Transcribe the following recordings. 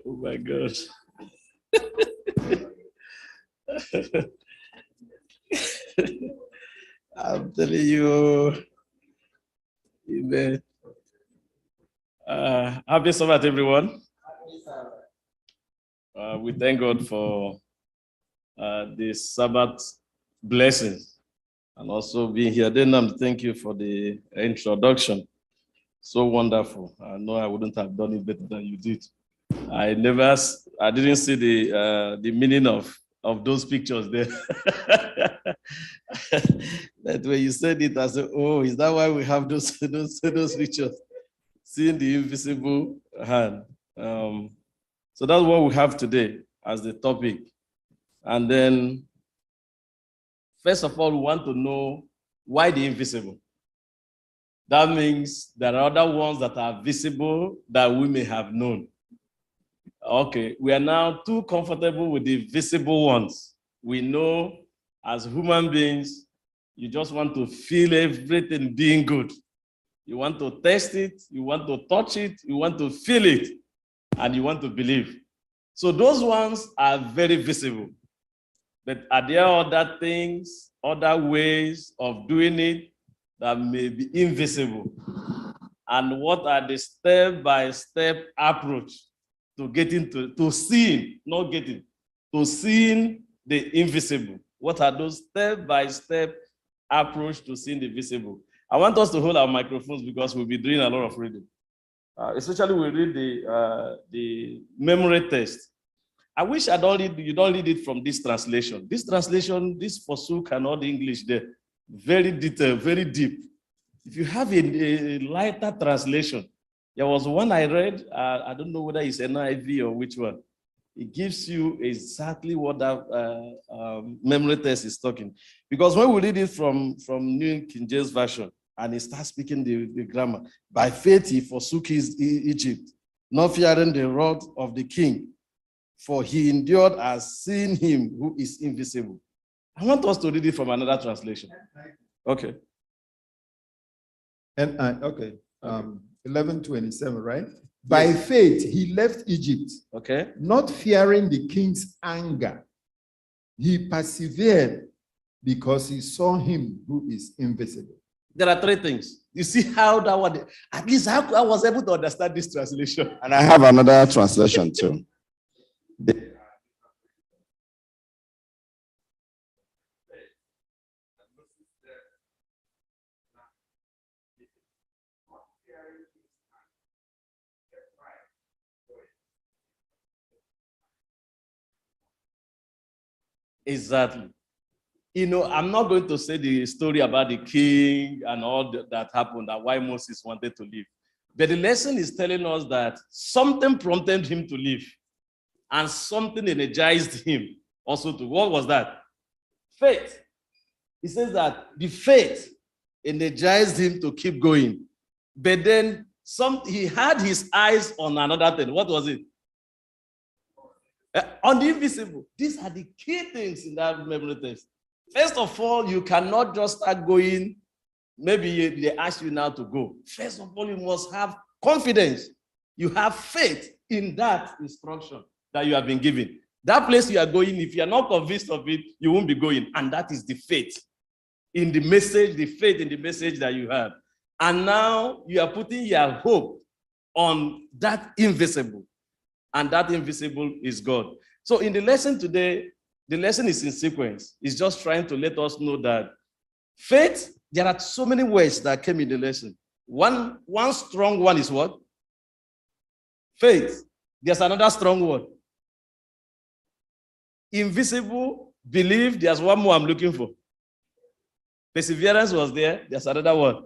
Oh my God. I'm telling you, amen. Happy Sabbath, everyone. We thank God for the Sabbath blessings and also being here. Then thank you for the introduction. So wonderful. I know I wouldn't have done it better than you did. I didn't see the meaning of those pictures there. That when you said it, I said, oh, is that why we have those pictures? Seeing the invisible hand. So that's what we have today as the topic. And then, first of all, we want to know why the invisible. That means there are other ones that are visible that we may have known. Okay, we are now too comfortable with the visible ones. We know as human beings, you just want to feel everything being good. You want to test it, you want to touch it, you want to feel it, and you want to believe. So those ones are very visible. But are there other things, other ways of doing it that may be invisible? And what are the step-by-step approach to getting to seeing, not getting, to seeing the invisible? What are those step-by-step approach to seeing the visible? I want us to hold our microphones because we'll be doing a lot of reading. Especially we read the memory test. I wish you don't read it from this translation. This translation, this forsook and all the English there, very detailed, very deep. If you have a lighter translation, there was one I read, I don't know whether it's NIV or which one. It gives you exactly what that memory test is talking. Because when we read it from New King James Version, and he starts speaking the grammar, by faith he forsook Egypt, not fearing the wrath of the king, for he endured as seeing him who is invisible. I want us to read it from another translation. Okay. And okay, 11:27, right? Yes. By faith he left Egypt, okay, not fearing the king's anger. He persevered because he saw him who is invisible. There are three things. You see how that one, at least I was able to understand this translation. And I have another translation too. Exactly. You know, I'm not going to say the story about the king and all that happened and why Moses wanted to leave. But the lesson is telling us that something prompted him to leave and something energized him also to. What was that? Faith. He says that the faith energized him to keep going. But then he had his eyes on another thing. What was it? On the invisible. These are the key things in that memory test. First of all, you cannot just start going. Maybe they ask you now to go. First of all, you must have confidence. You have faith in that instruction that you have been given. That place you are going, if you are not convinced of it, you won't be going. And that is the faith in the message, the faith in the message that you have. And now you are putting your hope on that invisible. And that invisible is God. So in the lesson today, the lesson is in sequence. It's just trying to let us know that faith, there are so many words that came in the lesson. One strong one is what? Faith. There's another strong word. Invisible, belief. There's one more I'm looking for. Perseverance was there. There's another one.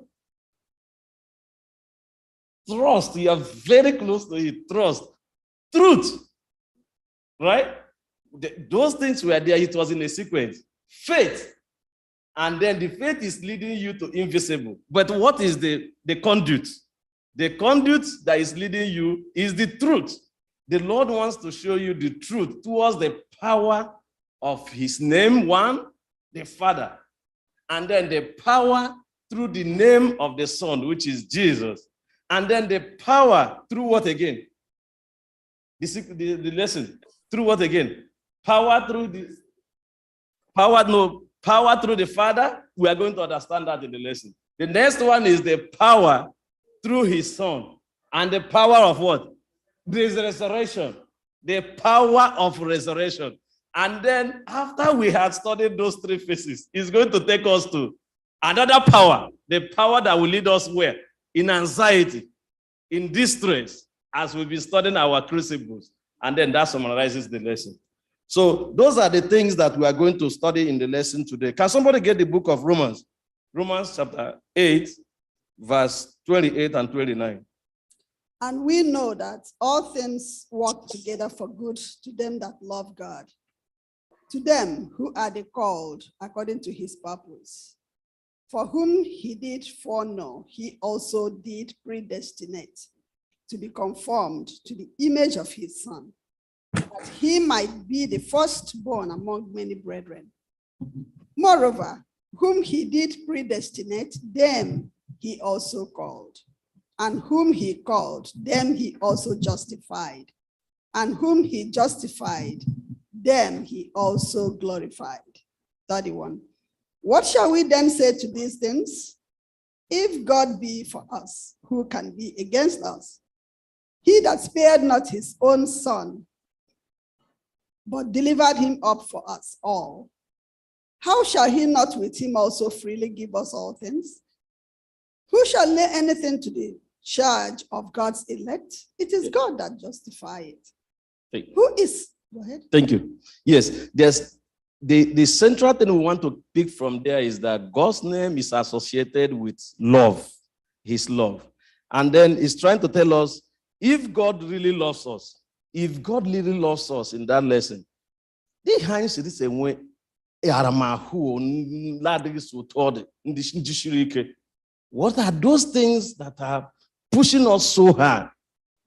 Trust. You are very close to it. Trust. Truth. Right? Those things were there. It was in a sequence. Faith. And then the faith is leading you to invisible. But what is the conduit? The conduit that is leading you is the truth. The Lord wants to show you the truth towards the power of his name, one, the Father. And then the power through the name of the Son, which is Jesus. And then the power through what again? The lesson. Through what again? Power through the Father. We are going to understand that in the lesson. The next one is the power through his Son. And the power of what? This resurrection. The power of resurrection. And then after we had studied those three phases, he's going to take us to another power. The power that will lead us where? In anxiety, in distress, as we'll be studying our crucibles. And then that summarizes the lesson. So those are the things that we are going to study in the lesson today. Can somebody get the book of Romans? Romans chapter 8, verse 28 and 29. And we know that all things work together for good to them that love God, to them who are the called according to his purpose. For whom he did foreknow, he also did predestinate to be conformed to the image of his Son, that he might be the firstborn among many brethren. Moreover, whom he did predestinate, them he also called. And whom he called, them he also justified. And whom he justified, them he also glorified. 31. What shall we then say to these things? If God be for us, who can be against us? He that spared not his own Son, but delivered him up for us all, how shall he not with him also freely give us all things? Who shall lay anything to the charge of God's elect? It is God that justifies it. Who is, go ahead. Thank you. Yes, there's the central thing we want to pick from there is that God's name is associated with love, his love. And then it's trying to tell us, if God really loves us, if God really loves us in that lesson, what are those things that are pushing us so hard?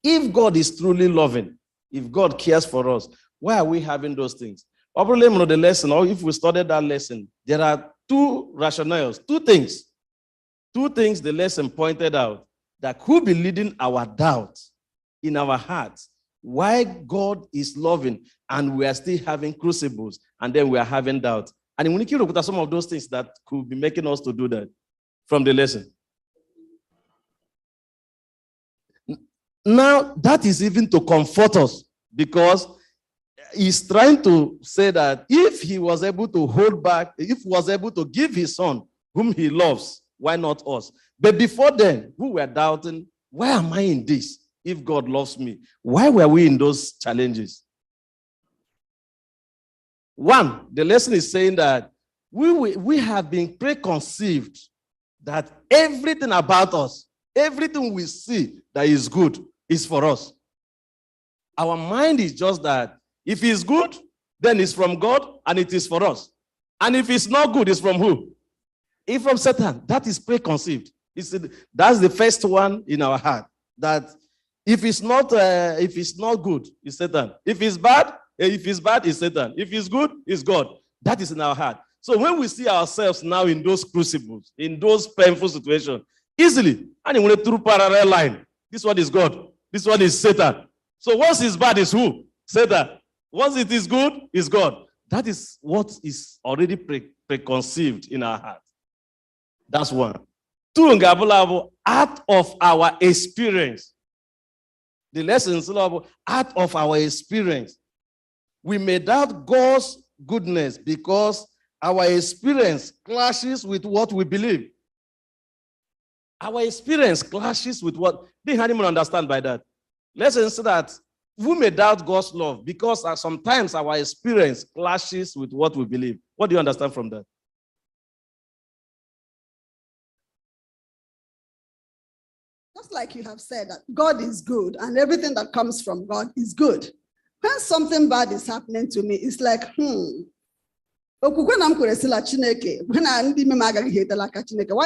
If God is truly loving, if God cares for us, why are we having those things? Probably the lesson, or if we studied that lesson, there are two rationales, two things the lesson pointed out that could be leading our doubt in our hearts. Why God is loving and we are still having crucibles and then we are having doubt. And when you look at some of those things that could be making us to do that from the lesson. Now, that is even to comfort us because he's trying to say that if he was able to hold back, if he was able to give his Son whom he loves, why not us? But before then, we were doubting, why am I in this? If God loves me, why were we in those challenges? One, the lesson is saying that we have been preconceived that everything about us, everything we see that is good is for us. Our mind is just that if it's good, then it's from God and it is for us. And if it's not good, it's from who? It's from Satan. That is preconceived. That's the first one in our heart. That if it's not good, it's Satan. If it's bad, it's Satan. If it's good, it's God. That is in our heart. So when we see ourselves now in those crucibles, in those painful situations, easily, and in a true parallel line, this one is God. This one is Satan. So once it's bad, is who? Satan. Once it is good, is God. That is what is already preconceived in our heart. That's one. Two, out of our experience. The lessons out of our experience. We may doubt God's goodness because our experience clashes with what we believe. Our experience clashes with what they can't even understand by that. Let's say that we may doubt God's love because sometimes our experience clashes with what we believe. What do you understand from that? Just like you have said that God is good and everything that comes from God is good. When something bad is happening to me, it's like, why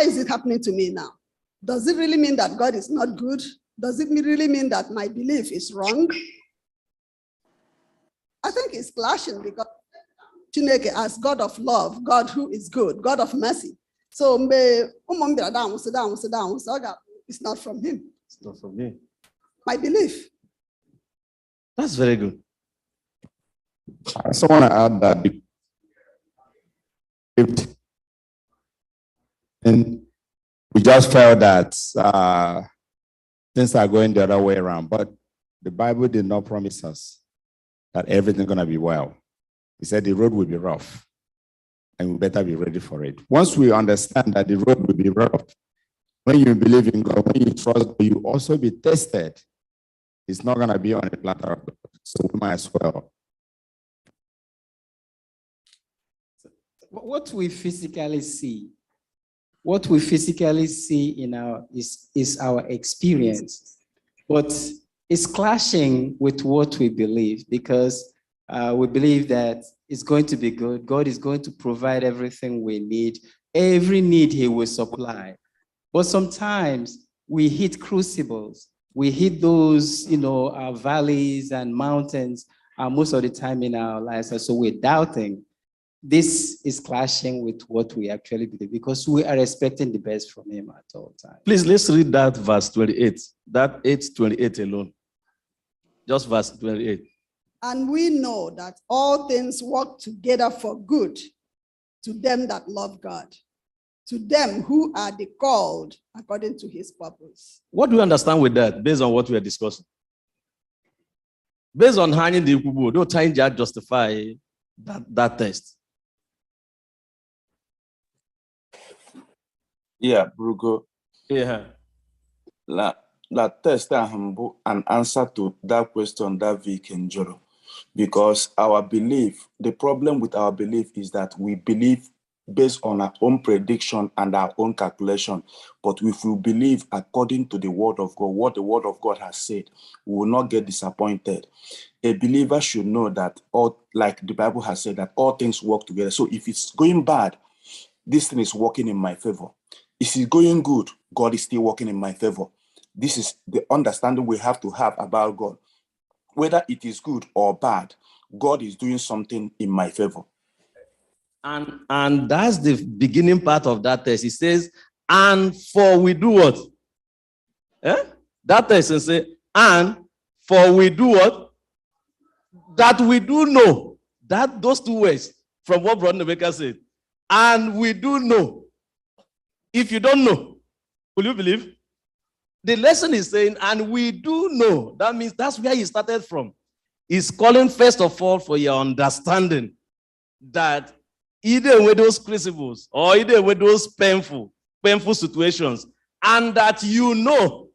is it happening to me now? Does it really mean that God is not good? Does it really mean that my belief is wrong? I think it's clashing because Chineke as God of love, God who is good, God of mercy. So it's not from him. It's not from me. My belief. That's very good. I also want to add that and we just felt that things are going the other way around, but the Bible did not promise us that everything's going to be well. He said the road will be rough, and we better be ready for it. Once we understand that the road will be rough, when you believe in God, when you trust God, you also be tested. It's not going to be on a platter of God, so we might as well. What we physically see in our is our experience, but it's clashing with what we believe, because we believe that it's going to be good. God is going to provide everything we need. Every need He will supply. But sometimes we hit crucibles. We hit those, valleys and mountains most of the time in our lives. And so we're doubting. This is clashing with what we actually believe, because we are expecting the best from Him at all times. Please, let's read that verse 28. That 8:28 alone. Just verse 28. And we know that all things work together for good to them that love God, to them who are the called according to His purpose. What do you understand with that, based on what we are discussing? Based on how the Ikubu, don't try to justify that test. Yeah, Brugo. Yeah. La test an answer to that question that Vic and Joro. Because our belief, the problem with our belief is that we believe based on our own prediction and our own calculation. But if we believe according to the word of God, what the word of God has said, we will not get disappointed. A believer should know that, like the Bible has said, that all things work together. So if it's going bad, this thing is working in my favor. If it's going good, God is still working in my favor. This is the understanding we have to have about God. Whether it is good or bad, God is doing something in my favor. And that's the beginning part of that text. It says, and for we do what? That text says, and for we do what? That we do know. Those two words from what Brother Nebeka said. And we do know. If you don't know, will you believe? The lesson is saying, and we do know. That means that's where he started from. He's calling, first of all, for your understanding that either with those crucibles or either with those painful situations, and that you know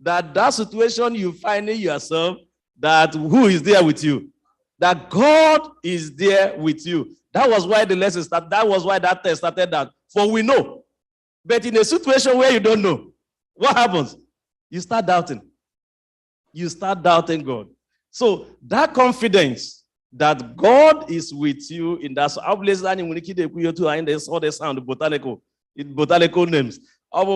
that situation you find in yourself, that who is there with you? That God is there with you. That was why the lesson started. That was why that text started that. For we know. But in a situation where you don't know, what happens? You start doubting. You start doubting God. So that confidence that God is with you in that. So when they saw the sound botanical names. But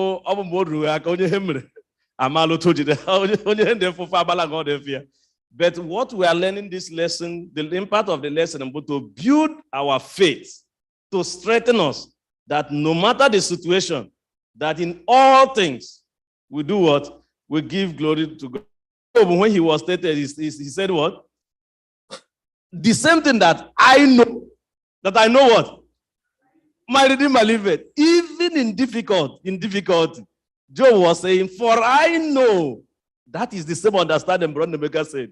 what we are learning this lesson, the impact of the lesson, but to build our faith, to strengthen us, that no matter the situation, that in all things, we do what? We give glory to God. When he was stated, he said what? The same thing that I know what? My Redeemer liveth. Even in difficulty, Job was saying, for I know. That is the same understanding Brother Nebeka said.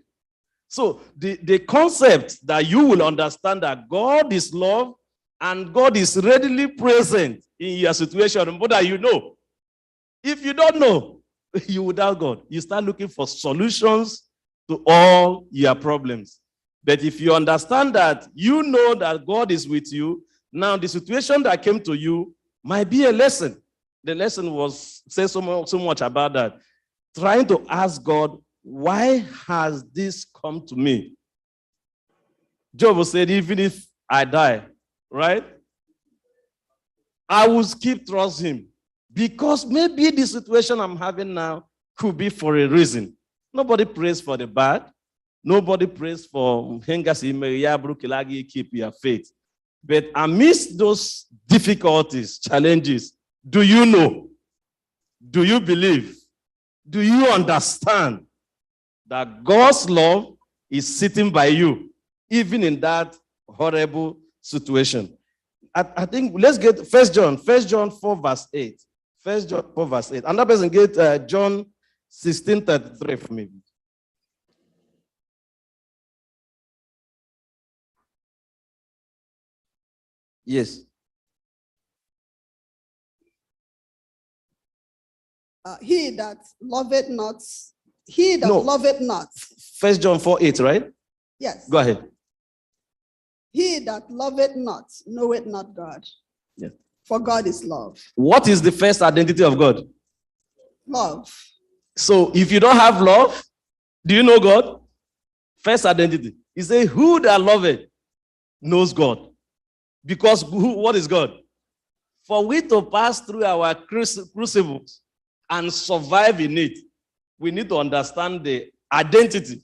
So the concept that you will understand that God is love and God is readily present in your situation, but that you know. If you don't know, you will doubt God. You start looking for solutions to all your problems. But if you understand that, you know that God is with you, now the situation that came to you might be a lesson. The lesson was says so much about that. Trying to ask God, why has this come to me? Job said, even if I die, right? I will keep trusting him. Because maybe the situation I'm having now could be for a reason. Nobody prays for the bad. Nobody prays for keep your faith. But amidst those difficulties, challenges, do you know? Do you believe? Do you understand that God's love is sitting by you, even in that horrible situation. I think let's get 1 John 4, verse 8. 1 John 4, verse 8. Another person get John 16:33 for me. Yes. He that loveth not, No. loveth not. 1 John 4, 8, right? Yes. Go ahead. He that loveth not knoweth not God. Yes. For God is love. What is the first identity of God? Love. So if you don't have love, do you know God? First identity. He says, who that loveth knows God. Because what is God? For we to pass through our crucibles and survive in it, we need to understand the identity,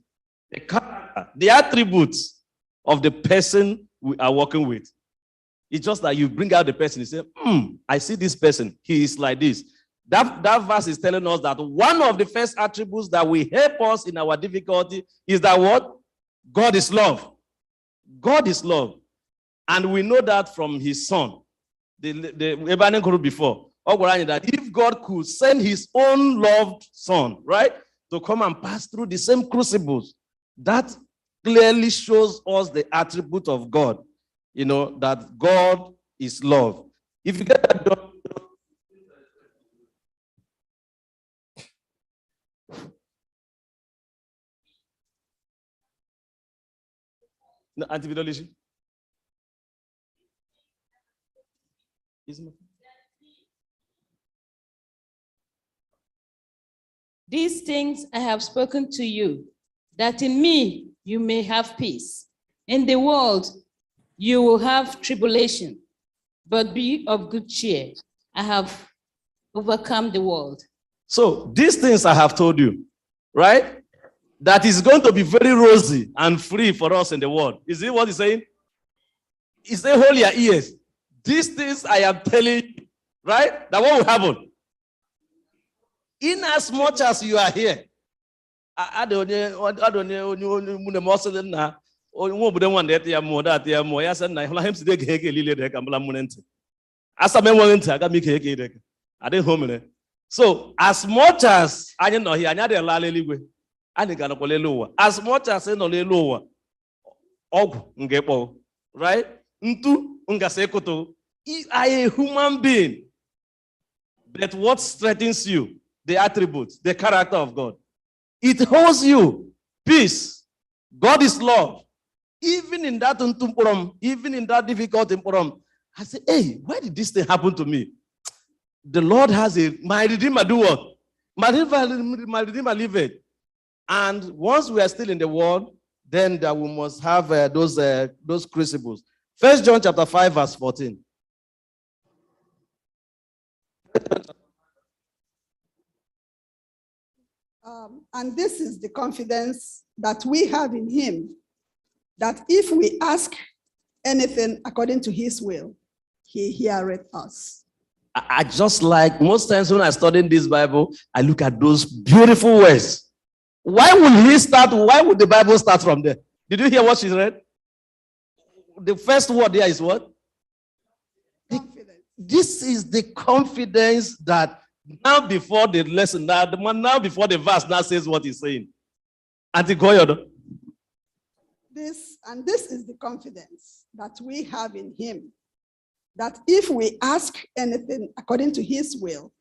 the character, the attributes of the person we are working with. It's just that you bring out the person, you say, I see this person, he is like this. That verse is telling us that one of the first attributes that will help us in our difficulty is that what? God is love. God is love. And we know that from his son. The Abraham group before. That if God could send his own loved son, right, to come and pass through the same crucibles, that clearly shows us the attribute of God. You know, that God is love. If you get that done, no, anti-videology. These things I have spoken to you, that in me you may have peace. In the world you will have tribulation, but be of good cheer. I have overcome the world. So these things I have told you, right? That is going to be very rosy and free for us in the world. Is it what he's saying? He said, hold your ears. These things I am telling you, right? That what will happen? In as much as you are here, so as much as I know here, as much as I know right? I am a human being. But what strengthens you? The attributes, the character of God. It holds you. Peace. God is love. Even in that even in that difficult temporum, I say, hey, why did this thing happen to me? The Lord has my Redeemer do what? My Redeemer live it. And once we are still in the world, then that we must have those crucibles. 1 John chapter 5, verse 14. And this is the confidence that we have in him, that if we ask anything according to his will, he heareth us. I just like, most times when I study this Bible, I look at those beautiful words. Why would the Bible start from there? Did you hear what she read? The first word there is what? This is the confidence that now before the lesson, now before the verse now says what he's saying. This is the confidence that we have in him, that if we ask anything according to his will,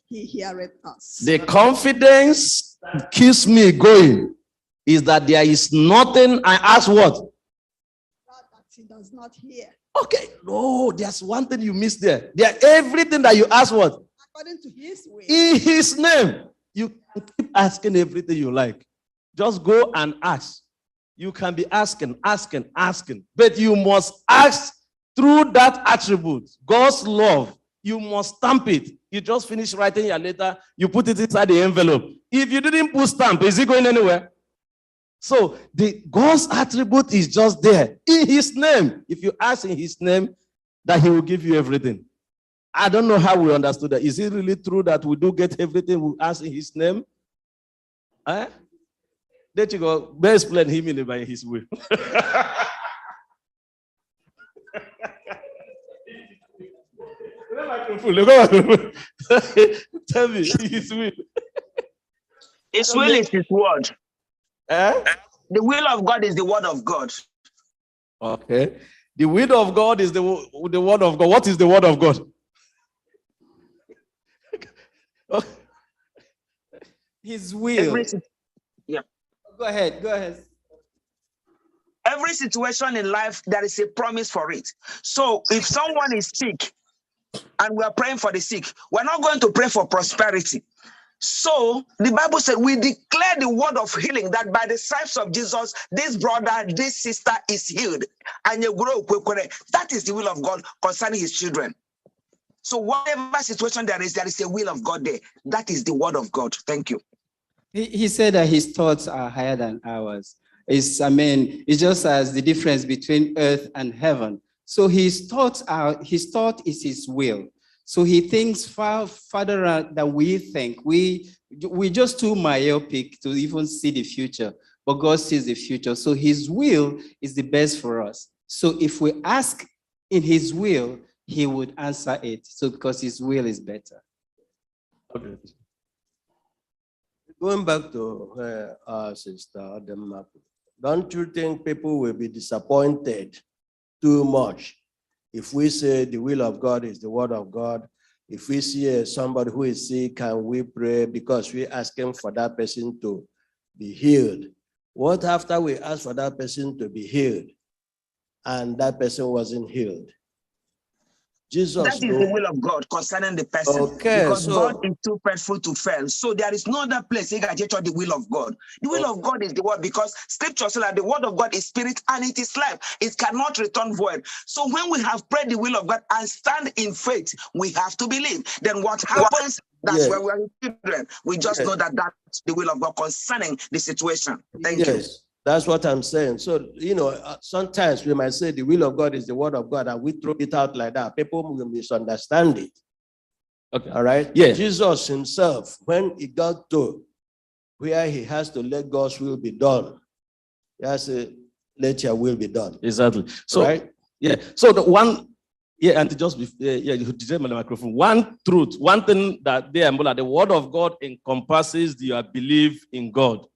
he heareth us. The confidence that keeps me going is that there is nothing I ask what? God that he does not hear. Okay, no, there's one thing you missed there. Everything that you ask what? According to his will. In his name. You can keep asking everything you like. Just go and ask. You can be asking. But you must ask through that attribute, God's love. You must stamp it. You just finish writing your letter, you put it inside the envelope. If you didn't put stamp, is it going anywhere? So God's attribute is just there in his name. If you ask in his name, that he will give you everything. I don't know how we understood that. Is it really true that we do get everything we ask in his name? There you go. Best explain him by his will. Tell me his will. His will is his word. Eh? The will of God is the word of God. Okay. The will of God is the word of God. What is the word of God? His will. Yeah. Go ahead. Every situation in life, there is a promise for it. So if someone is sick and we are praying for the sick, we're not going to pray for prosperity. So the Bible said, we declare the word of healing that by the stripes of Jesus, this brother, this sister is healed. And you grow. That is the will of God concerning his children. So whatever situation there is a will of God there. That is the word of God. Thank you. He said that his thoughts are higher than ours. It's just as the difference between earth and heaven. So his thought is his will. So he thinks far further than we think. We just too myopic to even see the future, but God sees the future. So his will is the best for us. So if we ask in his will, he would answer it. So because his will is better. Okay. Going back to our sister Adema, don't you think people will be disappointed too much if we say the will of God is the word of God? If we see somebody who is sick, can we pray because we asking for that person to be healed? What after we ask for that person to be healed and that person wasn't healed? Jesus that is the will of God concerning the person. Okay, because so God is too faithful to fail. So there is no other place you can get the will of God. The will of God is the word, because scripture says that the word of God is spirit and it is life. It cannot return void. So when we have prayed the will of God and stand in faith, we have to believe. Then what happens? That's Yes. where we are children. We just Yes. know that that's the will of God concerning the situation. Thank you. yes, that's what I'm saying. So, sometimes we might say the will of God is the word of God, and we throw it out like that. People will misunderstand it. Okay. All right? Yeah. Jesus himself, when he got to where he has to let God's will be done, he has to let your will be done. Exactly. So, Right? yeah. So the one, yeah, and just you did the microphone. One truth, one thing that the word of God encompasses your belief in God.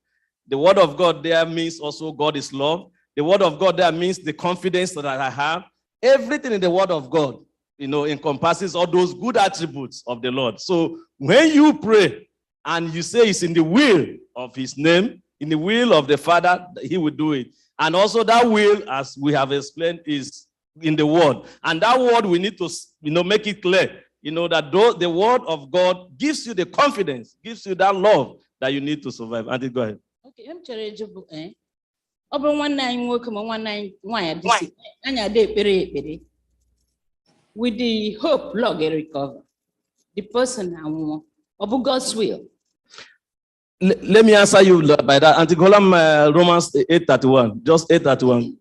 The word of God there means also God is love. The word of God there means the confidence that I have. Everything in the word of God, encompasses all those good attributes of the Lord. So when you pray and you say it's in the will of his name, in the will of the Father, he will do it. And also that will, as we have explained, is in the word. And that word, we need to, make it clear, that the word of God gives you the confidence, gives you that love that you need to survive. And go ahead. Okay, I'm sorry, ọ bụrụ nwanne anyị nwoke ma nwanne anyị nwaanyị adịsị anyị ada ekpere with the hope Lord get recover the person anwụọ ọ bụ God's will. Let me answer you by that. Antigolam Romans 8:31, just 8:31.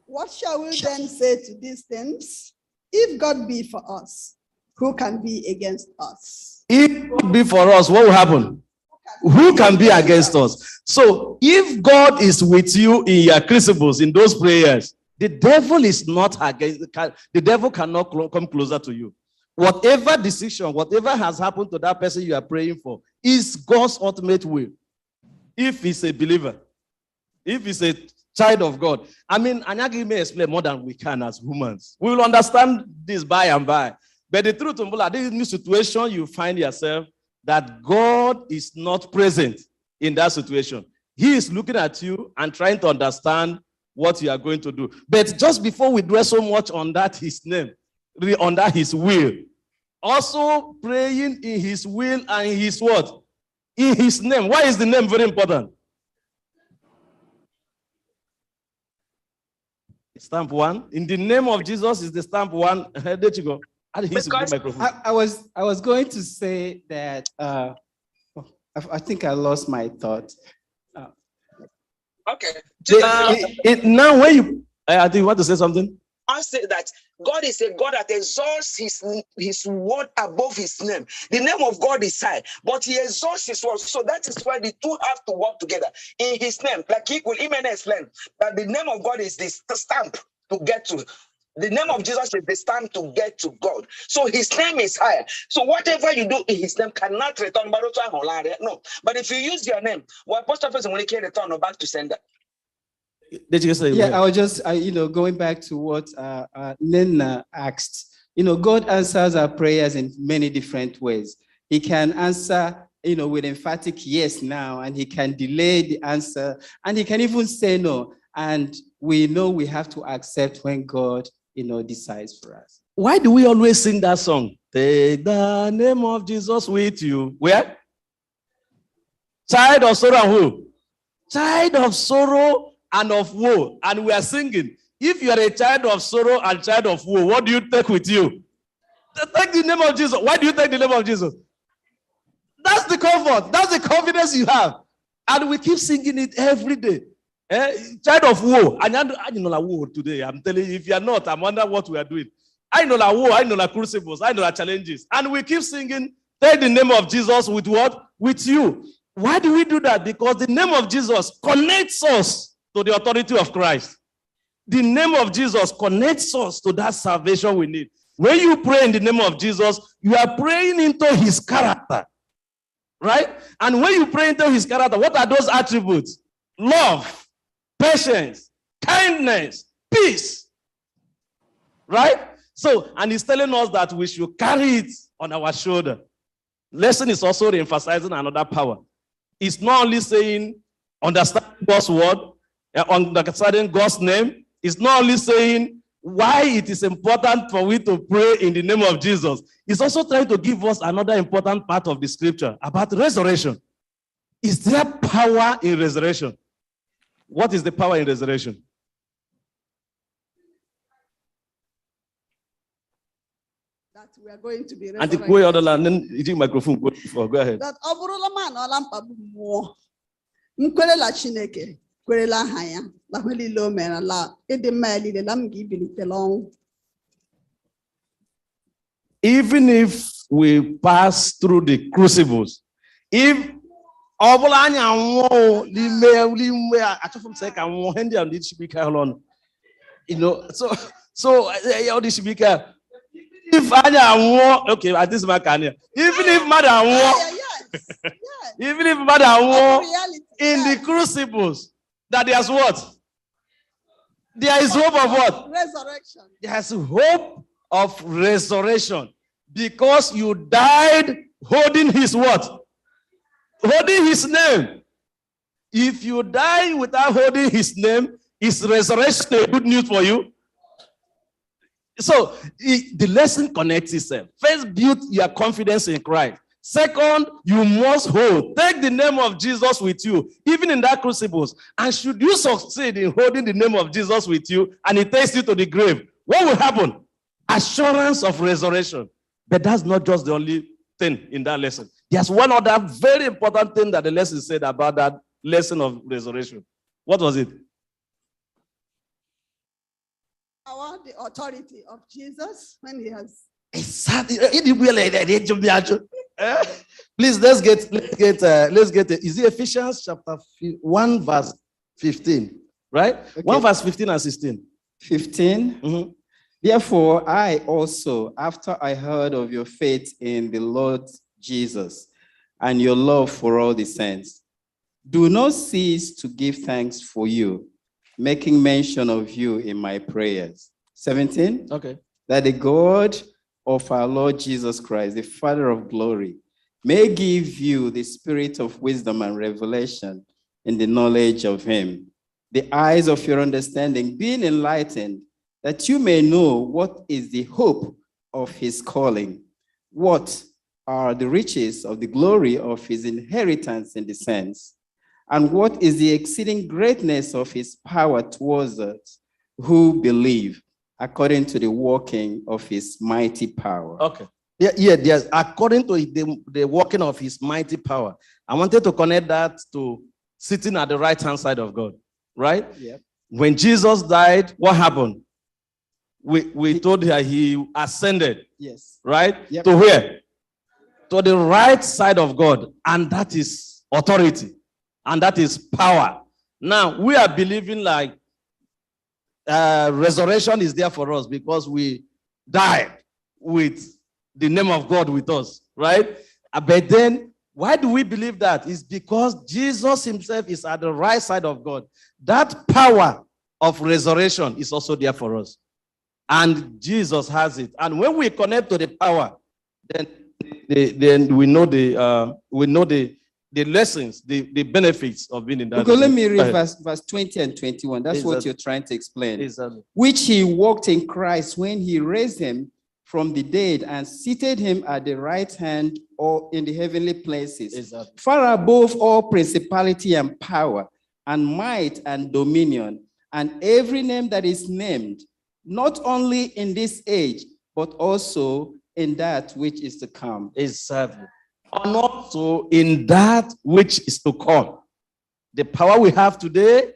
What shall we then say to these things? If God be for us, who can be against us? If God be for us, what will happen? Who can be against us? So if God is with you in your crucibles, in those prayers, the devil is not against, the devil cannot come closer to you. Whatever decision, whatever has happened to that person you are praying for is God's ultimate will. If he's a believer, if he's a child of God. Anyagi may explain more than we can as humans. We will understand this by and by. But the truth, this new situation you find yourself, that God is not present in that situation. He is looking at you and trying to understand what you are going to do. But just before we dwell so much on that, his name, under his will, also praying in his will and his what? In his name. Why is the name very important? Stamp one. In the name of Jesus is the stamp one. There you go. I was going to say that I think I lost my thought. Okay. Now when you, I think you want to say something? I say that God is a God that exalts his word above his name. The name of God is high, but he exalts his word. So that is why the two have to work together in his name. Like he will even explain that the name of God is the stamp to get to. The name of Jesus is the stamp to get to God. So his name is higher. So whatever you do in his name cannot return. No. But if you use your name, well, post office will return back to sender. Did you say? Yeah, I was just, going back to what Nina asked. God answers our prayers in many different ways. He can answer, with emphatic yes now, and he can delay the answer, and he can even say no. And we know we have to accept when God, decides for us. Why do we always sing that song? Take the name of Jesus with you. Where? Child of sorrow and woe. Child of sorrow and of woe. And we are singing. If you are a child of sorrow and child of woe, what do you take with you? Take the name of Jesus. Why do you take the name of Jesus? That's the comfort. That's the confidence you have. And we keep singing it every day. Child of woe. And I know la woe today. I'm telling you, if you are not, I'm wondering what we are doing. I know la woe, I know la crucibles, I know la challenges. And we keep singing, take the name of Jesus with what? With you. Why do we do that? Because the name of Jesus connects us to the authority of Christ. The name of Jesus connects us to that salvation we need. When you pray in the name of Jesus, you are praying into his character. Right? And when you pray into his character, what are those attributes? Love, patience, kindness, peace. Right? So, and he's telling us that we should carry it on our shoulder. Lesson is also emphasizing another power. It's not only saying understanding God's word, understanding God's name. It's not only saying why it is important for we to pray in the name of Jesus. It's also trying to give us another important part of the scripture about resurrection. Is there power in resurrection? What is the power in resurrection? That we are going to be And the resurrected. other land, then you microphone. Go ahead. That ọ bụrụla ma na ọla mkpagbu mmụọ, nkwerela Chineke, kwerela aha ya, la ihe niile o mere, la ịdị mma ya niile, la m ga-ebilitela ọnwụ. Even if we pass through the crucibles, if ọbụla anyị anwụọ n'ime achọfụ m sị ka nwụọ ndị a ndị chibike ọlụ so ọ dị chibike if anyị anwụọ okay at this mark even if mmadụ anwụọ Yes. even if mmadụ anwụọ Reality, in the yes. crucibles, that there's what? There is hope of what? Resurrection. There's hope of resurrection because you died holding his what? Holding his name. If you die without holding his name, is resurrection a good news for you? So the lesson connects itself. First, build your confidence in Christ. Second, you must hold. Take the name of Jesus with you, even in that crucibles. And should you succeed in holding the name of Jesus with you, and it takes you to the grave, what will happen? Assurance of resurrection. But that's not just the only thing in that lesson. There's one other very important thing that the lesson said about that lesson of resurrection. What was it? The authority of Jesus when he has. Please let's get is it Ephesians chapter 1 verse 15, right? Okay. 1 verse 15 and 16. 15. Mm-hmm. Therefore, I also, after I heard of your faith in the Lord Jesus and your love for all the saints, do not cease to give thanks for you, making mention of you in my prayers. 17. Okay. That the God of our Lord Jesus Christ, the Father of glory, may give you the spirit of wisdom and revelation in the knowledge of him, the eyes of your understanding being enlightened, that you may know what is the hope of his calling, what are the riches of the glory of his inheritance in the saints, and what is the exceeding greatness of his power towards us who believe, according to the working of his mighty power. Okay. Yes. According to the working of his mighty power. I wanted to connect that to sitting at the right-hand side of God, right? Yep. When Jesus died, what happened? we told her he ascended, Yes. right? Yep. To where? To the right side of God. And that is authority. And that is power. Now, we are believing like resurrection is there for us because we died with the name of God with us, right? But then, why do we believe that? It's because Jesus himself is at the right side of God. That power of resurrection is also there for us. And Jesus has it. And when we connect to the power, then we know the lessons, the benefits of being in that. Okay, let me read verse 20 and 21. That's what you're trying to explain. Exactly. Which he walked in Christ when he raised him from the dead and seated him at the right hand or in the heavenly places, Exactly. far above all principality and power and might and dominion and every name that is named, not only in this age, but also in that which is to come. Exactly. And also in that which is to come. The power we have today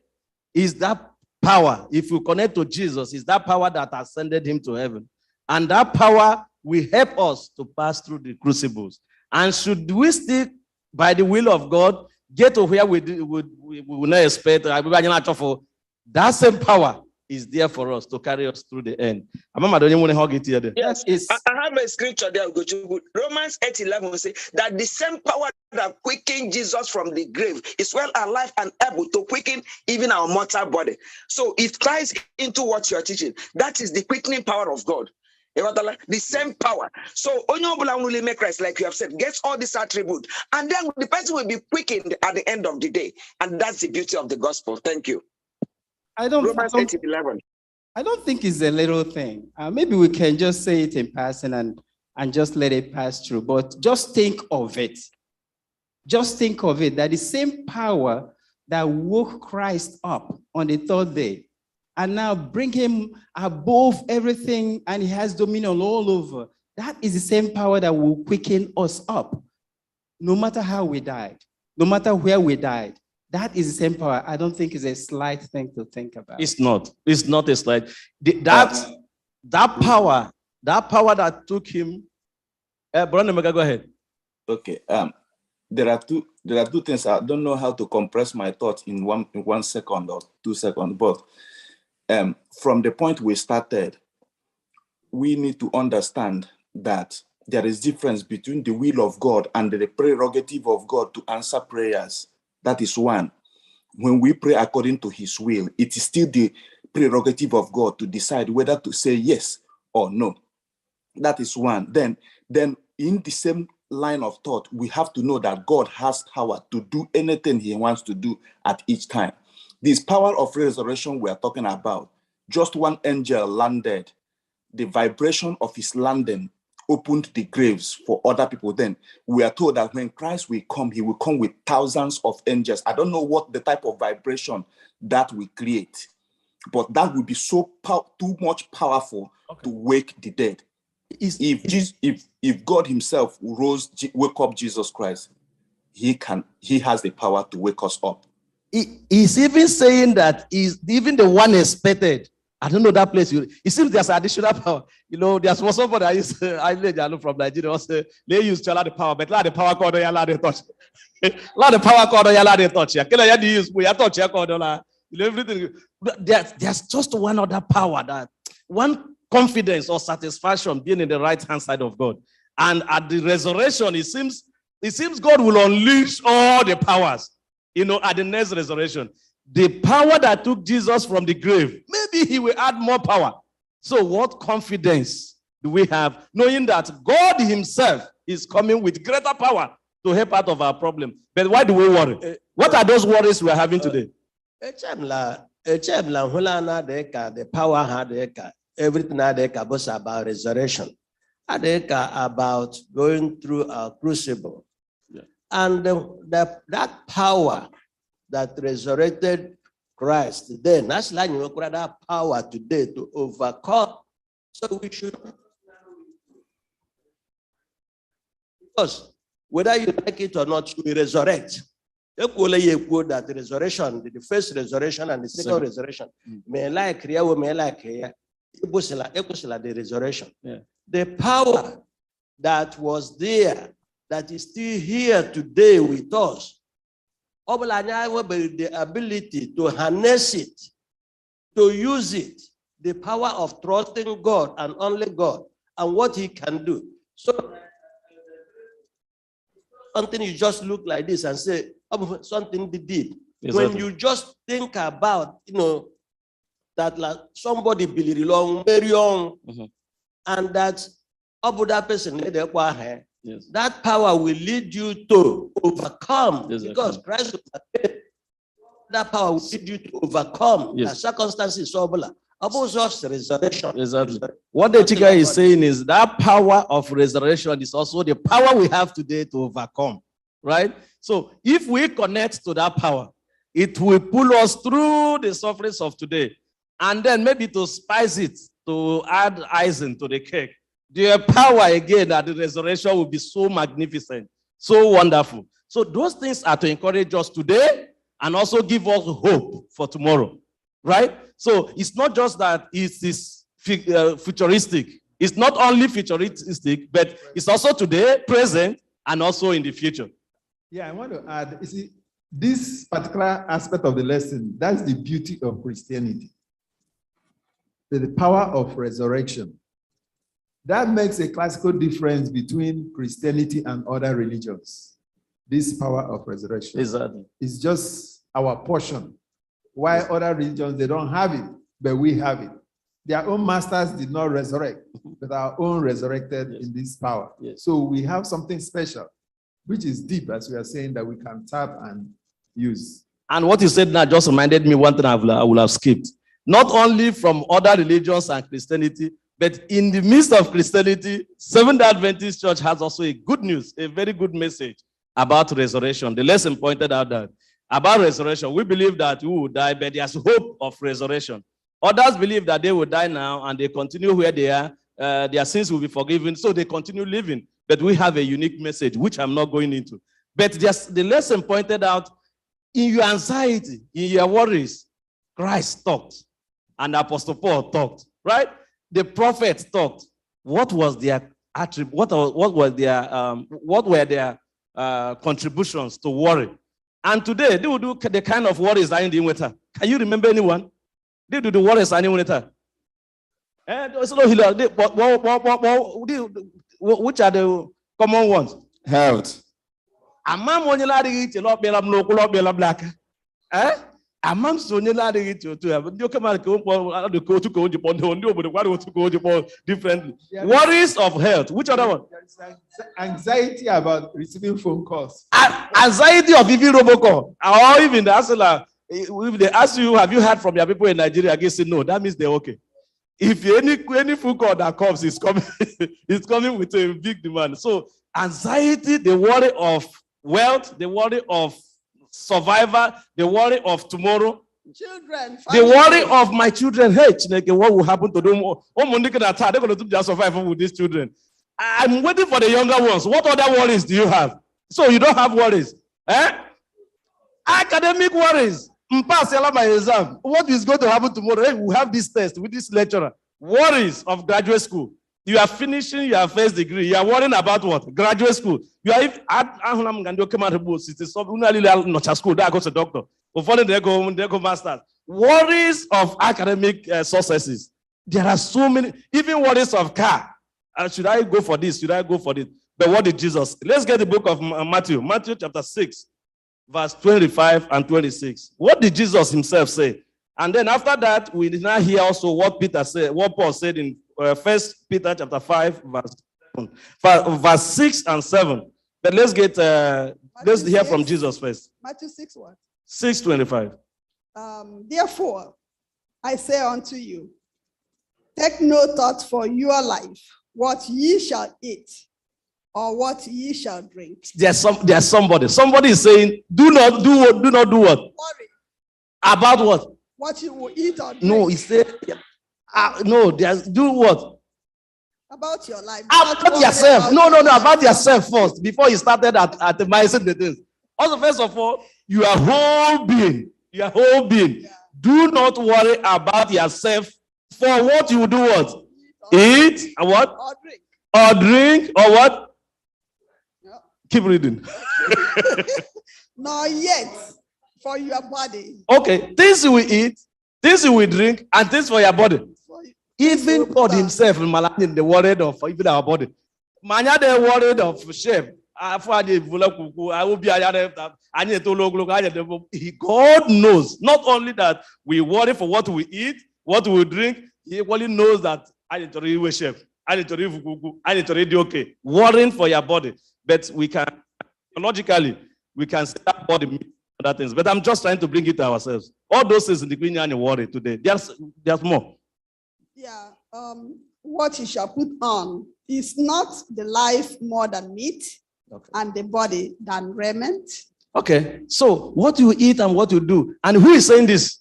is that power. If you connect to Jesus, is that power that ascended him to heaven. And that power will help us to pass through the crucibles. And should we still, by the will of God, get to where we will not expect, that same power is there for us to carry us through the end. Yes, I have a scripture there. Romans 8:11 says that the same power that quickened Jesus from the grave is well alive and able to quicken even our mortal body. So it ties into what you're teaching. That is the quickening power of God. The same power. So only make Christ, like you have said, gets all this attribute, and then the person will be quickened at the end of the day. And that's the beauty of the gospel. Thank you. Romans 8:11. I don't think it's a little thing. Maybe we can just say it in person and just let it pass through. But just think of it. Just think of it, that the same power that woke Christ up on the third day and now bring him above everything, and he has dominion all over. That is the same power that will quicken us up, no matter how we died, no matter where we died. That is the same power. I don't think it's a slight thing to think about. It's not. It's not a slight. That power that took him. Brother Mega, go ahead. Okay. There are two things. I don't know how to compress my thoughts in 1 second or 2 seconds, but from the point we started, we need to understand that there is difference between the will of God and the prerogative of God to answer prayers. That is one. When we pray according to his will, it is still the prerogative of God to decide whether to say yes or no. That is one. Then in the same line of thought, we have to know that God has power to do anything he wants to do at each time. This power of resurrection we are talking about, just one angel landed. The vibration of his landing opened the graves for other people. Then we are told that when Christ will come, he will come with thousands of angels. I don't know what the type of vibration that will create, but that will be so too much powerful to wake the dead. If God himself wake up Jesus Christ, he has the power to wake us up. He's even saying that even the one expected. I don't know that place. It seems there's additional power. There's somebody I from Nigeria. They used to allow the power, but the power code allow the touch. Allow the power code allow the touch. We are touch everything. There's just one other power, that one confidence or satisfaction being in the right hand side of God. And at the resurrection, it seems God will unleash all the powers. At the next resurrection. The power that took Jesus from the grave, maybe he will add more power. So what confidence do we have, knowing that God himself is coming with greater power to help out of our problem? But why do we worry? What are those worries we are having today? The power had everything was about resurrection. About going through a crucible. Yeah. And that power that resurrected Christ, then that's like that power today to overcome. So we should, because whether you like it or not, we resurrect. That resurrection, the first resurrection and the second resurrection, may like here, may like here, the resurrection. Yeah. The power that was there, that is still here today with us, the ability to harness it, to use it, the power of trusting God and only God and what He can do. So something you just look like this and say, oh, something deep. Exactly. When you just think about, that like somebody very young, and that that person, Yes. that power will lead you to overcome. Exactly. Because Christ, that power will lead you to overcome the Yes. circumstances of resurrection. Exactly. What the Chika is saying is that power of resurrection is also the power we have today to overcome, right? So if we connect to that power, it will pull us through the sufferings of today. And then maybe to spice it, to add icing to the cake, the power again that the resurrection will be so magnificent, so wonderful. So those things are to encourage us today and also give us hope for tomorrow, right? So it's not just that it is futuristic. It's not only futuristic, but it's also today, present, and also in the future. Yeah, I want to add, you see, this particular aspect of the lesson, that's the beauty of Christianity. The power of resurrection. That makes a classical difference between Christianity and other religions. This power of resurrection. Exactly. It's just our portion. Why other religions, they don't have it, but we have it. Their own masters did not resurrect, but our own resurrected in this power. Yes. So we have something special, which is deep, as we are saying, that we can tap and use. And what you said now just reminded me one thing I will have skipped. Not only from other religions and Christianity, but in the midst of Christianity, Seventh-day Adventist Church has also a good news, a very good message about resurrection. The lesson pointed out that about resurrection, we believe that we will die, but there's hope of resurrection. Others believe that they will die now and they continue where they are. Their sins will be forgiven, so they continue living. But we have a unique message, which I'm not going into. But just the lesson pointed out, in your anxiety, in your worries, Christ talked, and Apostle Paul talked, right? The prophets talked. What was their attribute? What were their contributions to worry? And today they will do the kind of worries I in winter. Can you remember anyone? They do the worries I in winter. Which are the common ones? Health. Amam onye ladịghị iche n'ọkpịala m n'okwu n'ọkpịala m n'aka. Amam so onye ladịghị iche otu ya. Ndị oke mmadụ ka ụmụ adụ ka otu ka o ji kpọọ ndị obodo kwara otu ka o ji kpọọ differently. Worries of health. Which other one? There is anxiety about receiving phone calls. Anxiety of even robocall. Or even the answer, if they ask you, have you heard from your people in Nigeria? I guess say no. That means they're okay. If any phone call that comes is coming, it's coming with a big demand. So anxiety, the worry of wealth, the worry of survival, the worry of tomorrow, Children. the worry of my children. Hey, Chineke, what will happen to them? They're going to just survive with these children. I'm waiting for the younger ones. What other worries do you have? So you don't have worries. Academic worries. Pass my exam. What is going to happen tomorrow? Hey, we have this test with this lecturer. Worries of graduate school. You are finishing your first degree. You are worrying about what? Graduate school. You are if school, that goes to doctor. Before they go masters. Worries of academic successes. There are so many, even worries of car. Should I go for this? Should I go for this? But what did Jesus? Let's get the book of Matthew. Matthew chapter 6, verse 25 and 26. What did Jesus himself say? And then after that, we did not hear also what Peter said, what Paul said in 1 Peter chapter 5, verse 6 and 7. But let's get let's hear from Jesus first. Matthew 6 what? 6:25. Therefore, I say unto you, take no thought for your life, what ye shall eat, or what ye shall drink. There's somebody. Somebody is saying, do not do what? Worry About what? what you will eat or drink. No, he said, no, do what? About your life. About yourself. No, about yourself first, before you started at the the things. Also, first of all, you are whole being. You are whole being. Yeah. Do not worry about yourself For what you do what? Eat and what? Or drink. Or drink or what? No. Keep reading. Nor yet for your body. Okay, things you will eat, things you will drink, and things for your body. For you. Even God himself, the worried of even our body. Manya they worried of shame. God knows not only that we worry for what we eat, what we drink, he equally knows that I need to read shame. I need to read I need to read okay. Worrying for your body. But we can logically we can say that body means other things. But I'm just trying to bring it to ourselves. All those things in the Queen and worry today. There's more. Yeah. What you shall put on is not the life more than meat, Okay. and the body than raiment. Okay. So what you eat and what you do. And who is saying this?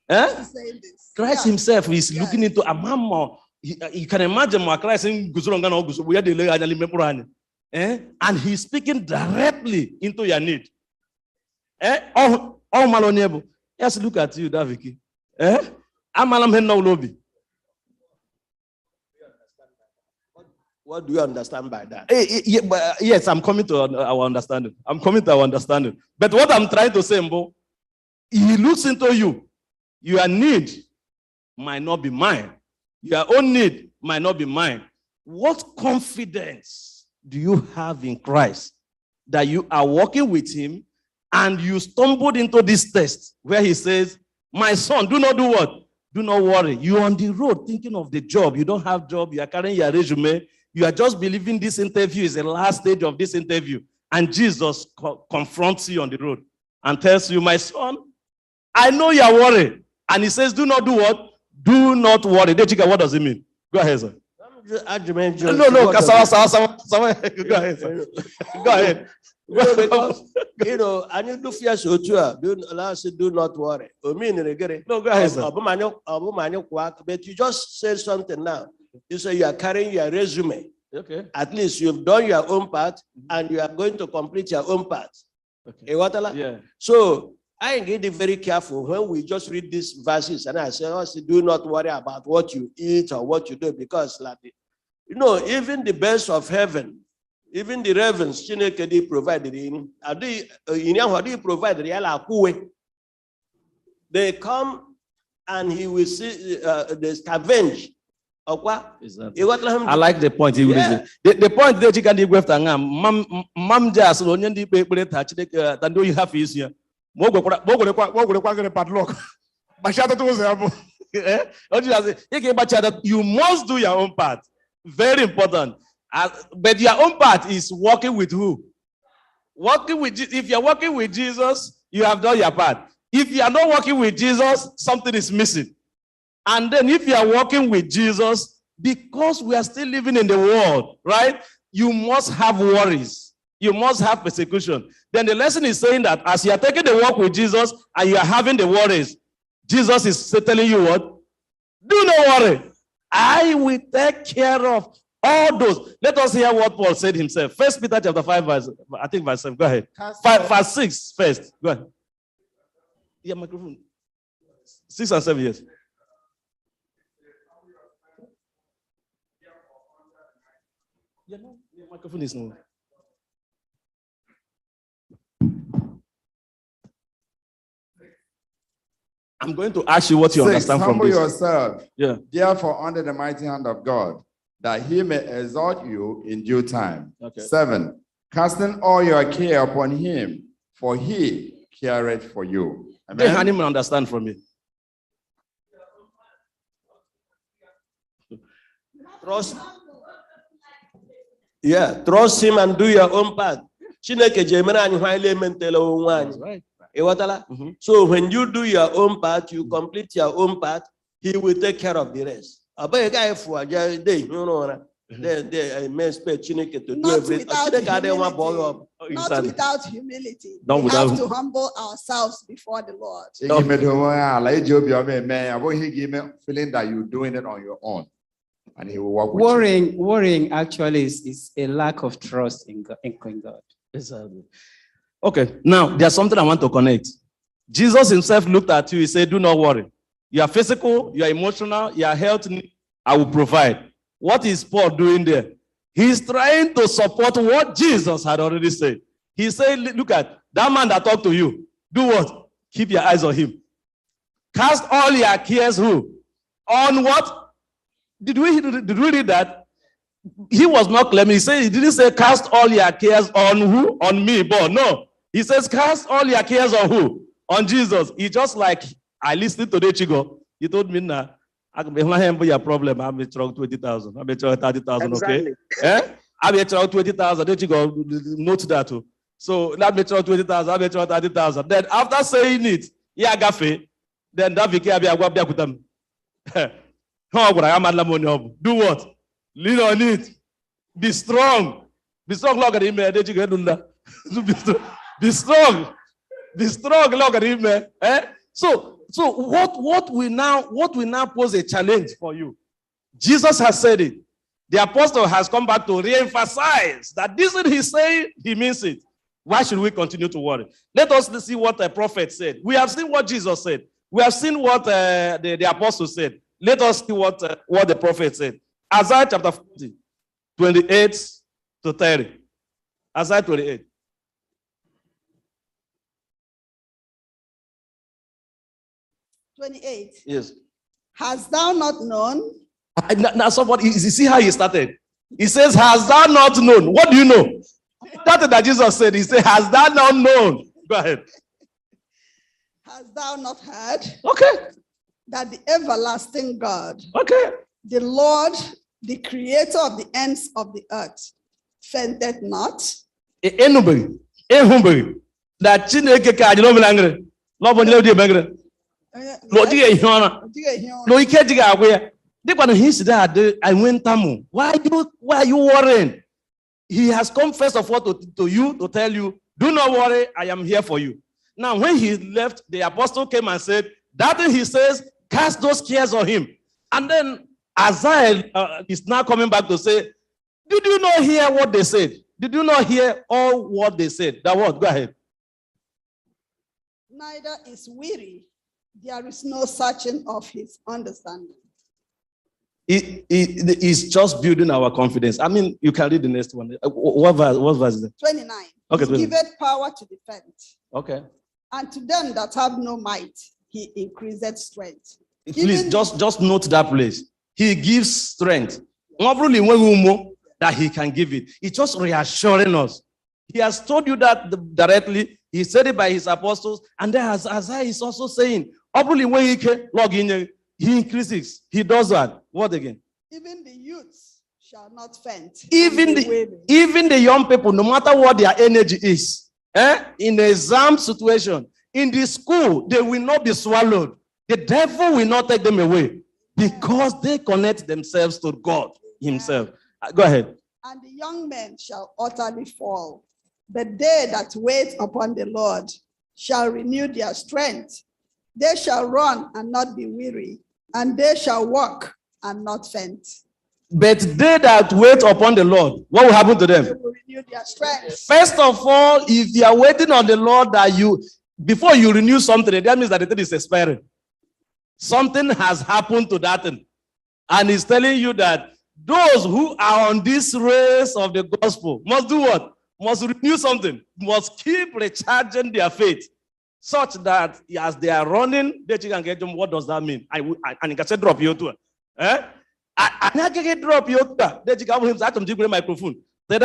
Eh? He's saying this. Christ Yeah. himself is Yes. looking into a mama. You can imagine my Christ saying, and he's speaking directly into your need. Oh, Malonebo. Yes, look at you, Daviki. Amalam hen no lobby. What do you understand by that? Yes, I'm coming to our understanding. I'm coming to our understanding. But what I'm trying to say, Mbo, he looks into you. Your need might not be mine. Your own need might not be mine. What confidence do you have in Christ that you are walking with him and you stumbled into this test where he says, my son, do not do what? Do not worry. You're on the road thinking of the job. You don't have job. You are carrying your resume. You are just believing this interview is the last stage of this interview. And Jesus confronts you on the road and tells you, my son, I know you are worried. And he says, do not do what? Do not worry. What does it mean? Go ahead, sir. No, go ahead, sir. Go ahead. Because, I need to fear so too. Do not worry. No, go ahead, sir. But you just said something now. You say you are carrying your resume. Okay. At least you've done your own part and you are going to complete your own part. Okay. Yeah. So I am getting very careful when we just read these verses and I say, do not worry about what you eat or what you do, because even the birds of heaven, even the ravens, Chineke provided in, they come and he will see they scavenge. Exactly. I like the point he was the point that you can do with Mam Jas, Onion deep paper touch than do you have is here. You must do your own part. Very important. But your own part is working with who? Working with, if you're working with Jesus, you have done your part. If you are not working with Jesus, something is missing. And then if you are working with Jesus, because we are still living in the world, right? You must have worries. You must have persecution. Then the lesson is saying that as you are taking the walk with Jesus and you are having the worries, Jesus is telling you what? Do not worry. I will take care of all those. Let us hear what Paul said himself. 1 Peter chapter 5, verse 7. Go ahead. 5, 6 first. Go ahead. Yeah, microphone. 6 and 7 years. Yeah, no, your microphone is not. I'm going to ask you what you understand from humble this. yourself, Yeah. therefore, under the mighty hand of God, that he may exalt you in due time. Okay. 7, casting all your care upon him, for he careth for you. Then Amen. Hanim will understand from me. Trust. Yeah, trust him and do your own part. Chineke jemere anyị hwa ile mentele onwe anyị. Right. Ịghọtala? So when you do your own part, you complete your own part, he will take care of the rest. Abeg guy for aja dey huru they may expect Chineke to do Not everything. without Chineke ade nwa boy humility. up. Not Exactly. without humility. Not We have without- to humble ourselves before the Lord. Feeling that you're doing it on your own, and he will work with you. Worrying actually is a lack of trust in God. Exactly. Okay, now there's something I want to connect. Jesus himself looked at you, he said, do not worry. Your physical, your emotional, your health, I will provide. What is Paul doing there? He's trying to support what Jesus had already said. He said, look at that man that talked to you. Do what? Keep your eyes on him. Cast all your cares who? On what? Did we read that? He was not claiming. He didn't say cast all your cares on who? On me, but no. He says cast all your cares on who? On Jesus. He just like, I listened to the Chigo. He told me, nah, I can be your problem. I'm a 20,000. I'm a 30,000, okay? I'm a 20,000. Don't you go note that too. So that me 20,000, I'm a 30,000. Then after saying it, yeah, gafe. Then that became a wabia kutam. Do what? Lean on it. Be strong. Be strong, look at him. Be strong. Be strong, look at him. So what we now pose a challenge for you. Jesus has said it. The apostle has come back to re-emphasize that this is he saying, he means it. Why should we continue to worry? Let us see what the prophet said. We have seen what Jesus said. We have seen what the apostle said. Let us see what the prophet said. Isaiah chapter 40, 28 to 30. Isaiah 28. Yes. Hast thou not known? Now somebody, you see how he started? He says, hast thou not known? What do you know? That Jesus said, he said, hast thou not known? Go ahead. Hast thou not heard? Okay. That the everlasting God, okay, the Lord, the creator of the ends of the earth, fainted not? That Chineke ka ajilo milangre. Lo bonjele di mangre. Lo di e hiona. Lo ike di ga agwe. They gonna his that I went tamu. Why are you worrying? He has come first of all to you to tell you, do not worry, I am here for you. Now, when he left, the apostle came and said, that thing he says, cast those cares on him. And then Isaiah is now coming back to say, did you not hear what they said? Did you not hear all what they said? That what? Go ahead. Neither is weary. There is no searching of his understanding. It's just building our confidence. I mean, you can read the next one. What verse is it? 29. Okay, He giveth power to defend. Okay. And to them that have no might, he increaseth strength. Please, just note that place. He gives strength. Not really that he can give it. It's just reassuring us. He has told you that directly. He said it by his apostles. And then as Isaiah is also saying, he increases. He does that. What again? Even the youths shall not faint. Even the young people, no matter what their energy is, in the exam situation, in the school, they will not be swallowed. The devil will not take them away because they connect themselves to God himself. Go ahead. And the young men shall utterly fall. But they that wait upon the Lord shall renew their strength. They shall run and not be weary, and they shall walk and not faint. But they that wait upon the Lord, what will happen to them? They will renew their strength. First of all, if you are waiting on the Lord, before you renew something, that means that the thing is expiring. Something has happened to that thing. And he's telling you that those who are on this race of the gospel must do what? Must renew something, must keep recharging their faith, such that as they are running, they can get them. What does that mean? And you can say drop you too. I can drop you too. They can have him microphone. When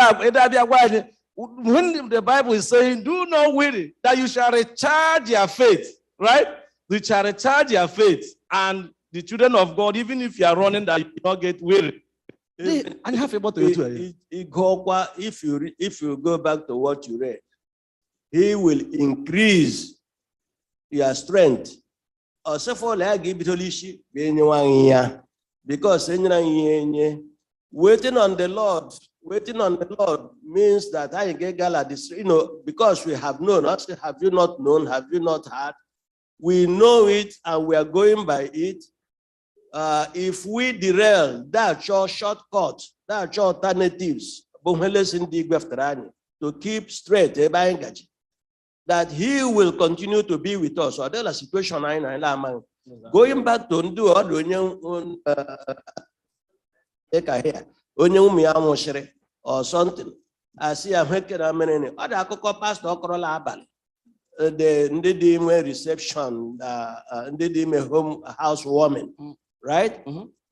the Bible is saying, do not worry, that you shall recharge your faith, right? You shall recharge your faith. And the children of God, even if you are running, that you will not get weary. If you go back to what you read, he will increase your strength. Because waiting on the Lord means that I get this, because we have known. Also, have you not known? Have you not heard? We know it and we are going by it. If we derail, that's your shortcut, that's your alternatives to keep straight, that he will continue to be with us. Or there's a situation Going back to Ndu or onye ụmụ ya nwụchiri or something. I see a making a minute. Other akụkọ pastor okorola abalị. Ndị dị ime reception, ndị dị ime home housewarming, right?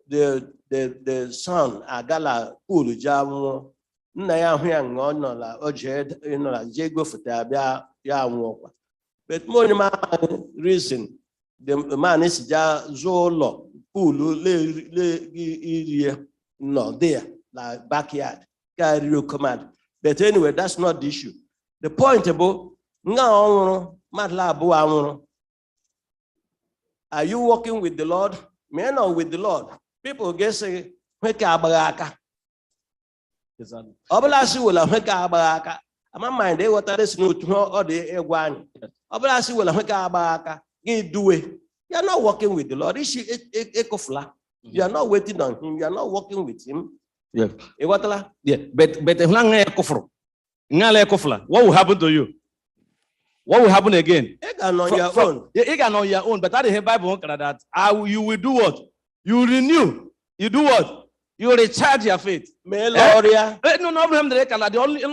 The son agala pool jamu. Nna ya hụ ya ṅụọ nọla o jee nọla jee gofute abịa ya nwụọkwa. But more reason the man is just zolo pool le no there like backyard carry your command. But anyway, that's not the issue. The point about are you walking with the Lord? Men or with the Lord? People get say Oblasi will make a baraka. I'm mind they what is no or the one. Oblasi will make a baraka. Do it. You are not walking with the Lord. You are not waiting on him. You are not walking with him. Yeah. Yeah. But what will happen to you? What will happen again? You can on your own. You can on your own. But that is the Bible that you will do what? You renew. You do what? You recharge your faith. No problem. The only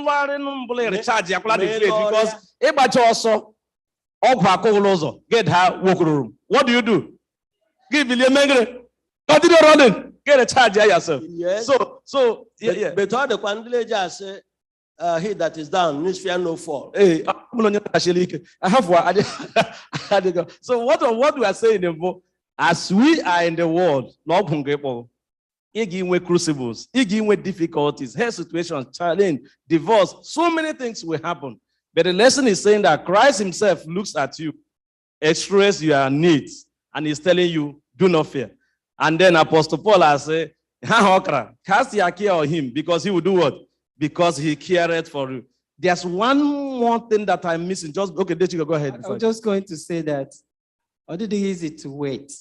recharge your faith because also get her walk room. What do you do? Give William Mengre. Continue running. Get a charge yourself. Yes. So yeah. But all the Quandleja say, he that is down, needs fear no fall. Hey, I have one. So what we are saying, as we are in the world, not people. With crucibles, with difficulties, health situations, challenge, divorce, so many things will happen. But the lesson is saying that Christ himself looks at you, expresses your needs, and is telling you, do not fear. And then Apostle Paul has said, cast your care on him because he will do what? Because he cared for you. There's one more thing that I'm missing. Just okay, Dechika, go ahead. I'm just going to say that it is easy to wait.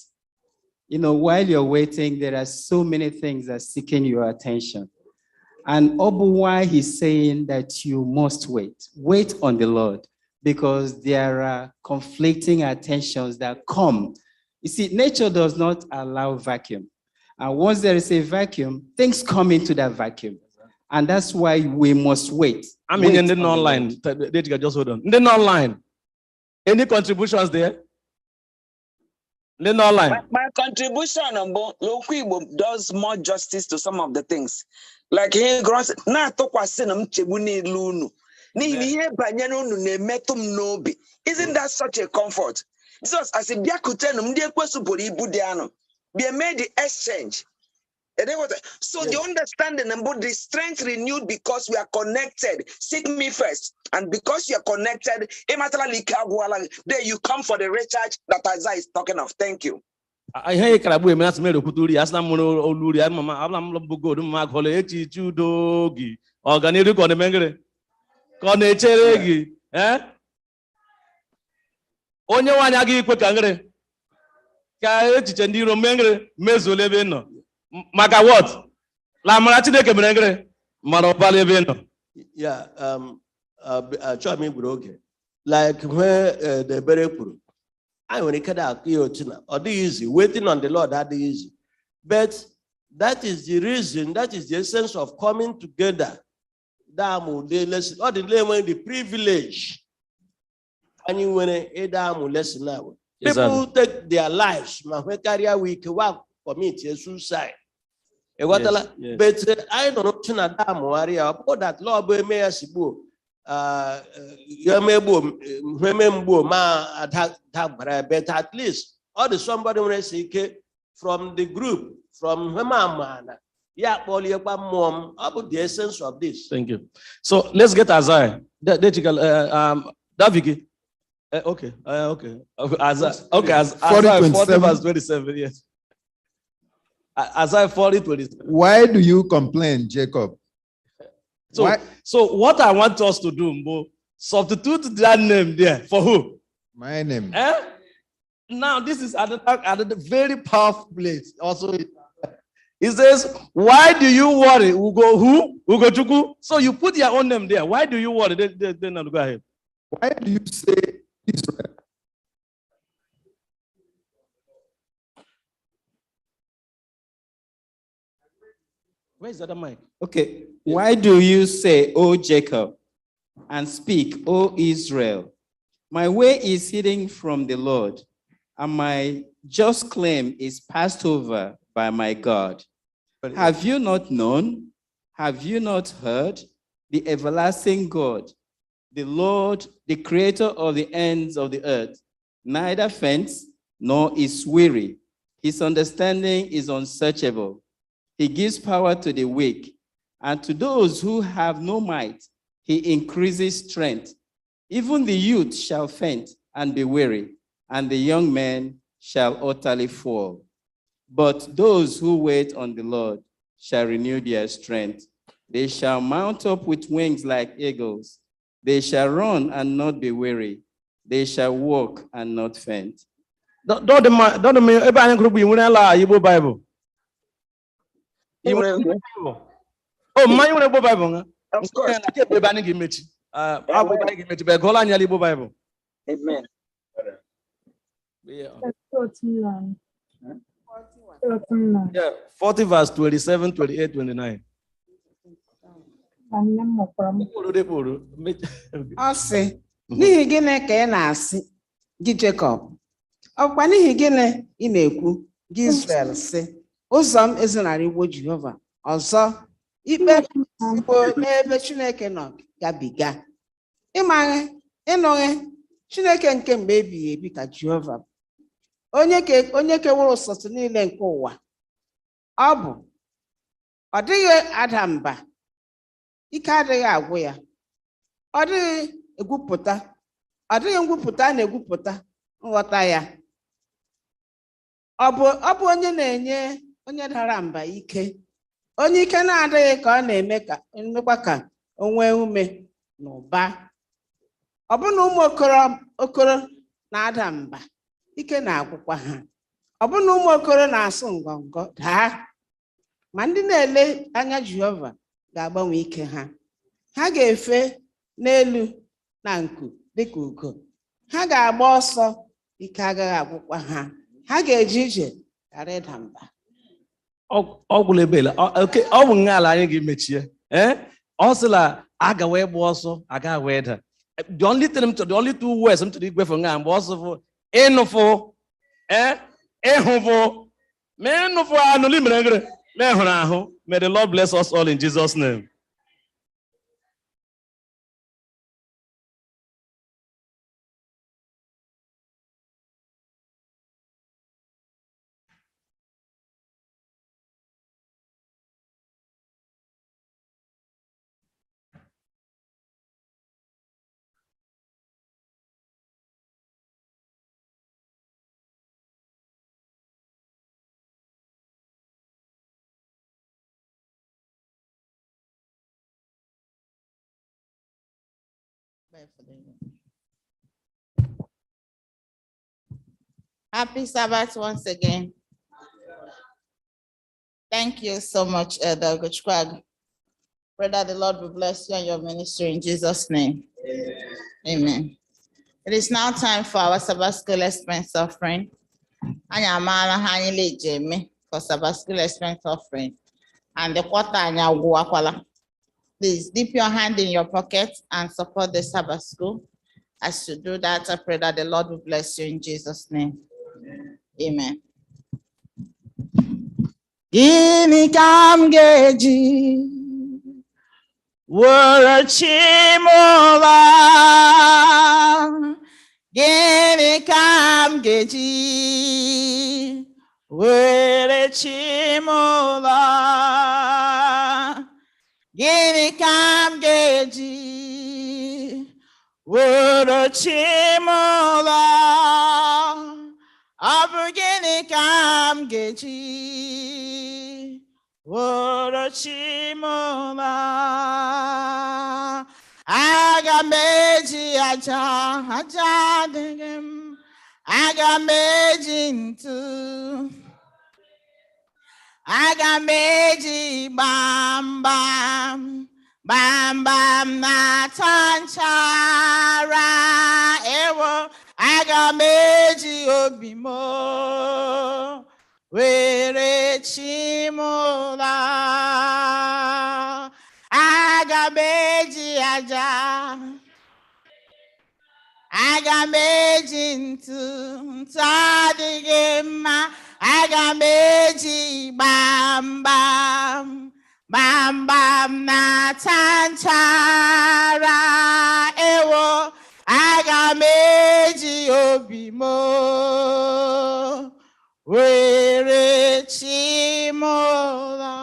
You know, while you're waiting, there are so many things that are seeking your attention. And Obuwai, he's saying that you must wait. Wait on the Lord, because there are conflicting attentions that come. You see, nature does not allow vacuum. And once there is a vacuum, things come into that vacuum. And that's why we must wait. I mean, in the online, just hold on. In the online, any contributions there? My contribution on Lokwi does more justice to some of the things. Like he grows na tokwa sinam chebuni lunu. Ni here banyano ne metum nobi. Isn't that such a comfort? Jesus as a biakutenum de kwesupori budiano. They made the exchange. So the understanding about the strength renewed because we are connected. Seek me first. And because you are connected, there you come for the recharge that Isaiah is talking of. Thank you. I hear Karabu Mas Kuturi, Asnamono, Oluri, Ablam Bugo, Magole, Chudogi, Organic on the Mengre, Conecheregi, eh? Only one Yagi Pekangre, Kaichandiro Mengre, Mezuleveno. Maka what? La Maratine Kemengre, Maropaleveno. Yeah, Chami Broke. Like where the Berepuru. I only can out or the easy, waiting on the Lord, that is easy. But that is the reason, that is the essence of coming together. Damu, the privilege. And you when a damu lesson now. People take their lives, my career week, commit suicide. But I don't know Damu area about that law by Mayor Sibu. But at least all the somebody when I say from the group, from Mama, mom about the essence of this. Thank you. So let's get Isaiah. Daviki. Okay. Isaiah 40 verse 27. Yes. Isaiah 40:27. Why do you complain, Jacob? So what I want us to do, Mbo, substitute that name there for who? My name. Now this is another very powerful place. Also, it says, "Why do you worry?" Ugo who? Ugo Chuku. So you put your own name there. Why do you worry? Then go ahead. Why do you say Israel? Where's the other mic? Okay. Why do you say, O Jacob, and speak, O Israel? My way is hidden from the Lord, and my just claim is passed over by my God. Have you not known? Have you not heard? The everlasting God, the Lord, the creator of the ends of the earth, neither faints nor is weary. His understanding is unsearchable. He gives power to the weak, and to those who have no might, he increases strength. Even the youth shall faint and be weary, and the young men shall utterly fall. But those who wait on the Lord shall renew their strength. They shall mount up with wings like eagles. They shall run and not be weary. They shall walk and not faint. Don't me ebe anyị group you nwere ala Igbo Bible. You nwere Bible. Oh, mmanya nwere Igbo Bible nga. Of course. Ebe anyị ga-emechi. Abụ anyị ga-emechi be gola anyị Igbo Bible. Amen. Yeah, 40 verse 27, 28, 29. Ọ sị, n'ihi gịnị ka ị na-asị gị Jekọb? Ọkwa n'ihi gịnị ị na-ekwu gị Izrel sị, ụzọ m ezonarị iwu Jehova, ọzọ ikpe igbo n'ebe Chineke nọ gabiga. Ịmaghị, ịnụghị, Chineke nke mgbe ebighị ebi ka Jehova, onye kewuru ụsọtụ niile nke ụwa. Ọ dịghị ada mba, ike adịghị agwụ ya, ọ dịghị ngwupụta na-egwupụta nghọta ya. Ọ bụ onye na-enye onye dara mba ike, onye ike na-adịghị ka ọ na-emekwa ka o nwee ume na ụba. Ọ bụ na ụmụ okoro na-ada mba, ike na-agwụkwa ha. Ọ bụ na ụmụ okoro na-asụ ngọngọ daa, ma ndị na-ele anya Jehova ga-agbanwe ike ha. Ha ga-efe n'elu na nku dịka ugo. Ha ga-agba ọsọ, ike agaghị agwụkwa ha. Ha ga-eje ije ghara ịda mba. Ọ gwụla ebela. Okay, ọ bụ nga ala anyị ga-emechie. Ọ sịla aga wee gba ọsọ, aga wee da. The only two words m tụrụ igwefe nga mgbe ọsọ bụ ịnụfụ, ịhụfụ, ma ịnụfụ anụli mere ngere, ma ịhụrụ ahụ. May the Lord bless us all in Jesus' name. Happy Sabbath once again. Thank you so much, Elder Gochkwag. Pray that the Lord will bless you and your ministry in Jesus' name. Amen. It is now time for our Sabbath school expense offering. For Sabbath school expense offering. And the quarter. Please dip your hand in your pocket and support the Sabbath school. As you do that, I pray that the Lord will bless you in Jesus' name. Amen. Gini kam geji wara chimola. Gini kam geji wara chimola. Gini kam geji wara chimola. Abu gini kam geji wara chimola. Aga meji aja degem. Aga meji ntu. Aga meji bam bam. Bam bam na tanchara ewo. Aga meji obimo were chimola. aja. Aga m eji ntụ adịghị mma. Aga m eji gbamgbam na-ata nchara ewo. Aga m eji obi m were chi m ụlọ.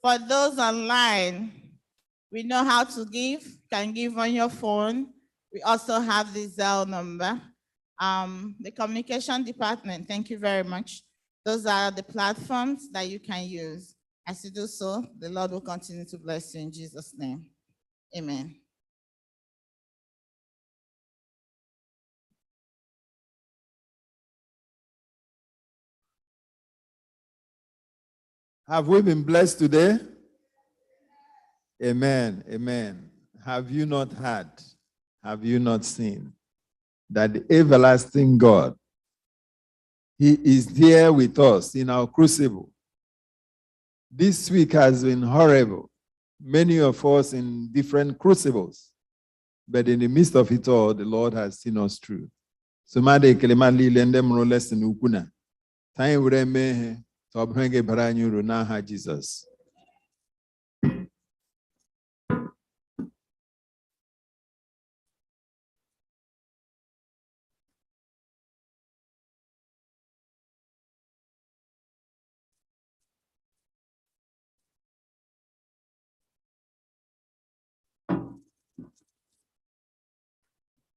For those online, we know how to give. Can give on your phone. We also have the Zelle number. The communication department, thank you very much. Those are the platforms that you can use. As you do so, the Lord will continue to bless you in Jesus' name. Amen. Have we been blessed today? Amen. Amen. Have you not heard? Have you not seen that the everlasting God, He is there with us in our crucible? This week has been horrible. Many of us in different crucibles. But in the midst of it all, the Lord has seen us through. So, Made Kelemali Lendem Roles in Ukuna. Time Reme, Tobhenge Baranyu Runaha Jesus.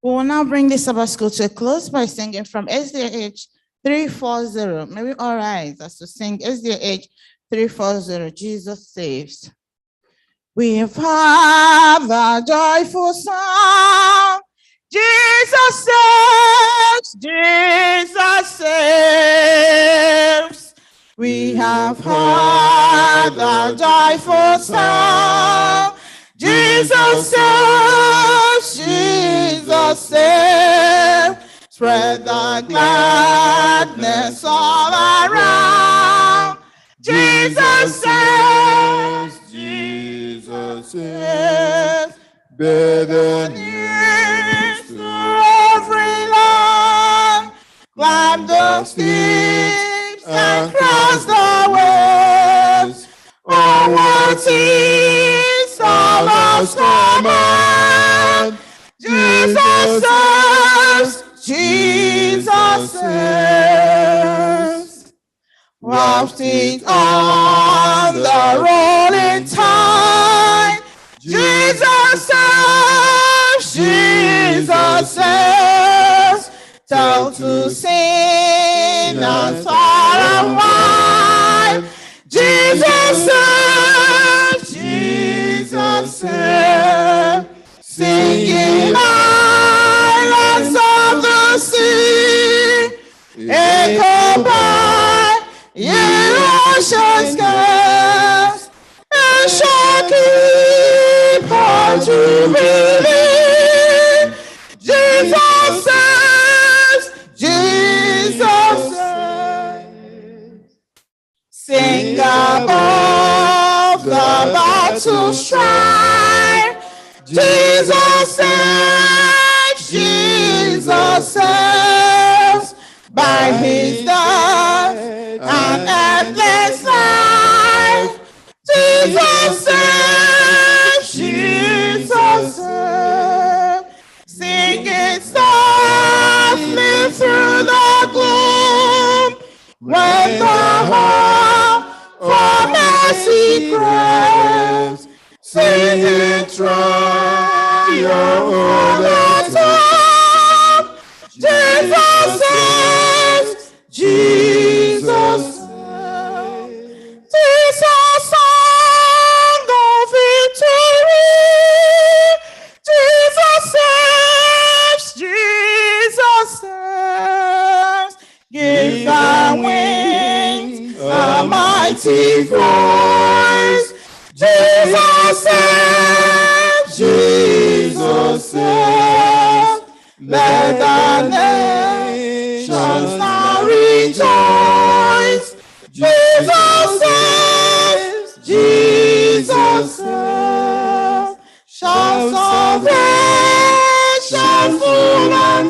We will now bring the Sabbath school to a close by singing from SDH 340. May we all rise as to sing SDH 340, Jesus Saves. We have a joyful song. Jesus saves, Jesus saves. We have heard a joyful song. Jesus saves, Jesus saves. Spread the gladness all around. Jesus saves, Jesus saves. Bear the news to every land. Climb the steeps and cross the waves. Oh, what is all of command? Jesus saves, Jesus saves. Wafted on the rolling tide. Jesus saves, Jesus saves. Tell to sinners far and wide. Jesus saves, Jesus saves. Singing islands of the sea, echo by your ocean's skies, and shall keep on jubilee. Jesus saves, Jesus saves. Sing above the battle strife. Jesus saves, Jesus saves. By his death and endless life. Jesus saves, Jesus saves. Singing softly through the gloom. When the heart for mercy craves. Singing try your own time. Jesus saves, Jesus saves. Tis a song of victory. Jesus saves, Jesus saves. Give thy wings a mighty voice. Jesus saves, Jesus saves. Let the nations now rejoice. Jesus saves, Jesus saves.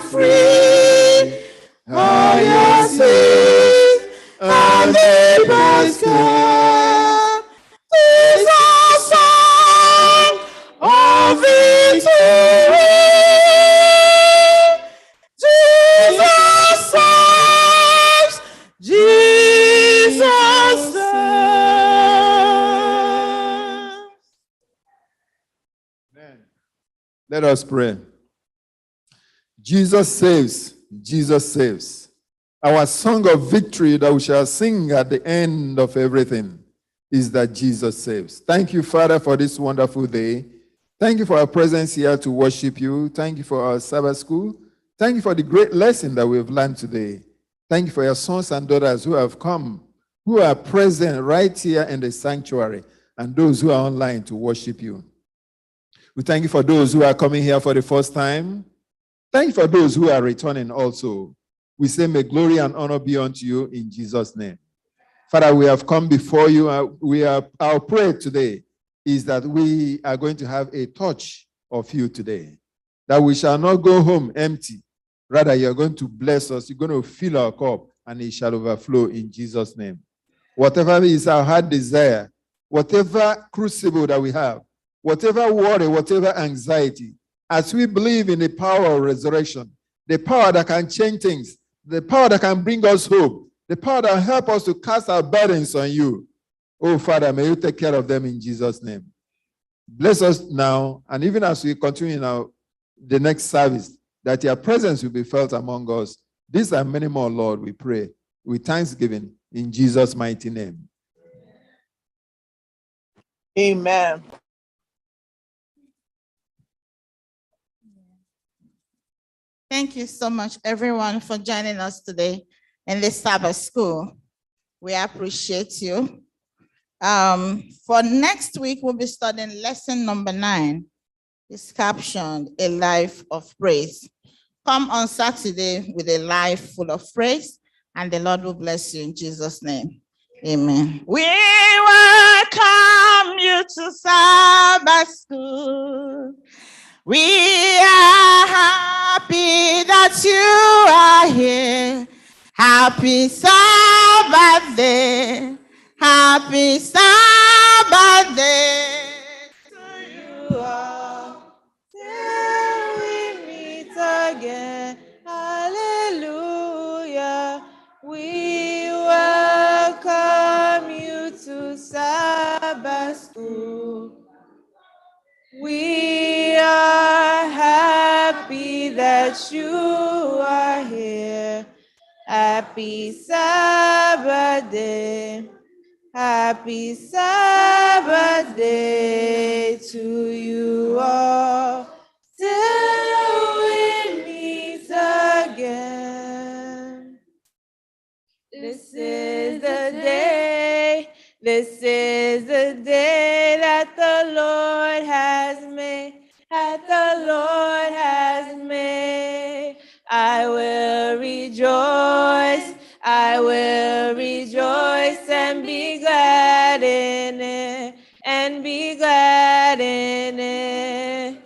free. All your sins and neighbors come. This our song of victory. Jesus saves. Jesus saves. Let us pray. Jesus saves. Jesus saves. Our song of victory that we shall sing at the end of everything is that Jesus saves. Thank you, Father, for this wonderful day. Thank you for our presence here to worship you. Thank you for our Sabbath school. Thank you for the great lesson that we have learned today. Thank you for your sons and daughters who have come, who are present right here in the sanctuary, and those who are online to worship you. We thank you for those who are coming here for the first time. Thank you for those who are returning also. We say, may glory and honor be unto you in Jesus' name. Father, we have come before you. Our prayer today is that we are going to have a touch of you today, that we shall not go home empty. Rather, you're going to bless us. You're going to fill our cup, and it shall overflow in Jesus' name. Whatever is our heart desire, whatever crucible that we have, whatever worry, whatever anxiety, as we believe in the power of resurrection, the power that can change things, the power that can bring us hope, the power that will help us to cast our burdens on you. Oh, Father, may you take care of them in Jesus' name. Bless us now, and even as we continue in the next service, that your presence will be felt among us. These and many more, Lord, we pray with thanksgiving in Jesus' mighty name. Amen. Thank you so much, everyone, for joining us today in this Sabbath school. We appreciate you. For next week, we'll be studying lesson number 9. It's captioned, A Life of Praise. Come on Saturday with a life full of praise, and the Lord will bless you in Jesus' name. Amen. We welcome you to Sabbath school. We are happy that you are here. Happy Sabbath day. Happy Sabbath day to you all. Till we meet again. Hallelujah. We welcome you to Sabbath school. We are happy that you are here. Happy Sabbath day. Happy Sabbath day to you all. Till we meet again. This is the day. This is the day that the Lord has made. That the Lord has made. I will rejoice. I will rejoice and be glad in it. And be glad in it.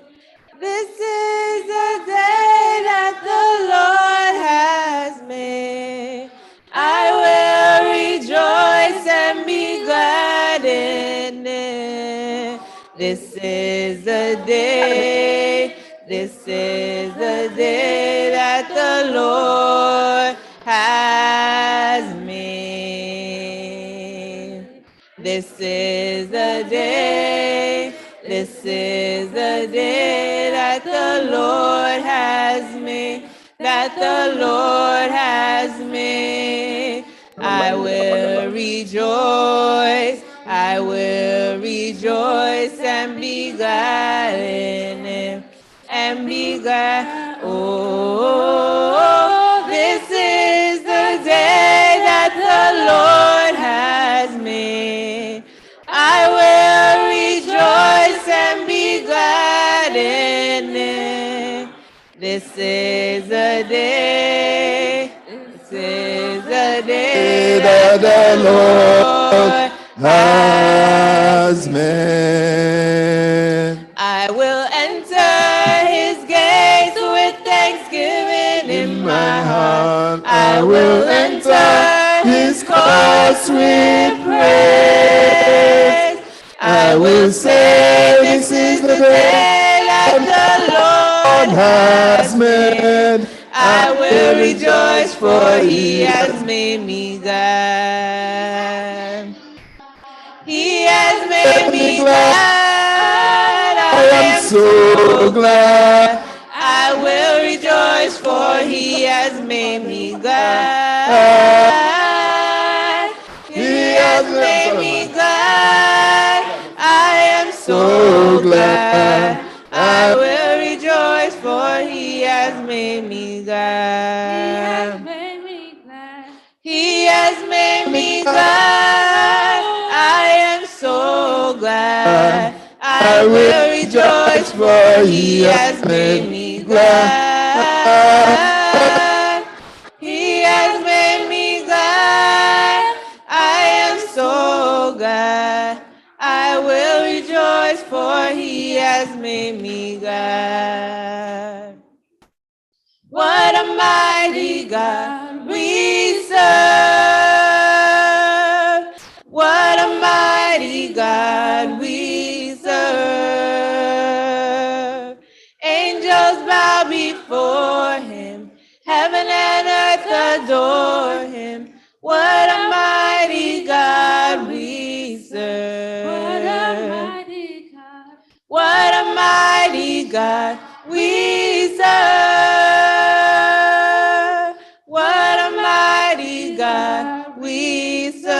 This is the day that the Lord has made. I will rejoice and be glad in it. This is the day. This is the day that the Lord has made. This is the day. This is the day that the Lord has made. That the Lord has made. I will rejoice. I will rejoice and be glad in it. And be glad. Oh, this is the day that the Lord has made. I will rejoice and be glad in it. This is the day. This is the day that the Lord has made. I will enter his gates with thanksgiving will enter his courts with praise. I will say, this is the day that the Lord has made. I will rejoice, for he has made me glad. He has made me glad. I am so glad. I will rejoice, for he has made me glad. He has made me glad. I am so glad. I will rejoice, for he has made me glad. He has made me glad. I am so glad. I will rejoice, for he has made me glad. He has made me glad. I am so glad. I will rejoice, for he has made me glad. What a mighty God we serve. What a mighty God we serve. Angels bow before him. Heaven and earth adore him. What a mighty God we serve. What a mighty God. What a mighty God we serve. What a mighty God we serve.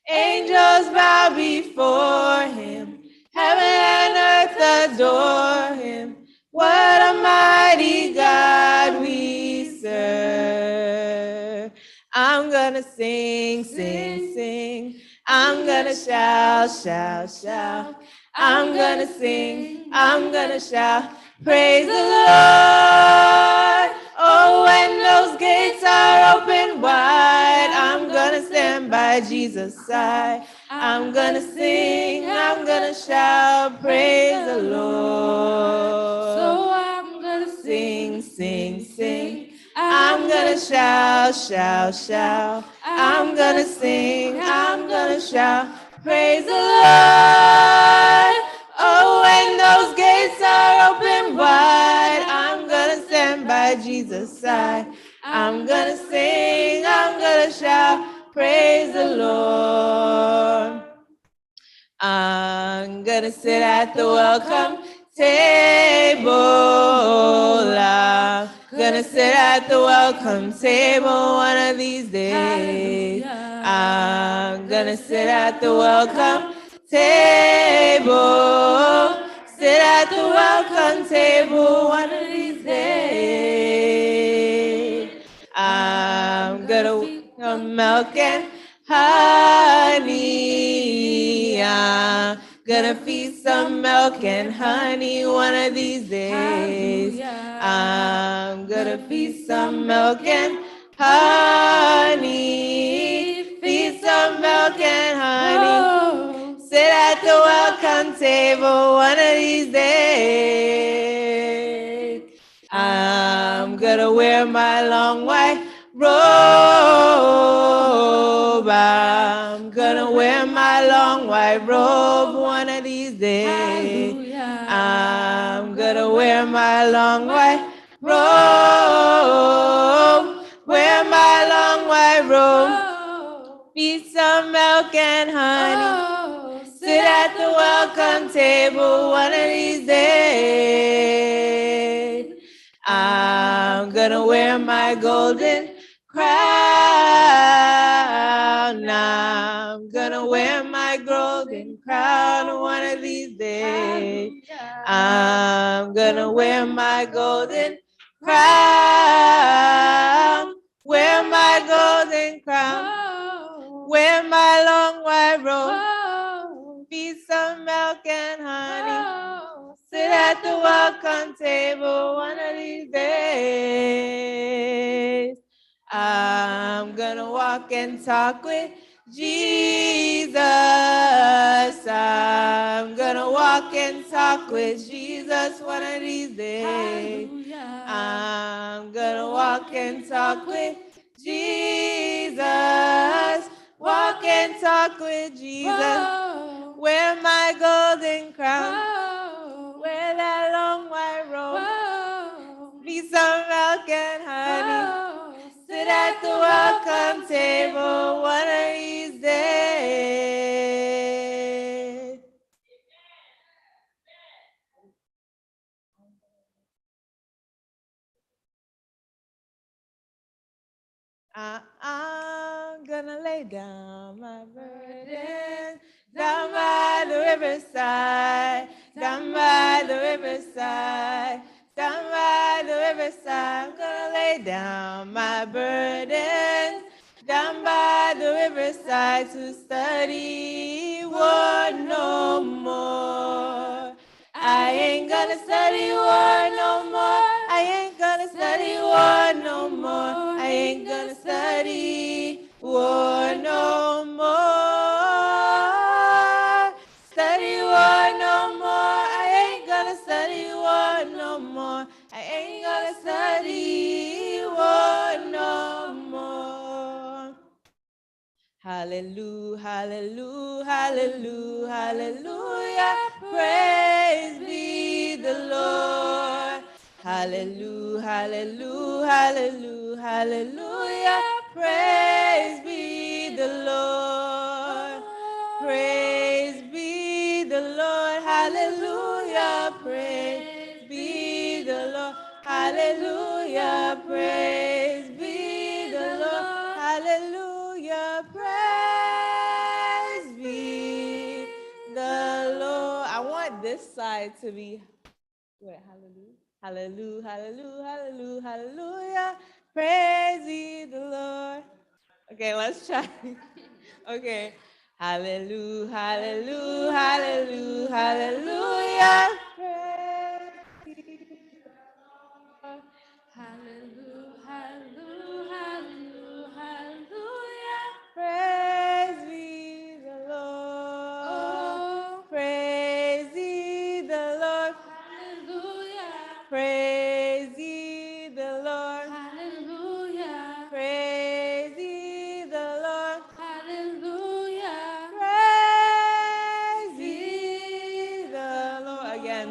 Angels bow before him. Heaven and earth adore him. What a mighty God we serve. I'm gonna sing, sing, sing. I'm gonna shout, shout, shout. I'm gonna sing, I'm gonna shout. Praise the Lord. Oh, when those gates are open wide, I'm gonna stand by Jesus' side. I'm gonna sing, I'm gonna shout, praise the Lord. So I'm gonna sing, sing, sing. I'm gonna shout, shout, shout. I'm gonna sing, I'm gonna shout, praise the Lord. Oh, when those gates are open wide, I'm gonna stand by Jesus' side. I'm gonna sing, I'm gonna shout, praise the Lord. I'm gonna sit at the welcome table. I'm gonna sit at the welcome table one of these days. I'm gonna sit at the welcome table. Sit at the welcome table one of these days. I'm gonna welcome milk and honey. I'm gonna feast some milk and honey one of these days. I'm gonna feast some milk and honey. Feast some milk and honey. Sit at the welcome table one of these days. I'm gonna wear my long white robe. I'm gonna wear my long white robe one of these days. I'm gonna wear my long white robe. Wear my long white robe. Feed some milk and honey. Sit at the welcome table one of these days. I'm gonna wear my golden crown. I'm gonna wear my golden crown one of these days. I'm gonna wear my golden crown. Wear my golden crown. Wear my long white robe. Feed some milk and honey. Sit at the welcome table one of these days. I'm gonna walk and talk with Jesus. I'm gonna walk and talk with Jesus one of these days. I'm gonna walk and talk with Jesus. Walk and talk with Jesus. Wear my golden crown. Wear that long white robe. Be some milk and honey. Sit at the welcome table one of these days. I'm gonna lay down my burden down by the riverside, down by the riverside, down by the riverside. I'm gonna lay down my burden down by the riverside to study war no more. I ain't gonna study war no more. I ain't gonna study war no more. I ain't gonna study war no more. Study war no more. I ain't gonna study war no more. I ain't gonna study war no more. Hallelujah, hallelujah, hallelujah, hallelujah. Praise be the Lord. Hallelujah, hallelujah, hallelujah, hallelujah. Praise be the Lord. Praise be the Lord. Hallelujah. Praise be the Lord. Hallelujah. Praise be the Lord. Hallelujah. Praise be the Lord. I want this side to be, wait, hallelujah. Hallelujah, hallelujah, hallelujah, hallelujah. Praise ye the Lord. Okay, let's try. Okay. Hallelujah, hallelujah, hallelujah, hallelujah. Praise ye the Lord. Hallelujah, hallelujah, hallelujah, hallelujah. Praise ye the Lord. Oh, praise ye the Lord. Hallelujah. Praise ye the Lord. Hallelujah. Praise ye the Lord. Hallelujah. Praise ye the Lord. Again.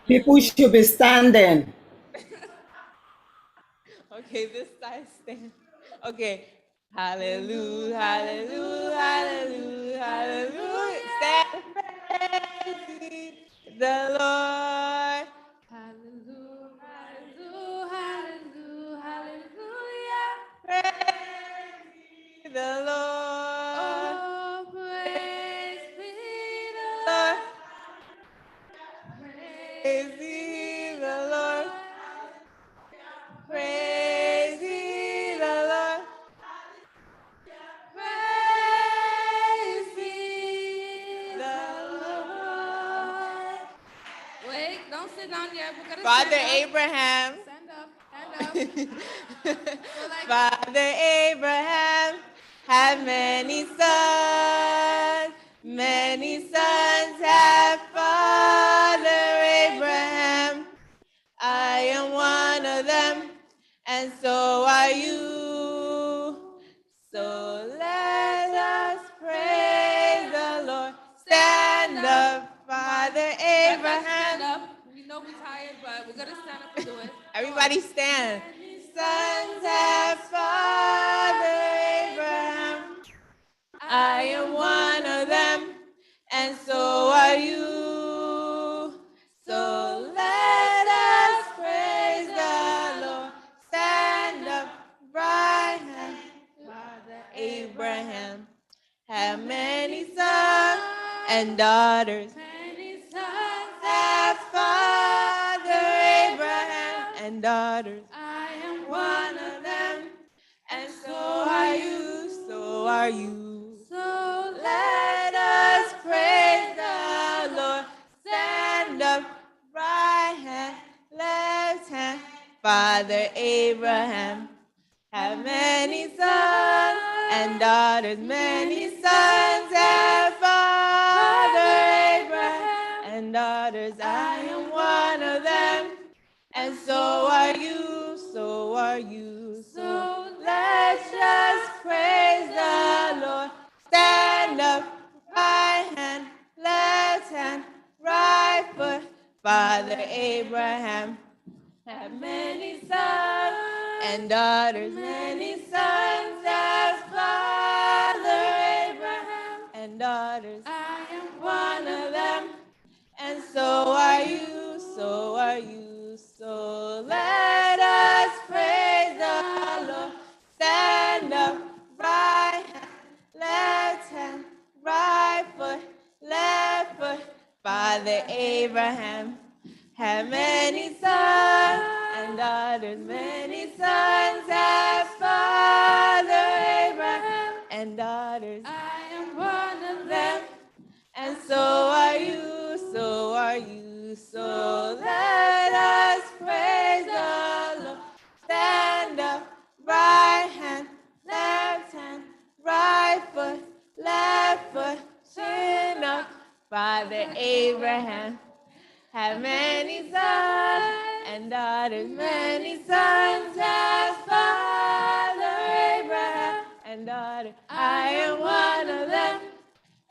People should be standing. Okay, this side stand. Okay. Hallelujah, hallelujah, hallelujah, hallelujah. Stand. Praise ye the Lord. Hallelujah, hallelujah, hallelujah, hallelujah. Praise ye the Lord. Oh, praise be the Lord. Praise ye the Lord. Praise ye the Lord. Praise ye the Lord. Wait, don't sit down yet. We're gonna Father stand up. Abraham. Stand up. Stand up. Father Abraham had many sons. Many sons had Father Abraham. I am one of them, and so are you. So let us praise the Lord. Stand up, Father Abraham. Stand up. We know we're tired, but we're gonna stand up and do it. Everybody stand. Sons have Father Abraham. I am one of them, and so are you. So let us praise the Lord. Stand up, right hand. Father Abraham had many sons and daughters. Many sons have Father Abraham and daughters. I am one of them, and so are you, so are you. So let us praise the Lord. Stand up, right hand, left hand. Father Abraham had many sons and daughters. Many sons have Father Abraham and daughters. I am one of them, and are you. So let's just praise the Lord. Stand up, right hand, left hand, right foot. Father Abraham had many sons and daughters, many sons as Father Abraham and daughters. I am one of them, and so are you, so are you. So let us praise the Lord. Stand up, right hand, left hand, right foot, left foot. Father Abraham had many sons and daughters, many sons as Father Abraham and daughters. I am one of them, and so are you, so are you. So let us praise the Lord. Stand up, right hand, left hand, right foot, left foot, chin up. Father Abraham had many sons and daughters, many sons as Father Abraham and daughters. I am one of them,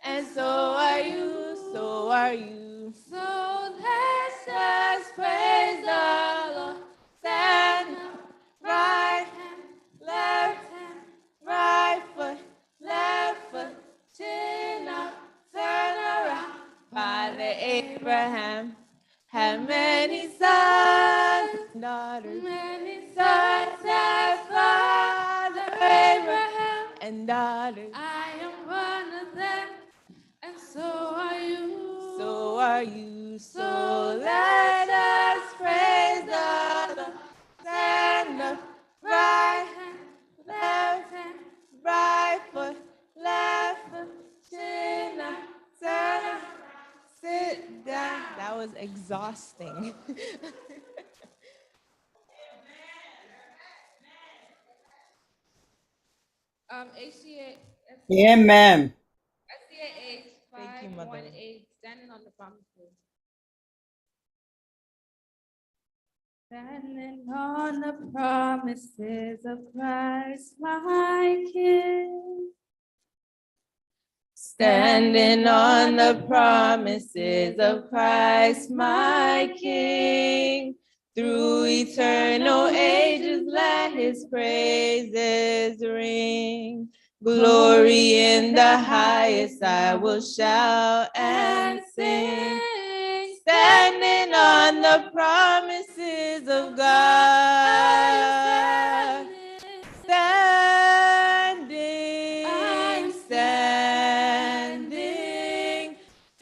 and so are you, so are you. So let's just praise the Lord. Stand up, right hand, left hand, right foot, left foot, chin up, turn around. Father Abraham had many sons and daughters, many sons as Father Abraham and daughters. I am one of them, and so are you. So are you. So let us praise the Lord. Stand up, right hand, left hand, right foot, left foot, chin up, turn up, sit down. That was exhausting. HCA. Amen. SCA Thank you, Mother. 518, standing on the promises. Standing on the promises of Christ, my King. Standing on the promises of Christ, my King. Through eternal ages, let his praises ring. Glory in the highest, I will shout and sing. Standing on the promises of God. Standing, standing,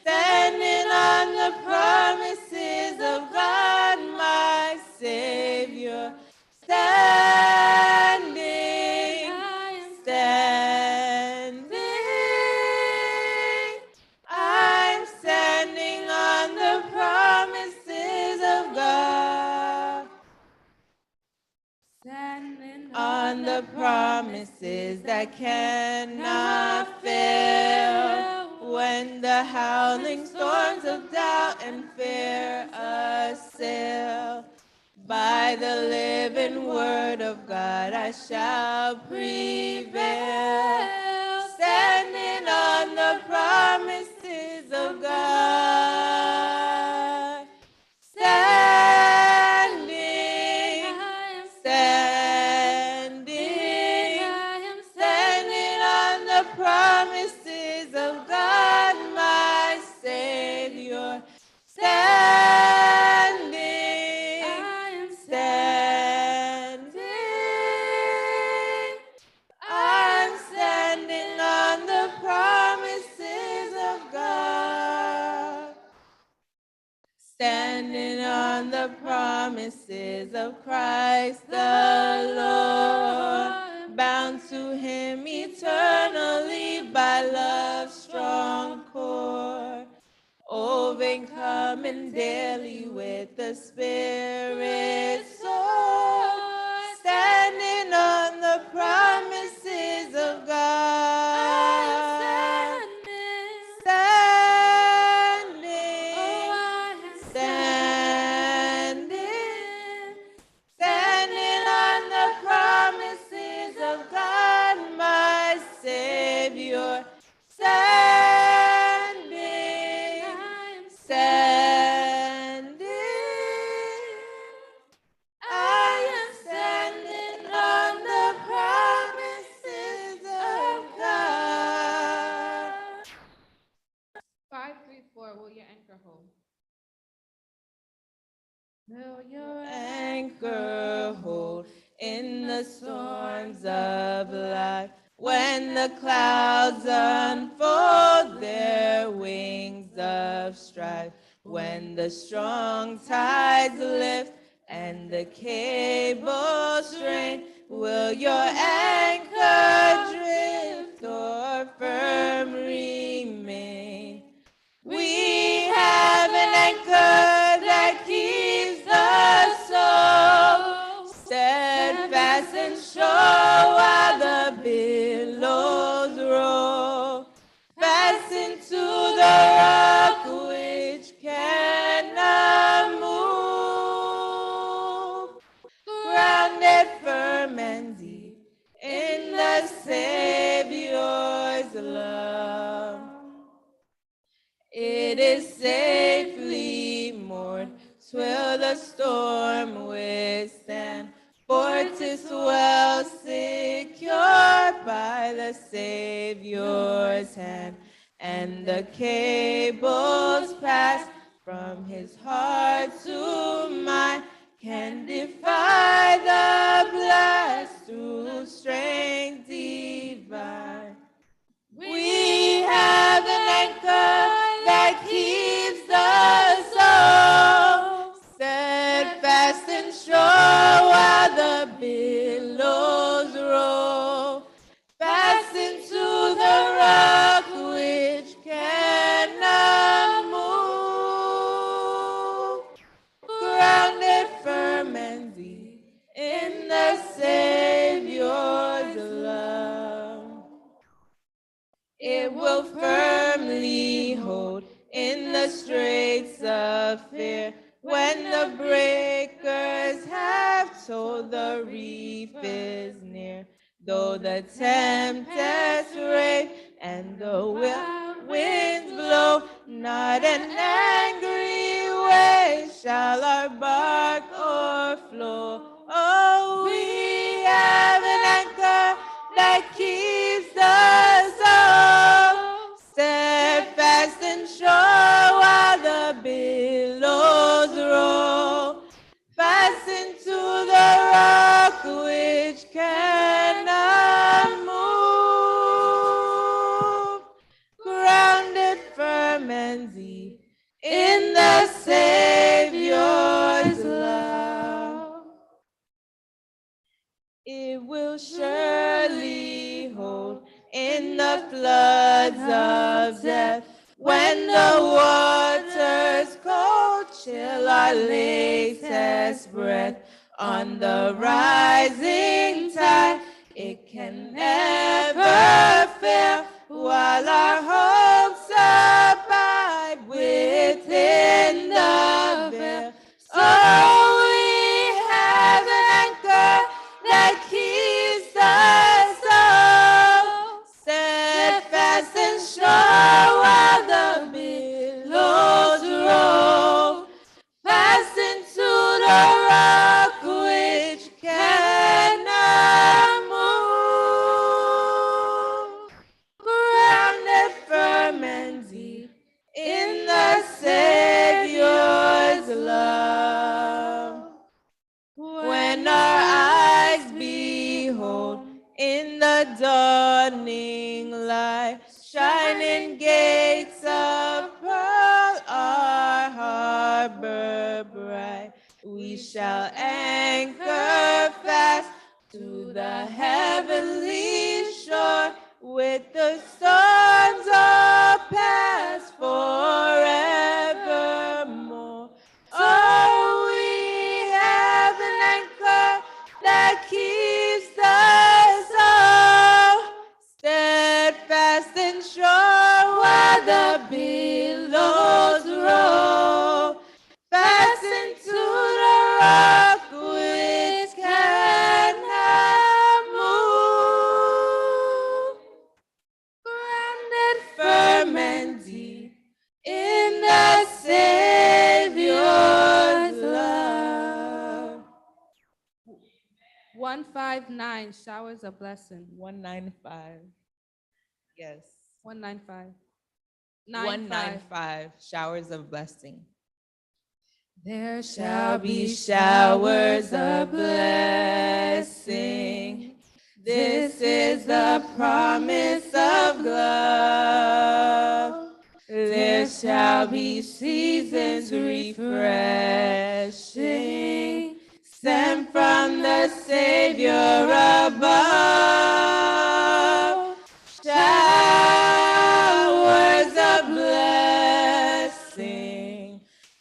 standing on the promises of God, my Savior. Standing, standing, I'm standing on the promises of God. On the promises that cannot fail. When the howling storms of doubt and fear assail, by the living word of God I shall prevail. Standing on the promises of God. Standing, standing, standing on the promises of God, my Savior. Standing, standing, I'm standing on the promises of God. Standing on the promises of Christ the Lord, bound to him eternally by love's strong cord, overcoming daily with the Spirit's sword, standing on the promises of God. Standing on the Will your anchor hold in the storms of life? When the clouds unfold their wings of strife, when the strong tides lift and the cable strain, will your anchor drift or firm remain? We have an anchor that keeps the soul steadfast and sure while the billows roll. Fastened to the rock which cannot move. Grounded firm and deep in the Savior's love. It is safely moored, till the storm withstand. For 'tis well secured by the Savior's hand, and the cables passed from his heart to mine can defy the blast through strength divine. We have an anchor that keeps the soul steadfast and sure while the billows roll. Fastened to the rock which cannot move. Grounded firm and deep in the Savior's love. It will firmly hold in the straits of fear. When the breakers have told the reef is near, though the tempest rage and the winds blow, not an angry wave shall our bark o'erflow. Oh, we have an anchor that keeps the soul steadfast and sure while the billows roll. Fastened to the rock which cannot move. Grounded firm and deep in the Savior's love. It will surely hold in the floods of death. When the waters cold chill our latest breath, on the rising tide it can never fail, while our hopes abide within the veil. So we have an anchor that keeps us soul steadfast and sure while the billows roll. Fastened to the rock which cannot move. Grounded firm and deep in the Savior's love. When our eyes behold in the dawning light, shining gates of pearl, our harbor bright, we shall anchor fast to the heavenly shore, with the storms all past forevermore. Oh, we have an anchor that keeps us all steadfast and sure while the billows roll. Fastened to the rock which cannot move. Grounded firm and deep in the Savior's love. 159, showers of blessing. 195. Yes. 195. 195, showers of blessing. There shall be showers of blessing. This is the promise of love. There shall be seasons refreshing, sent from the Savior above. Showers of blessing,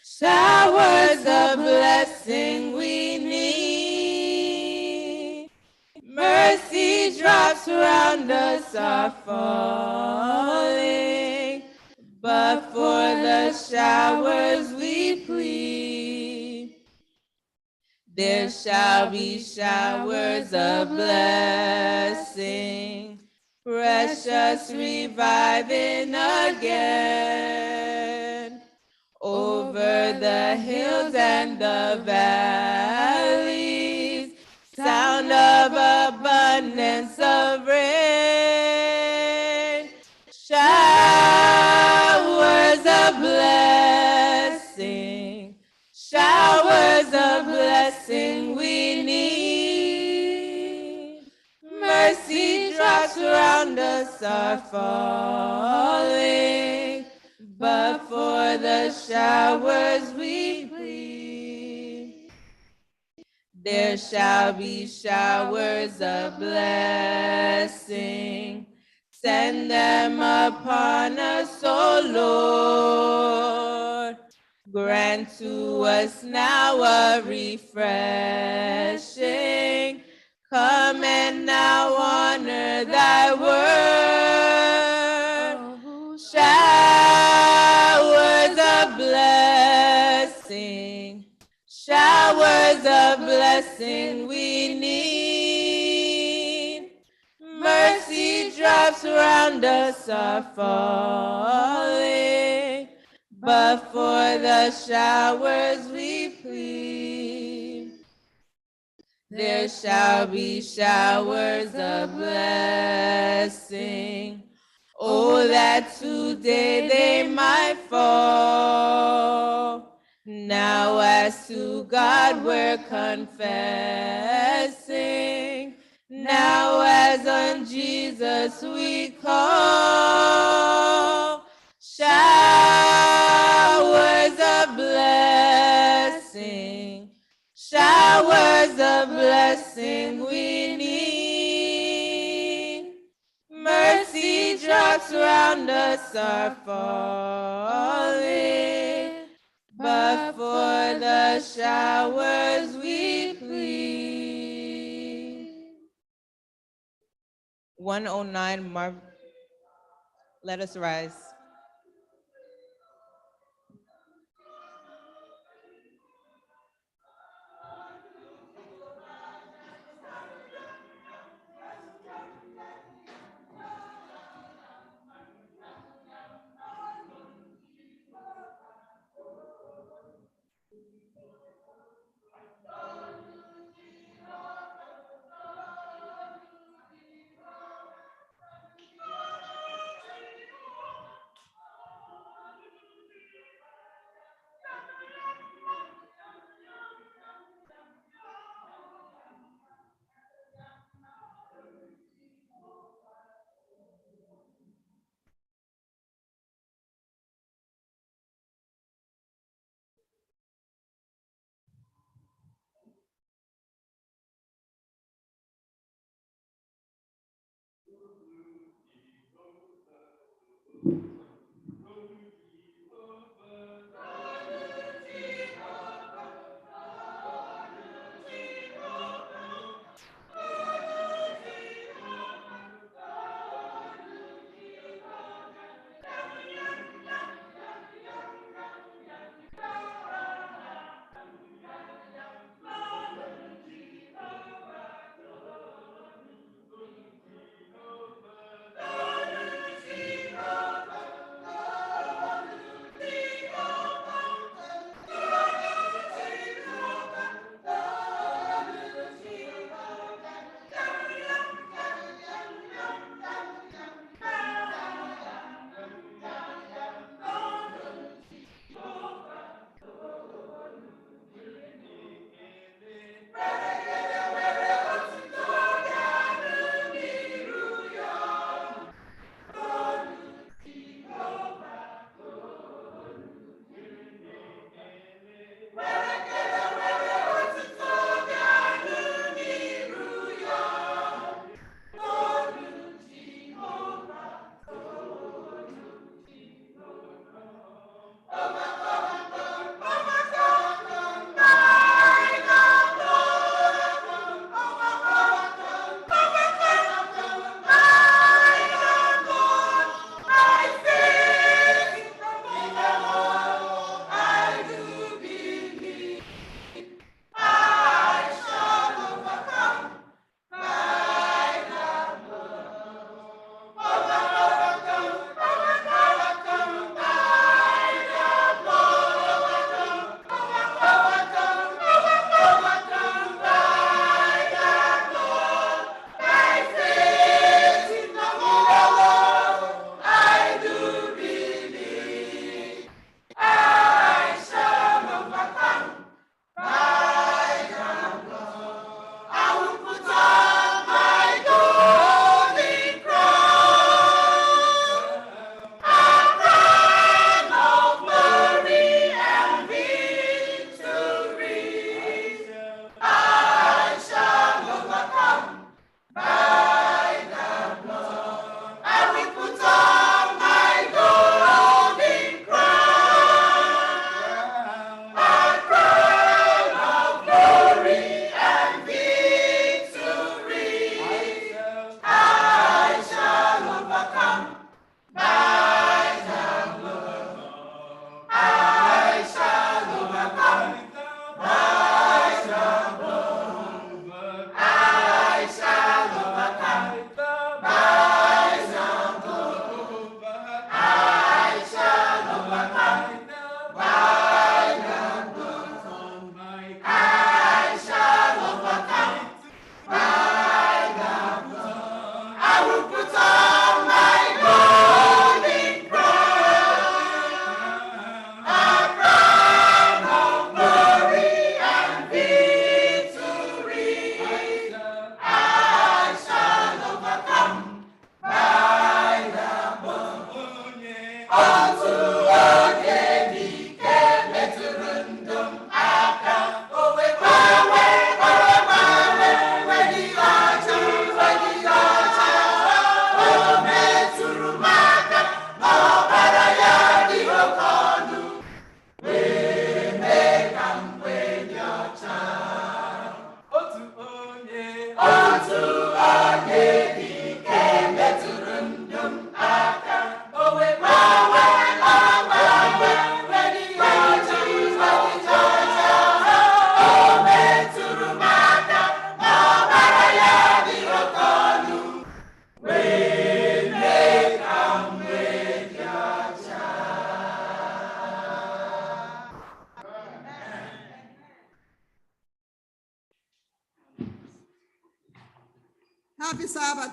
showers of blessing we need. Mercy drops around us are falling, but for the showers we plead. There shall be showers of blessing, precious reviving again, over the hills and the valleys, sound of abundance of rain. Showers of blessing, showers of blessing we need. Mercy drops around us are falling, but for the showers we plead. There shall be showers of blessing. Send them upon us, O Lord. Grant to us now a refreshing. Come and now honor thy word. Showers of blessing, showers of blessing we need. Mercy drops around us are falling, but for the showers we plead. There shall be showers of blessing. Oh, that today they might fall. Now as to God we're confessing, now as on Jesus we call. Showers of blessing, showers of blessing we need. Mercy drops around us are falling, but for the showers we plead. 109, let us rise.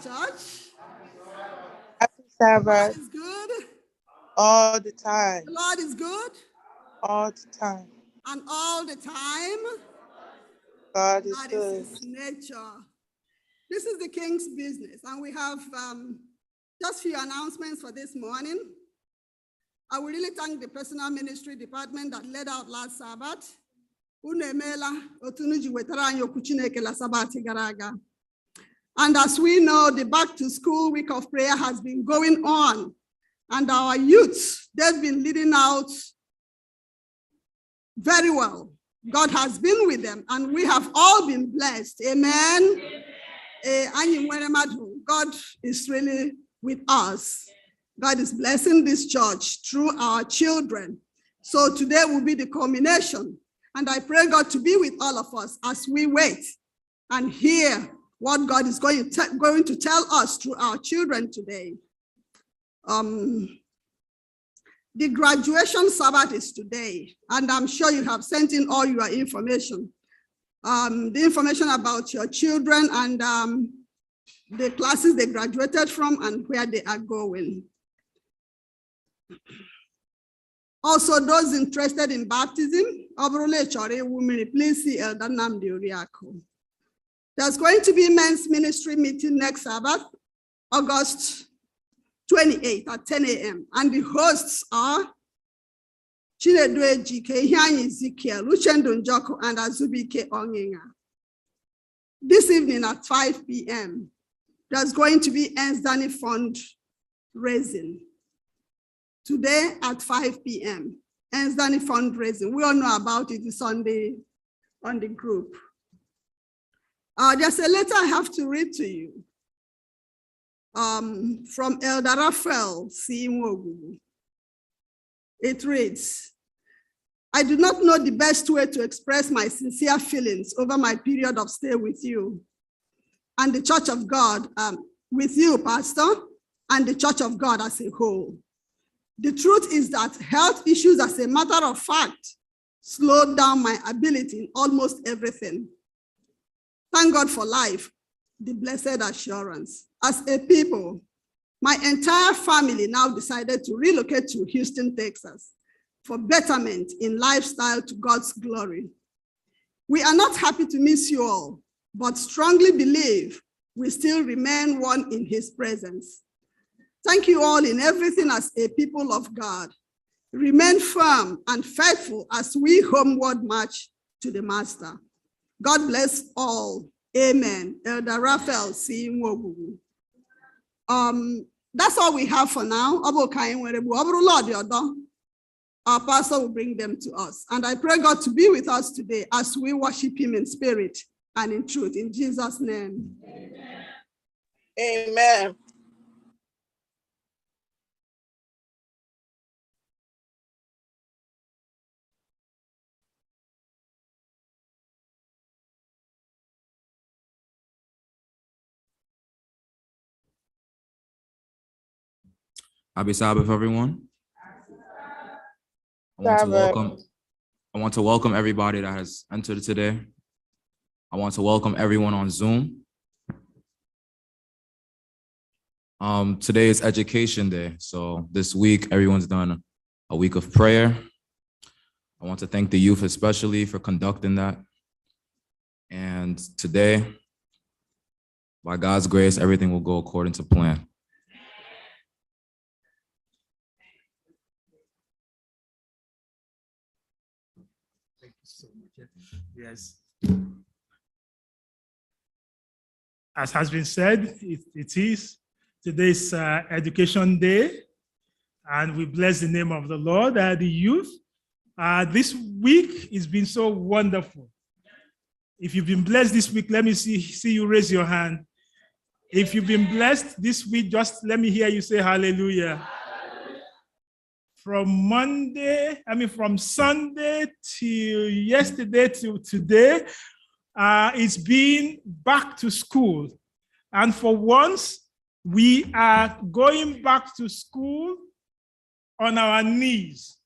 Sabbath, church. Happy Sabbath. It's good. All the time. The Lord is good. All the time. And all the time. God is That good. is his nature. This is the King's business. And we have just few announcements for this morning. I will really thank the personal ministry department that led out last Sabbath. And as we know, the back to school week of prayer has been going on. And our youth, they've been leading out very well. God has been with them and we have all been blessed. Amen. God is really with us. God is blessing this church through our children. So today will be the culmination. And I pray God to be with all of us as we wait and hear what God is going to tell us through our children today. The graduation Sabbath is today, and I'm sure you have sent in all your information. The information about your children and the classes they graduated from and where they are going. Also, those interested in baptism, please see Elder Nnamdi Oriakụ. There's going to be men's ministry meeting next Sabbath, August 28 at 10 a.m. And the hosts are Chinedu Ejike, Ihianyi Ezekiel, Uchendu Njoku, and Azubike Onyenga. This evening at 5 p.m., there's going to be Ensdani Fund raising. Today at 5 p.m., Ensdani fundraising. We all know about it. It's on the group. There's a letter I have to read to you from Elder Raphael C. Nwogugu. It reads, I do not know the best way to express my sincere feelings over my period of stay with you and the Church of God, with you, Pastor, and the Church of God as a whole. The truth is that health issues, as a matter of fact, slowed down my ability in almost everything. Thank God for life, the blessed assurance. As a people, my entire family now decided to relocate to Houston, Texas, for betterment in lifestyle to God's glory. We are not happy to miss you all, but strongly believe we still remain one in his presence. Thank you all in everything as a people of God. Remain firm and faithful as we homeward march to the Master. God bless all. Amen. Elder Raphael C. Nwogugu. That's all we have for now. Our pastor will bring them to us. And I pray God to be with us today as we worship him in spirit and in truth. In Jesus' name. Amen. Amen. Happy Sabbath, everyone. I want to welcome everybody that has entered today. I want to welcome everyone on Zoom. Today is Education Day, so this week everyone's done a week of prayer. I want to thank the youth especially for conducting that. And today, by God's grace, everything will go according to plan. Yes. As has been said, it is today's Education Day, and we bless the name of the Lord. The youth, this week has been so wonderful. If you've been blessed this week, let me see you raise your hand. If you've been blessed this week, just let me hear you say hallelujah. From Sunday till yesterday till today, it's been back to school. And for once, we are going back to school on our knees.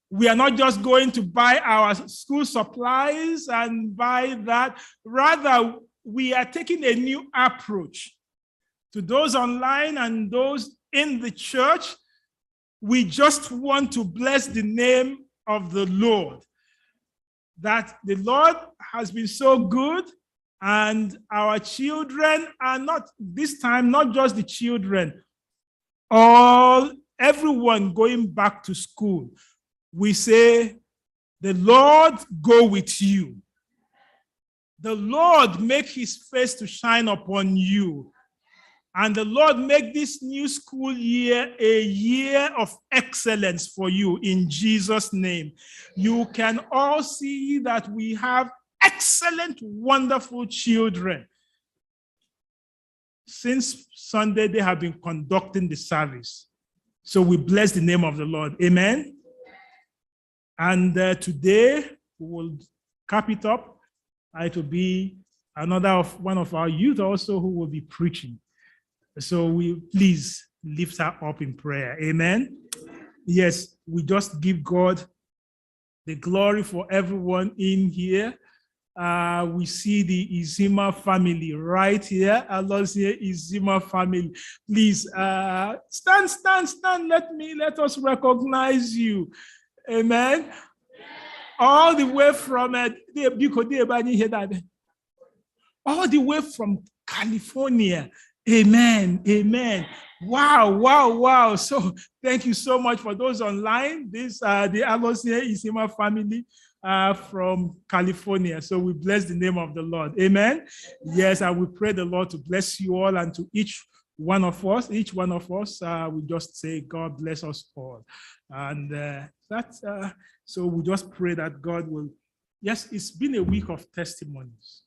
We are not just going to buy our school supplies and buy that. Rather, we are taking a new approach. To those online and those in the church, we just want to bless the name of the Lord. That the Lord has been so good, and our children are not, this time, not just the children, everyone going back to school. We say, the Lord go with you. The Lord make his face to shine upon you. And the Lord make this new school year a year of excellence for you in Jesus' name. You can all see that we have excellent, wonderful children. Since Sunday, they have been conducting the service. So we bless the name of the Lord. Amen. And today, we will cap it up. It will be one of our youth also who will be preaching. So we please lift her up in prayer. Amen. Yes, we just give God the glory for everyone in here. We see the Izima family right here. Alosia Izima family. Please stand. Let us recognize you. Amen. All the way from all the way from California. Amen. Wow. So thank you so much for those online. This the Alosia Izima family from California. So we bless the name of the Lord. Amen. Yes, I will pray the Lord to bless you all, and to each one of us, we just say, God bless us all. And so we just pray that God will, yes, it's been a week of testimonies.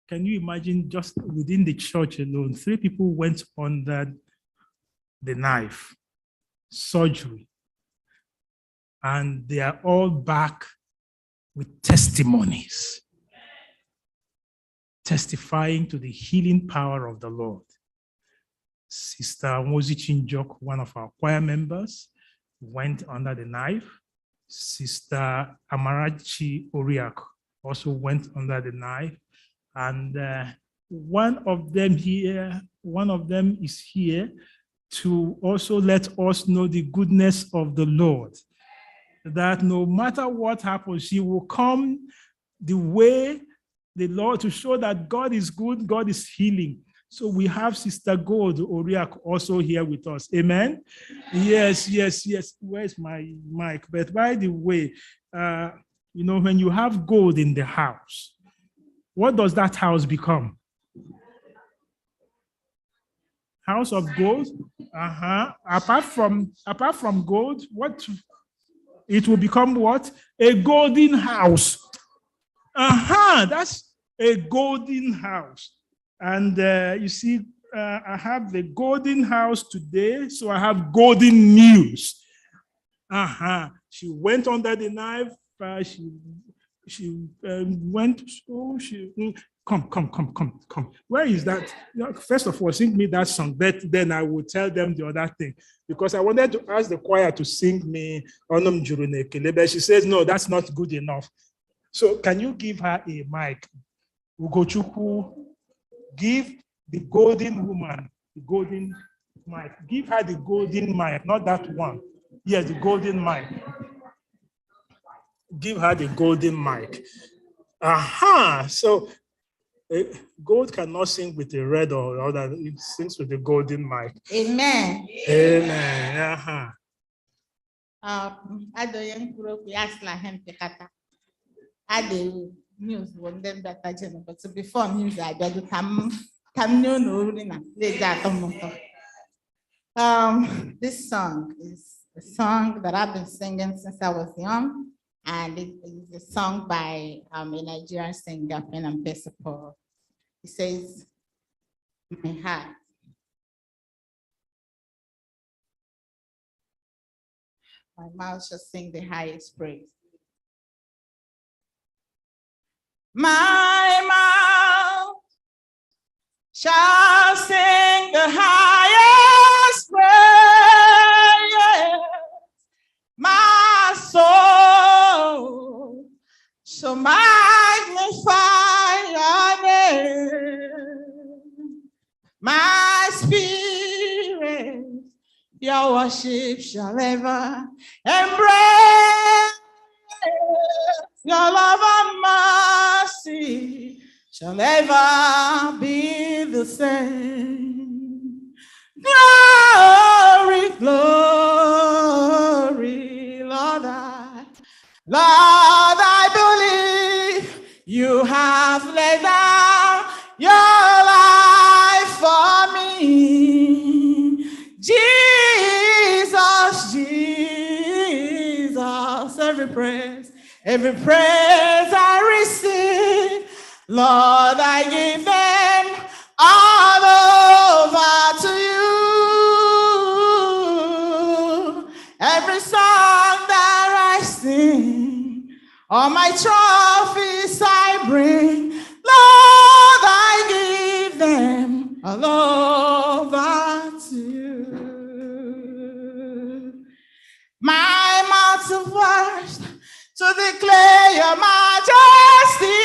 Can you imagine, just within the church alone, 3 people went under the knife, surgery, and they are all back with testimonies, testifying to the healing power of the Lord. Sister Mozi Chinjok, one of our choir members, went under the knife. Sister Amarachi Oriak also went under the knife. And one of them is here to also let us know the goodness of the Lord. That no matter what happens, she will come the way the Lord, to show that God is good, God is healing. So we have Sister Gold Oriak also here with us. Amen. Yes. Where's my mic? But by the way, when you have gold in the house, what does that house become? House of gold? Apart from gold, what? It will become what? A golden house. That's a golden house. And you see, I have the golden house today, so I have golden news. She went under the knife. She went. Oh, come. Where is that? First of all, sing me that song. But then I will tell them the other thing, because I wanted to ask the choir to sing me Onum Jurunekele, but she says no, that's not good enough. So can you give her a mic? Ugochukwu, give the golden woman the golden mic. Give her the golden mic, not that one. Yes, the golden mic. Give her the golden mic. So gold cannot sing with a red or other. It sings with the golden mic. Amen. News one then better general, but so before news I got to come this song is a song that I've been singing since I was young, and it is a song by a Nigerian singer, Phenom Pesapo. He says, my heart. My mouth shall sing the highest praise. My mouth shall sing the highest praise. My soul My spirit, your worship shall ever embrace. Your love and mercy shall never be the same. Glory, glory, Lord, I believe you have laid down your life for me. Jesus, Jesus, every praise I receive, Lord, I give them all over to you. Every song that I sing, all my trophies I bring, Lord, I give them all over to you. My mouth of words to declare your majesty.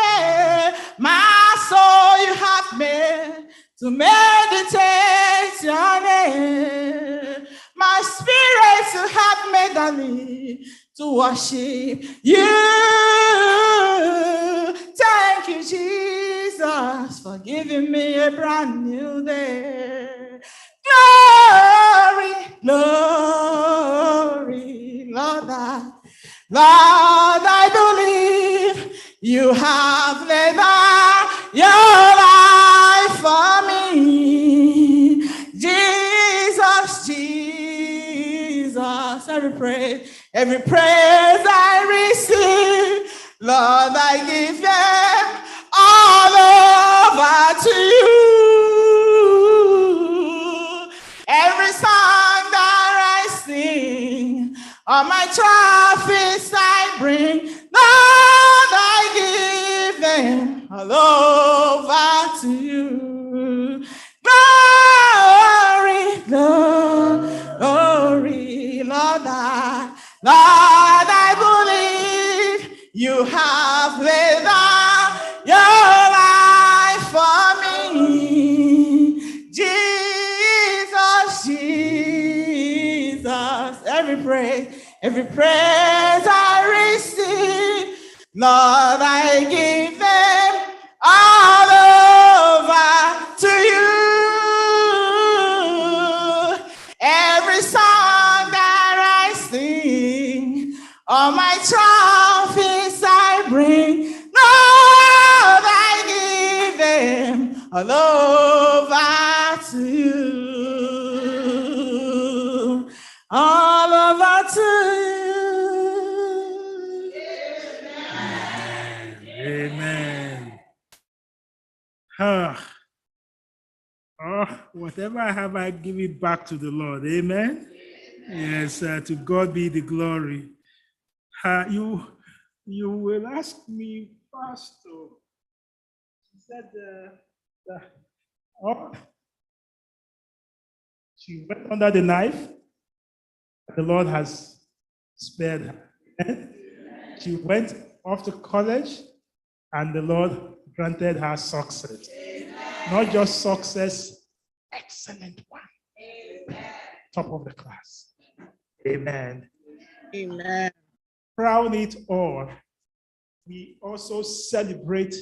Yeah. My soul you have made to meditate your name. My spirit you have made on me to worship you. Thank you, Jesus, for giving me a brand new day. Glory, glory, Lord, I believe you have laid down your life for me. Jesus, Jesus, every praise I receive, Lord, I give them all over to you. Every song that I sing, all my trophies I bring, Lord, I give them all over to you. Glory, glory, Lord, I believe you have laid down your life for me. Jesus, Jesus, every praise I receive, Lord, I give them all over to you. Every song that I sing, all my trophies I bring, Lord, I give them all over to you. All over to you. Amen. Whatever I have, I give it back to the Lord. Amen. Yes, to God be the glory. You will ask me, Pastor. She said, she went under the knife. The Lord has spared her. Amen. She went off to college, and the Lord granted her success. Amen. Not just success, excellent one. Amen. Top of the class. Amen. Amen. Crown it all. We also celebrate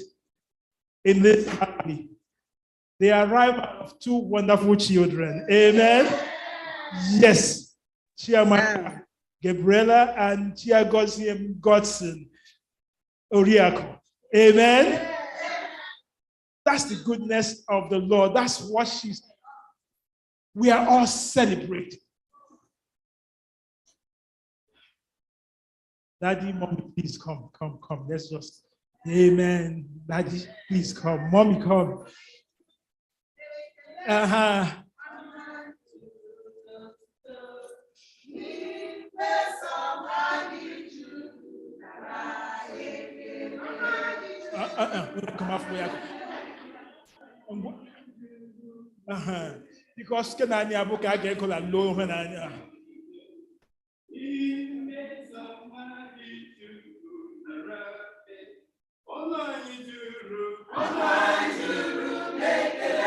in this family the arrival of two wonderful children. Amen. Yes. Chairman Gabriela and Chia Godson Oriako. Amen. That's the goodness of the Lord. That's what we are all celebrating. Daddy, mommy, please come. Let's just, amen. Daddy, please come. Mommy, come. Come off where because can I have a get called a low when I all I do, make it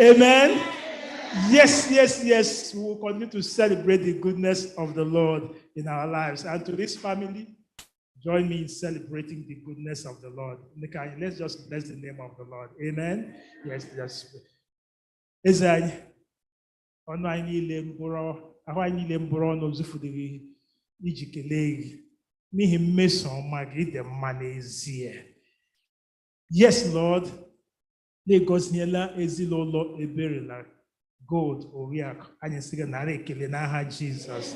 Amen. Yes, yes, yes. We will continue to celebrate the goodness of the Lord in our lives. And to this family, join me in celebrating the goodness of the Lord. Let's just bless the name of the Lord. Amen. Yes, yes. Eze anyị, ọnụ anyị niile mbụrụ, ahụ anyị niile mbụrụ ọnụ zufudiri iji kelee gị n'ihi mmeso ọma gị dị mma n'ezie. Yes, Lord, na-egosiela ezinụlọ Eberela Gold Oriakụ anyị sị gị nara ekele n'aha Jizọs.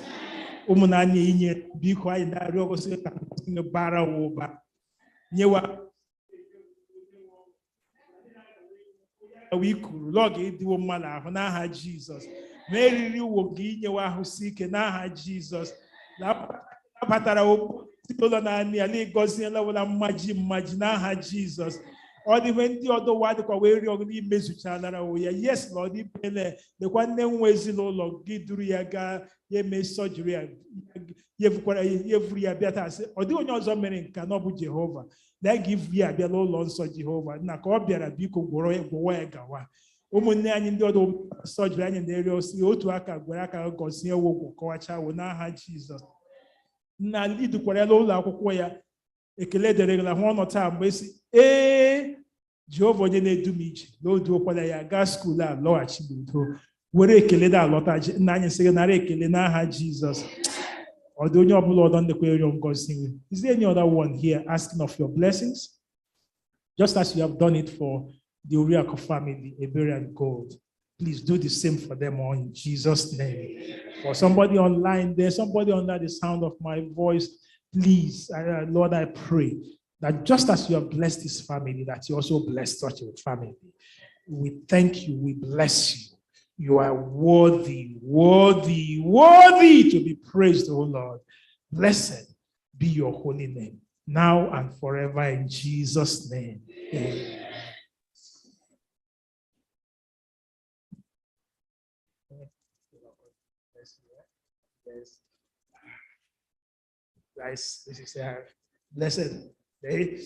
Ụmụnna anyị inye biko anyị na-arịọ ọgọsị ka anyị bara ụba nyewa ikuru lọg ịdịwo mma n'ahụ n'aha Jizọs. Ma eriri uwo gị inyewa ahụ si ike n'aha Jizọs. Nabatara ụlọ naanị ya na-egosiela wela mmaji n'aha Jizọs. Ọ dị ihe ndị ọdọ ụwa dịkwa wee rịọ gị n'imezuchalara ya. Yes, Lord, ibele dịkwa nne nwa ezinụlọ gị duru ya gaa ya eme sọjiri ya yevuru ya bịa taa sị ọ dịghị onye ọzọ mere nke na ọ bụ Jehova na a ga-evu ya abịa n'ụlọ nsọ Jehova na ka ọ bịara biko gwọwa ya gawa. Ụmụnne anyị ndị ọdọ sọjiri anyị na-eri osi otu aka gwere aka gọzie wogwo kọwachawo n'aha Jizọs. Nna idukwara ya n'ụlọ akwụkwọ ya ekele dere la hụ ọnọ taa mgbe si Jehova onye na-edu m ije na o duokwala ya gaa skuul a lọghachi n'udo were ekele da alọta nna anyị sị gị nara ekele n'aha Jizọs. Ọ dị onye ọbụla ọdọ ndekwa ịrịọ ngọzi? Is there any other one here asking of your blessings? Just as you have done it for the Oriakụ family, Ebere and Gold, please do the same for them all in Jesus' name. For somebody online there, somebody under the sound of my voice, please, Lord, I pray that just as you have blessed this family, that you also bless such a family. We thank you, we bless you. You are worthy, worthy, worthy to be praised, O Lord. Blessed be your holy name, now and forever in Jesus' name. Amen. Guys, this is a blessed day.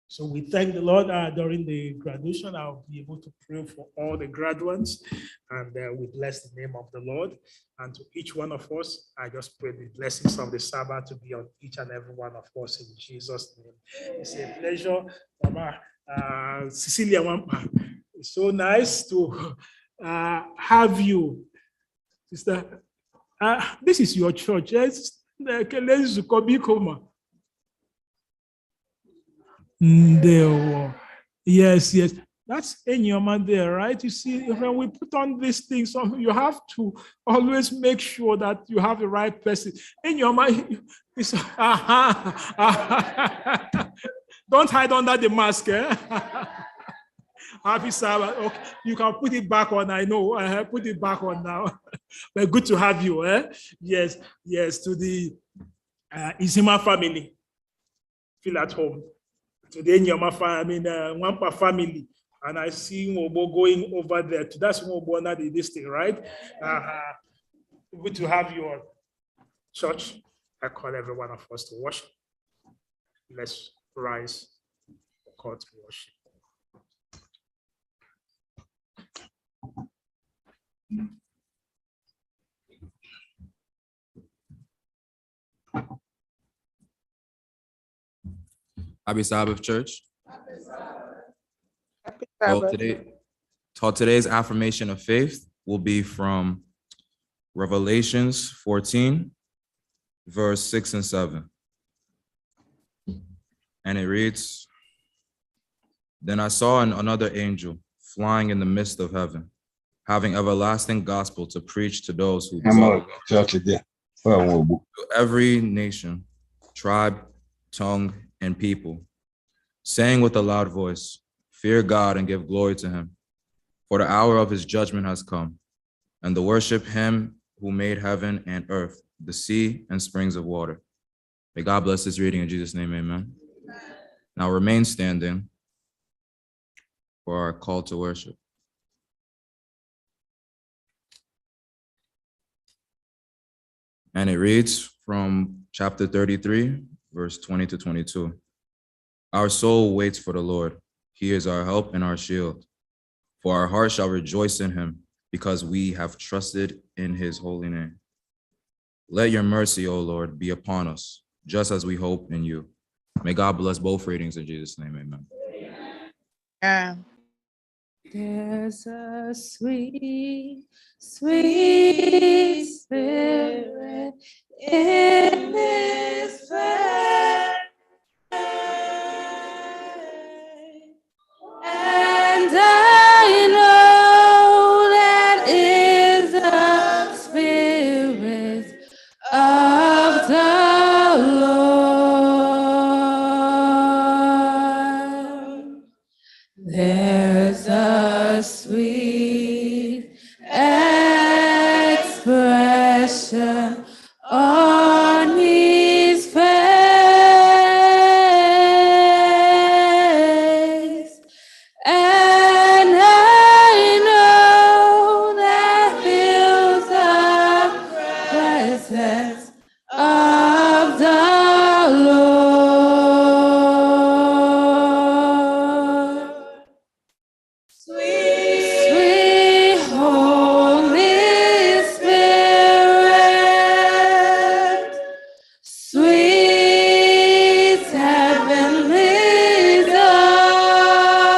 So we thank the Lord. During the graduation, I'll be able to pray for all the graduates, and we bless the name of the Lord. And to each one of us, I just pray the blessings of the Sabbath to be on each and every one of us in Jesus' name. It's a pleasure, Mama Cecilia Wampa. It's so nice to have you, sister. This is your church. Yes? Yes, yes. That's Enyoma there, right? You see, when we put on these things, you have to always make sure that you have the right person. Enyoma, don't hide under the mask. Eh? Happy Sabbath. Okay, you can put it back on. I know. I have put it back on now. But good to have you. Eh? Yes, yes. To the Izima family, feel at home. To the Enyoma family, Wampa family, and I see Mobo going over there. To that's Mobo now this thing, right? Good to have you on church. I call every one of us to worship. Let's rise for God to worship. Happy Sabbath, church. Happy Sabbath. Today's affirmation of faith will be from Revelations 14, verse 6 and 7. And it reads, "Then I saw another angel flying in the midst of heaven, having everlasting gospel to preach to those who dwell to every nation, tribe, tongue, and people, saying with a loud voice, fear God and give glory to him, for the hour of his judgment has come, and to worship him who made heaven and earth, the sea and springs of water." May God bless this reading in Jesus' name, amen. Now remain standing for our call to worship. And it reads from chapter 33, verse 20 to 22. "Our soul waits for the Lord. He is our help and our shield. For our heart shall rejoice in him, because we have trusted in his holy name. Let your mercy, O Lord, be upon us, just as we hope in you. May God bless both readings in Jesus' name, amen. Amen. There's a sweet, sweet spirit in this place. And I know that is the spirit of the Lord. There's a sweet expression on his face, and I know that feels the presence of the Lord. Sweet Holy Spirit, sweet heavenly dove,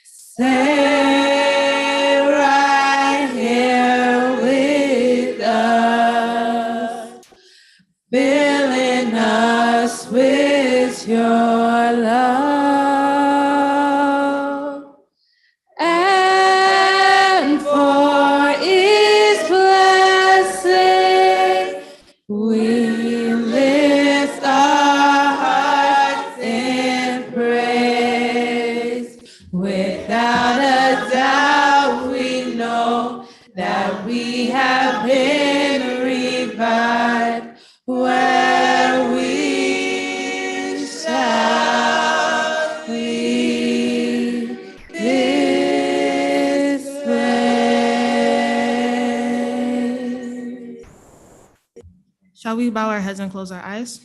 stay right here with us, filling us with your love. And for his blessing, we lift our hearts in praise. Without a doubt, we know that we have been revived, where we shall leave this place. Shall we bow our heads and close our eyes?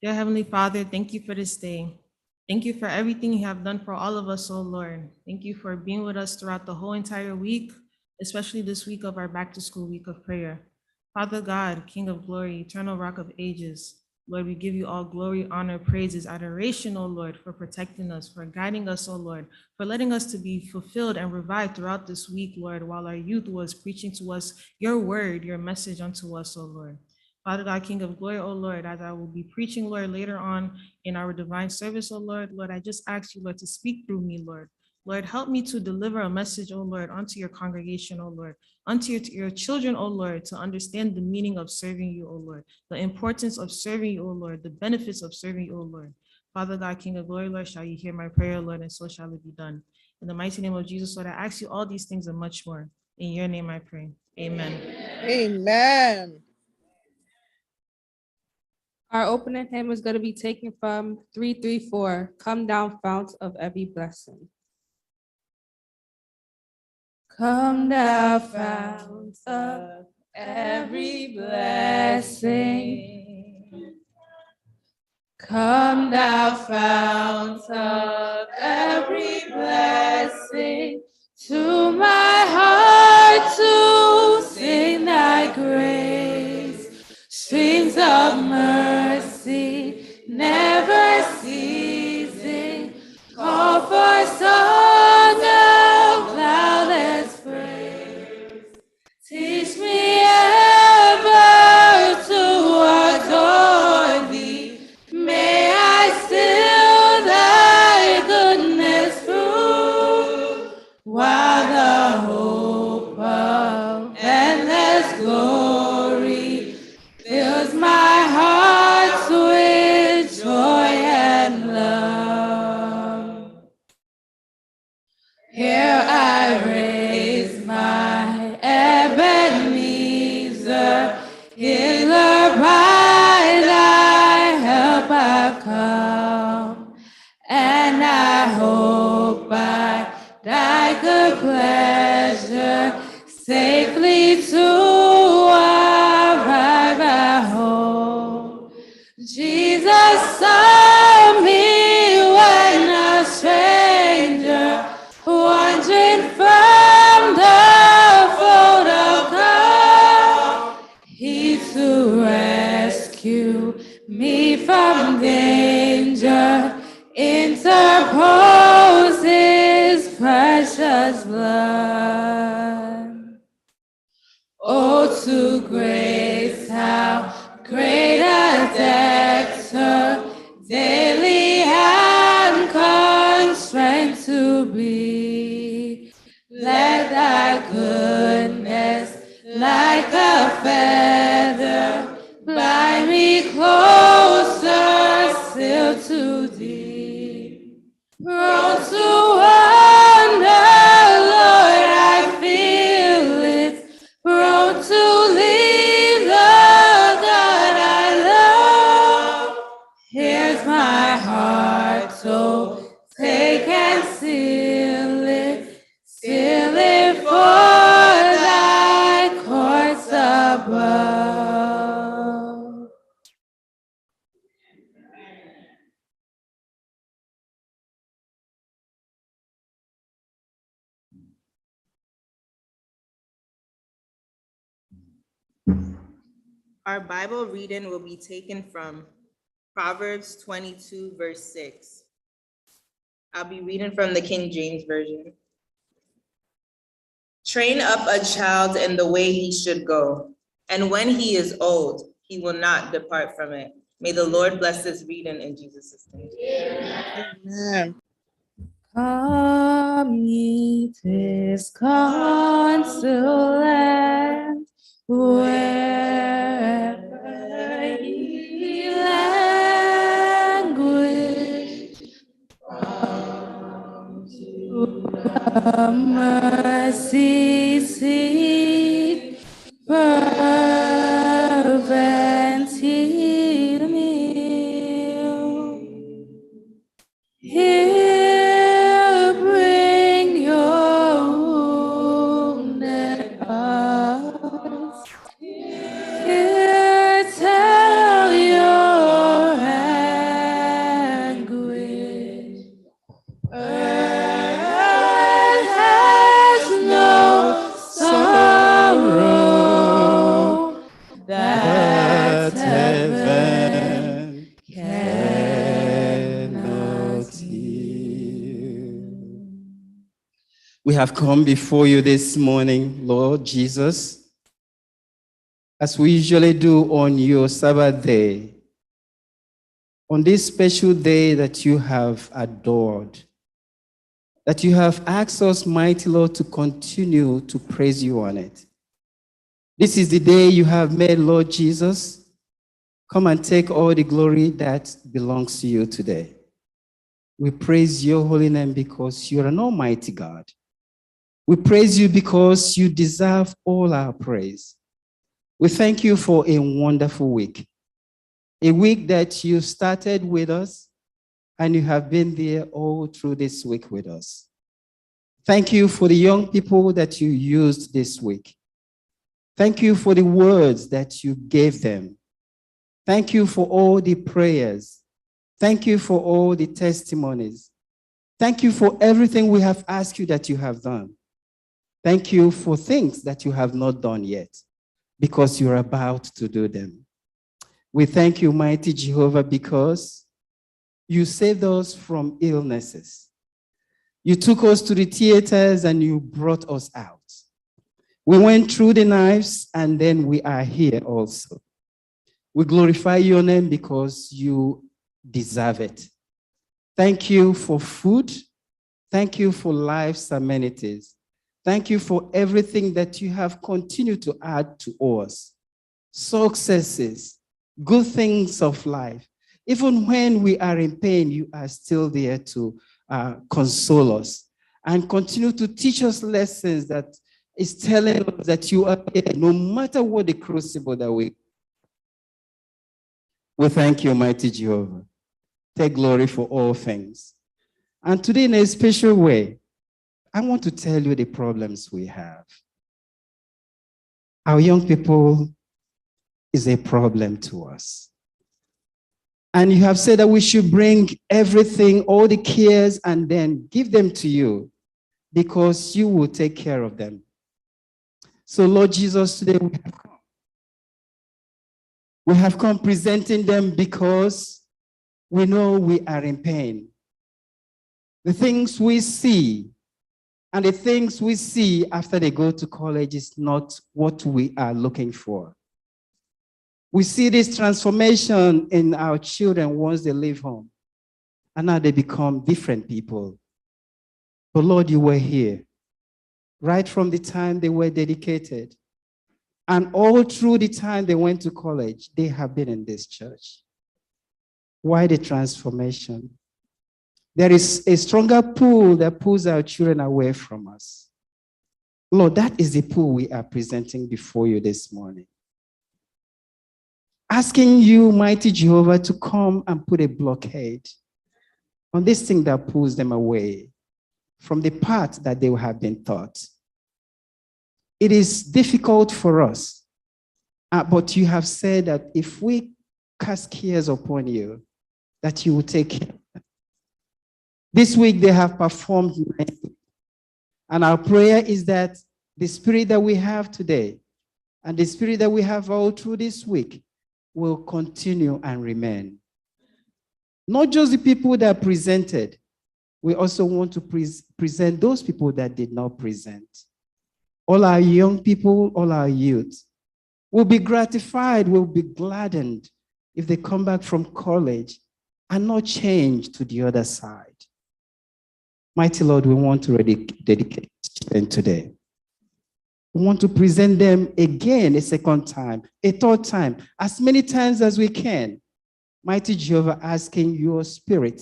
Dear Heavenly Father, thank you for this day. Thank you for everything you have done for all of us, oh Lord. Thank you for being with us throughout the whole entire week, especially this week of our back to school week of prayer. Father God, King of glory, eternal rock of ages, Lord, we give you all glory, honor, praises, adoration, oh Lord, for protecting us, for guiding us, oh Lord, for letting us to be fulfilled and revived throughout this week, Lord, while our youth was preaching to us your word, your message unto us, oh Lord. Father God, King of glory, oh Lord, as I will be preaching, Lord, later on in our divine service, oh Lord, I just ask you, Lord, to speak through me, Lord. Lord, help me to deliver a message, oh Lord, unto your congregation, oh Lord, unto your children, oh Lord, to understand the meaning of serving you, oh Lord, the importance of serving you, oh Lord, the benefits of serving you, oh Lord. Father God, King of glory, Lord, shall you hear my prayer, Lord, and so shall it be done. In the mighty name of Jesus, Lord, I ask you all these things and much more. In your name I pray. Amen. Amen. Our opening hymn is going to be taken from 334, Come Down, Fount of Every Blessing. Come down, fount of every blessing. Come down, fount of every blessing, to my heart to sing thy grace. Streams of mercy, never ceasing, call for song of cloudless praise. Teach me ever to adore thee. May I still thy goodness prove, while the hope of endless glory fills my heart with joy and love. Here I raise my Ebenezer, hither by thy help I come, and I hope by thy good pleasure safely to arrive at home. Jesus saw me when a stranger, me from danger, interposes precious blood. Oh, to grace, how great a debtor daily and constrained to be. Let thy goodness, like a feather, bind me closer still to thee. Prone to wander, Lord, I feel it. Prone to leave the God I love. Here's my heart, so take and seal it for thy courts above. Our Bible reading will be taken from Proverbs 22, verse 6. I'll be reading from the King James Version. Train up a child in the way he should go, and when he is old, he will not depart from it. May the Lord bless this reading in Jesus' name. Amen. Come ye this council land, wherever ye languish, the mercy seat, fervent meal. Here bring your wounded hearts. Here tell your anguish. Earth has no sorrow that heaven cannot heal. We have come before you this morning, Lord Jesus, as we usually do on your Sabbath day, on this special day that you have adored, that you have asked us, mighty Lord, to continue to praise you on it. This is the day you have made, Lord Jesus. Come and take all the glory that belongs to you today. We praise your holy name because you are an almighty God. We praise you because you deserve all our praise. We thank you for a wonderful week, a week that you started with us and you have been there all through this week with us. Thank you for the young people that you used this week. Thank you for the words that you gave them. Thank you for all the prayers. Thank you for all the testimonies. Thank you for everything we have asked you that you have done. Thank you for things that you have not done yet, because you're about to do them. We thank you, mighty Jehovah, because you saved us from illnesses. You took us to the theaters and you brought us out. We went through the knives and then we are here also. We glorify your name because you deserve it. Thank you for food. Thank you for life's amenities. Thank you for everything that you have continued to add to us. Successes, good things of life. Even when we are in pain, you are still there to console us and continue to teach us lessons that is telling us that you are here, no matter what the crucible that we thank you, mighty Jehovah. Take glory for all things. And today, in a special way, I want to tell you the problems we have. Our young people is a problem to us. And you have said that we should bring everything, all the cares, and then give them to you because you will take care of them. So, Lord Jesus, today we have come We have come presenting them because we know we are in pain. The things we see and the things we see after they go to college is not what we are looking for. We see this transformation in our children once they leave home, and now they become different people. But Lord, you were here right from the time they were dedicated, and all through the time they went to college, they have been in this church. Why the transformation? There is a stronger pull that pulls our children away from us. Lord, that is the pull we are presenting before you this morning. Asking you, mighty Jehovah, to come and put a blockade on this thing that pulls them away from the path that they have been taught. It is difficult for us, but you have said that if we cast cares upon you, that you will take care. This week they have performed, and our prayer is that the spirit that we have today and the spirit that we have all through this week will continue and remain. Not just the people that presented, we also want to present those people that did not present. All our young people, all our youth will be gratified, will be gladdened if they come back from college and not change to the other side. Mighty Lord, we want to dedicate them today. We want to present them again a second time, a third time, as many times as we can. Mighty Jehovah, asking your spirit,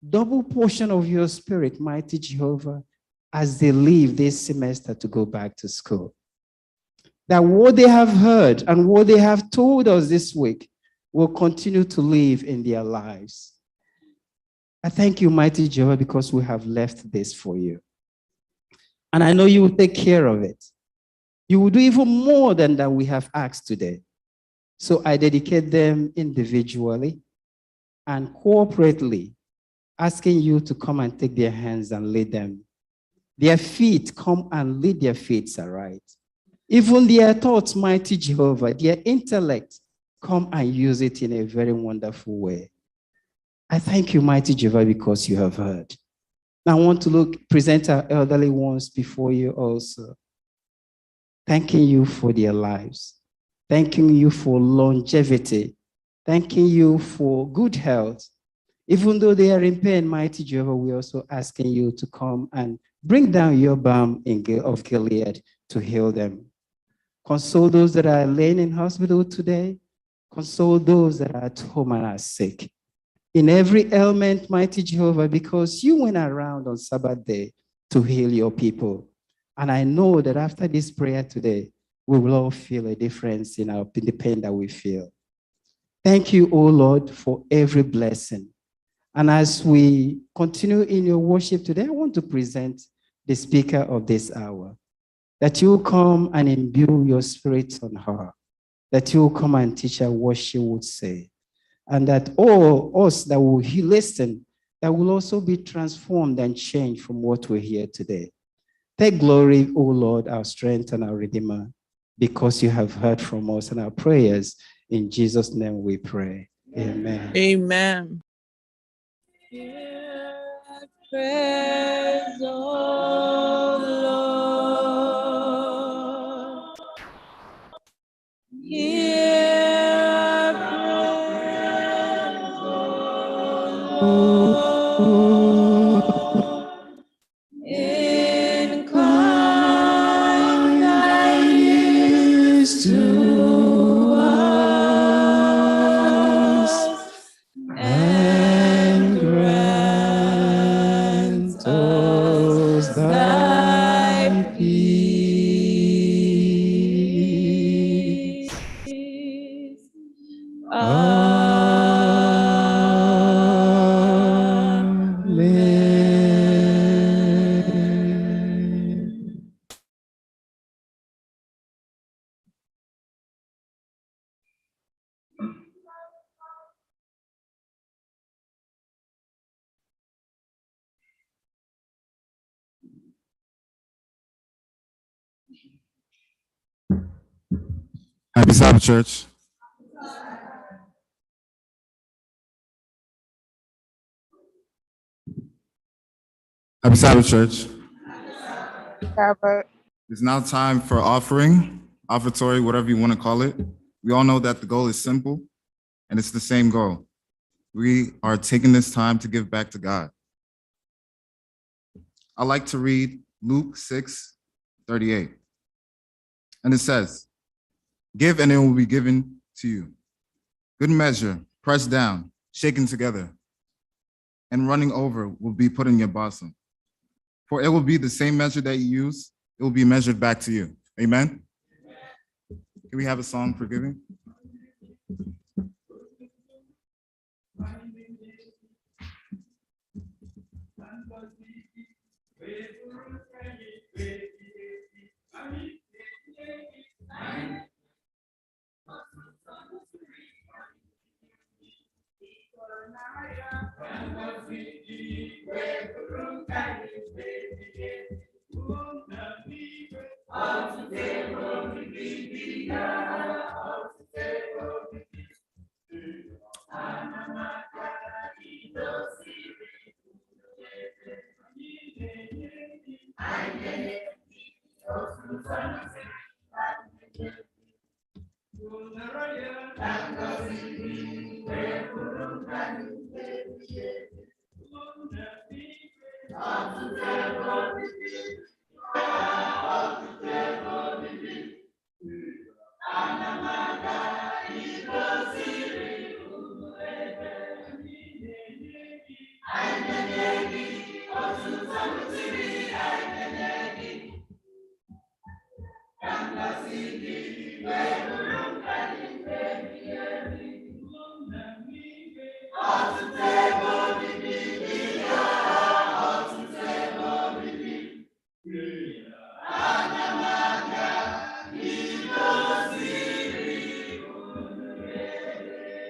double portion of your spirit, mighty Jehovah, as they leave this semester to go back to school. That what they have heard and what they have told us this week will continue to live in their lives. I thank you, mighty Jehovah, because we have left this for you. And I know you will take care of it. You will do even more than that we have asked today. So I dedicate them individually and corporately, asking you to come and take their hands and lead them. Their feet, come and lead their feet aright. Even their thoughts, mighty Jehovah, their intellect, come and use it in a very wonderful way. I thank you, mighty Jehovah, because you have heard. Now I want to present our elderly ones before you also. Thanking you for their lives. Thanking you for longevity. Thanking you for good health. Even though they are in pain, mighty Jehovah, we're also asking you to come and bring down your balm of Gilead to heal them. Console those that are laying in hospital today. Console those that are at home and are sick. In every ailment, mighty Jehovah, because you went around on Sabbath day to heal your people. And I know that after this prayer today, we will all feel a difference in the pain that we feel. Thank you, O Lord, for every blessing. And as we continue in your worship today, I want to present the speaker of this hour, that you will come and imbue your spirit on her, that you will come and teach her what she would say, and that all us that will listen, that will also be transformed and changed from what we hear today. Take glory, O Lord, our strength and our Redeemer, because you have heard from us and our prayers. In Jesus' name we pray. Amen. Amen. Praise the Lord. Hear praise the Lord. Incline thy ears to us and grant us thy peace. Amen. Happy Sabbath, church. Happy Sabbath, church. Sabbath. It's now time for offering, offertory, whatever you want to call it. We all know that the goal is simple, and it's the same goal. We are taking this time to give back to God. I like to read Luke 6:38. And it says, "Give and it will be given to you. Good measure, pressed down, shaken together, and running over will be put in your bosom. For it will be the same measure that you use, it will be measured back to you." Amen. Can we have a song for giving?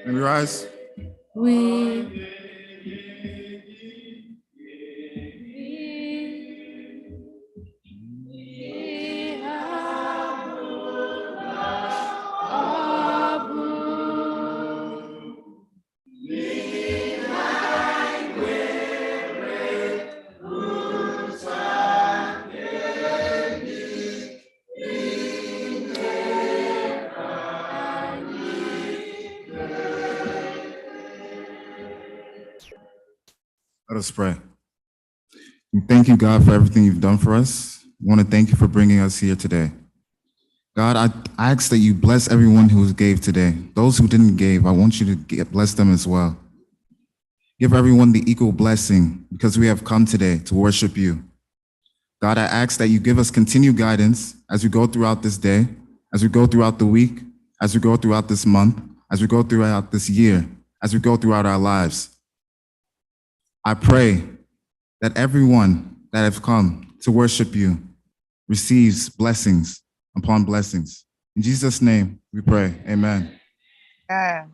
Let me rise. Let us pray. We thank you, God, for everything you've done for us. We want to thank you for bringing us here today. God, I ask that you bless everyone who gave today. Those who didn't give, I want you to bless them as well. Give everyone the equal blessing because we have come today to worship you. God, I ask that you give us continued guidance as we go throughout this day, as we go throughout the week, as we go throughout this month, as we go throughout this year, as we go throughout our lives. I pray that everyone that has come to worship you receives blessings upon blessings. In Jesus' name we pray, amen. Yeah.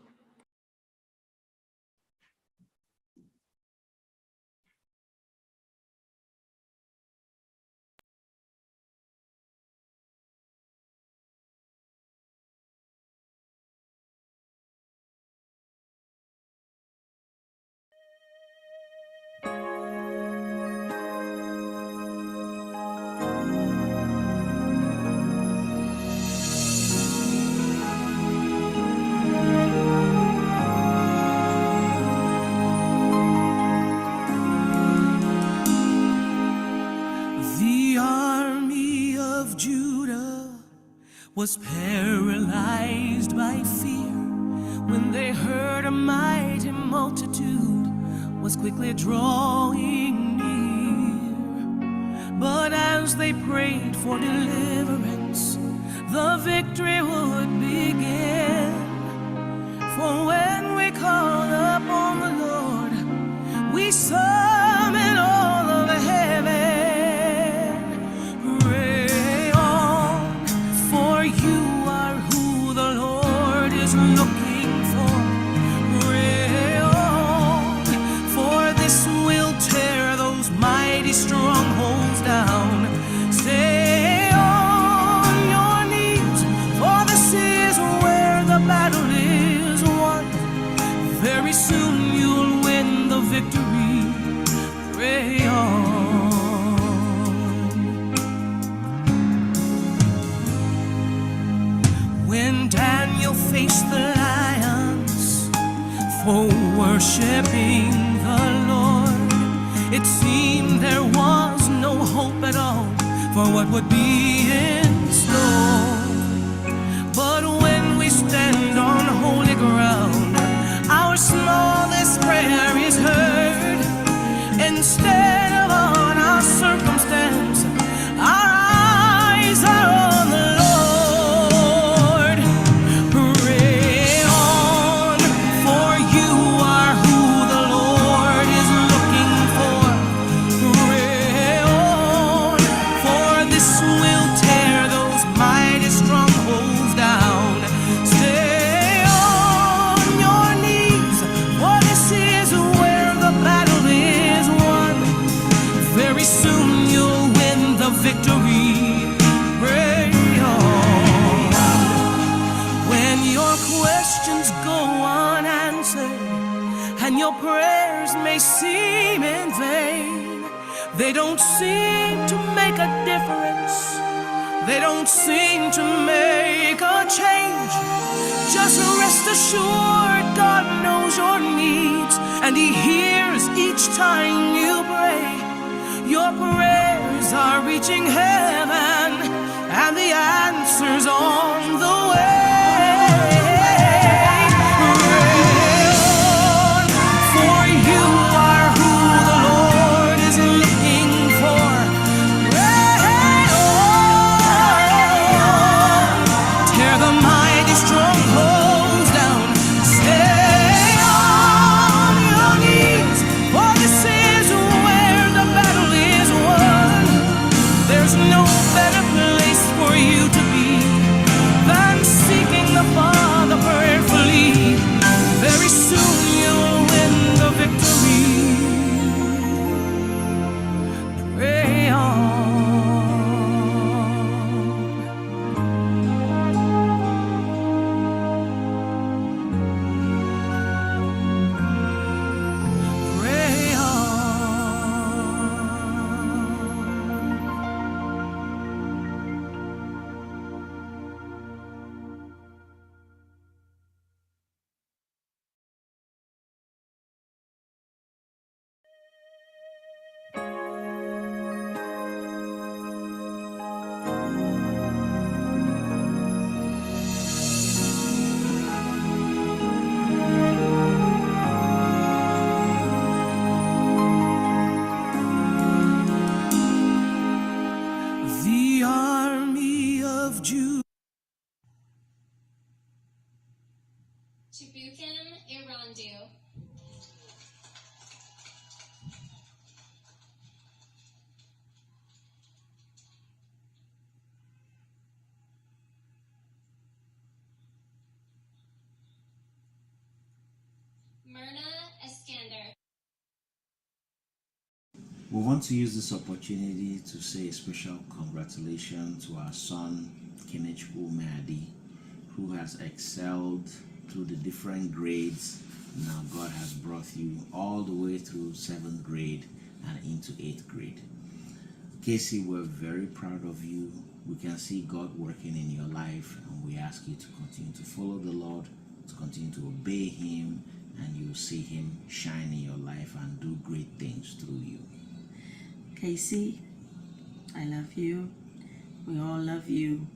The army of Judah was paralyzed by fear when they heard a mighty multitude was quickly drawing near. But as they prayed for deliverance, the victory would begin. For when we call upon the Lord, we summon all of heaven. Pray on, for you are who the Lord is looking for. Pray on, for this will tear those mighty strongholds down. Stay on your knees, for this is where the battle is won. Very soon you'll win the victory. Pray on. for worshiping the Lord. It seemed there was no hope at all for what would be in store. But when we stand on holy ground, our smallest prayer is heard. Instead of on our circumstance, our eyes are on the Lord. Pray on, for you are who the Lord is looking for. Pray on, for this will tear those mighty strongholds down. Stay on your knees, for this is where the battle is won. Very soon you'll win the victory. Pray on. When your questions go unanswered and your prayers may seem in vain, they don't seem to make a difference. They don't seem to make a change. Just rest assured God knows your needs and He hears each time you pray. Your prayers are reaching heaven and the answer's on the way. Pray on, for you are who the Lord is looking for. Pray on, tear the mighty strongholds down. Stay on your knees, for this is where the battle is won. There's no better place for you to be than seeking the Father prayerfully. Very soon you'll win the victory. Pray on. Pray The army of Judah. Chibukem Irandu. Myrna Eskander. We want to use this opportunity to say a special congratulations to our son, Kenechukwu Umehadi, who has excelled through the different grades. Now God has brought you all the way through 7th grade and into 8th grade. Casey, we're very proud of you. We can see God working in your life, and we ask you to continue to follow the Lord, to continue to obey Him, and you'll see Him shine in your life and do great things through you. Casey, I love you. We all love you.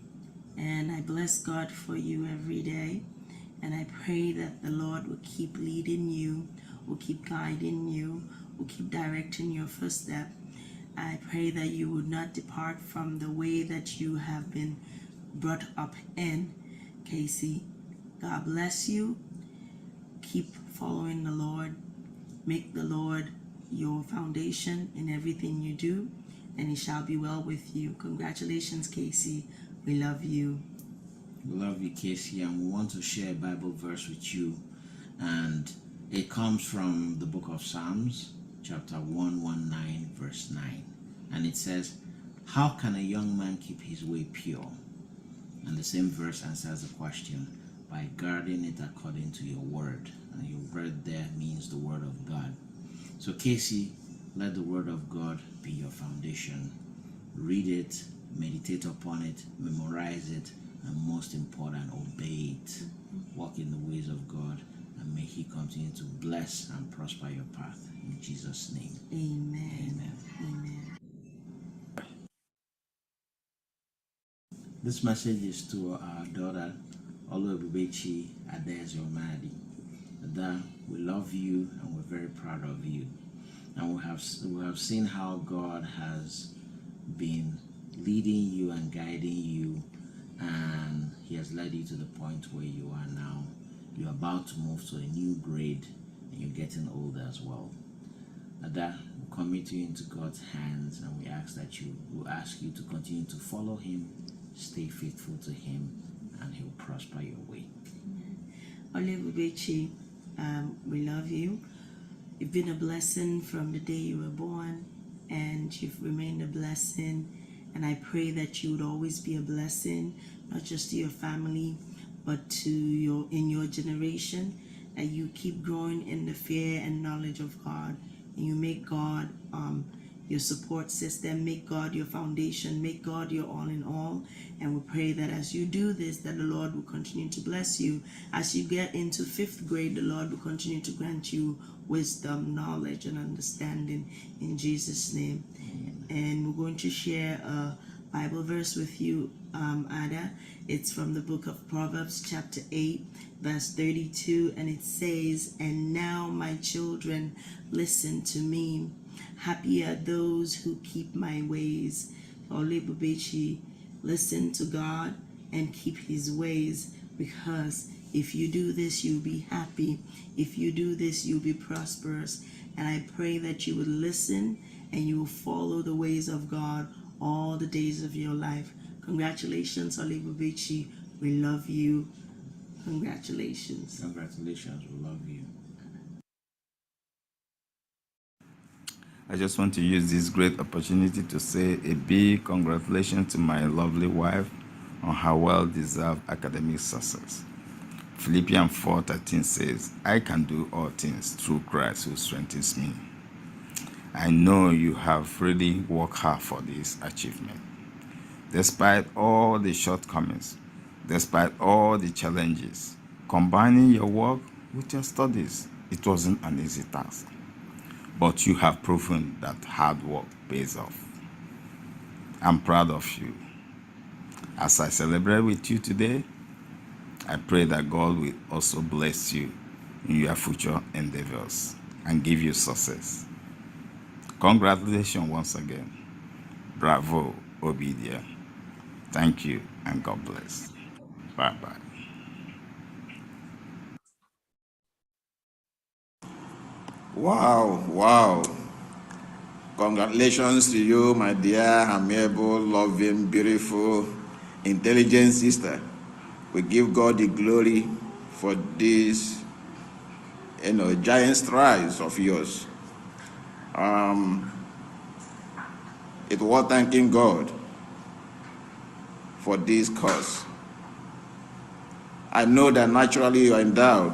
And I bless God for you every day. And I pray that the Lord will keep leading you, will keep guiding you, will keep directing your first step. I pray that you would not depart from the way that you have been brought up in. Casey, God bless you. Keep following the Lord. Make the Lord your foundation in everything you do, and it shall be well with you. Congratulations, Casey. We love you. We love you, Casey, and we want to share a Bible verse with you. And it comes from the book of Psalms, chapter 119, verse 9. And it says, "How can a young man keep his way pure?" And the same verse answers the question, by guarding it according to your word. And your word there means the word of God. So Casey, let the word of God be your foundation. Read it, meditate upon it, memorize it, and most important, obey it. Walk in the ways of God, and may He continue to bless and prosper your path. In Jesus' name. Amen. Amen. This message is to our daughter, Oluebubechi Adezomadi. That we love you and we're very proud of you. And we have seen how God has been leading you and guiding you, and He has led you to the point where you are now. You're about to move to a new grade, and you're getting older as well. That we commit you into God's hands, and we ask you to continue to follow Him, stay faithful to Him, and He'll prosper your way. Oluebubechi, we love you. You've been a blessing from the day you were born, and you've remained a blessing. And I pray that you would always be a blessing, not just to your family, but to in your generation, that you keep growing in the fear and knowledge of God, and you make God your support system, make God your foundation, make God your all in all. And we pray that as you do this, that the Lord will continue to bless you. As you get into 5th grade, the Lord will continue to grant you wisdom, knowledge, and understanding in Jesus' name. And we're going to share a Bible verse with you, Ada. It's from the book of Proverbs, chapter 8, verse 32, and it says, "And now, my children, listen to me. Happy are those who keep my ways." Oluebubechi, listen to God and keep His ways, because if you do this, you'll be happy. If you do this, you'll be prosperous. And I pray that you will listen and you will follow the ways of God all the days of your life. Congratulations, Oluebubechi. We love you. Congratulations. Congratulations. We love you. I just want to use this great opportunity to say a big congratulations to my lovely wife on her well-deserved academic success. Philippians 4:13 says, "I can do all things through Christ who strengthens me." I know you have really worked hard for this achievement. Despite all the shortcomings, despite all the challenges, combining your work with your studies, it wasn't an easy task. But you have proven that hard work pays off. I'm proud of you. As I celebrate with you today, I pray that God will also bless you in your future endeavors and give you success. Congratulations once again. Bravo, Obidia. Thank you and God bless. Bye-bye. Wow. Congratulations to you, my dear, amiable, loving, beautiful, intelligent sister. We give God the glory for this, giant strides of yours. It was thanking God for this cause. I know that naturally you are endowed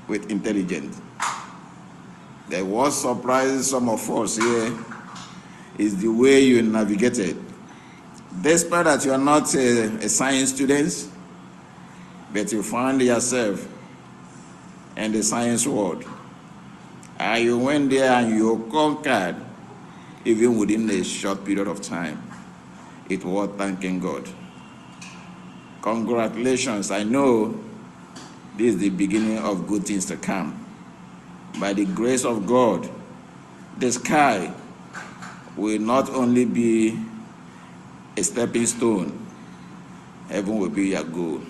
with intelligence. The what surprises some of us here is the way you navigated. Despite that you are not a science student, but you find yourself in the science world. And you went there and you conquered even within a short period of time. It was thanking God. Congratulations. I know this is the beginning of good things to come. By the grace of God, the sky will not only be a stepping stone, heaven will be your goal.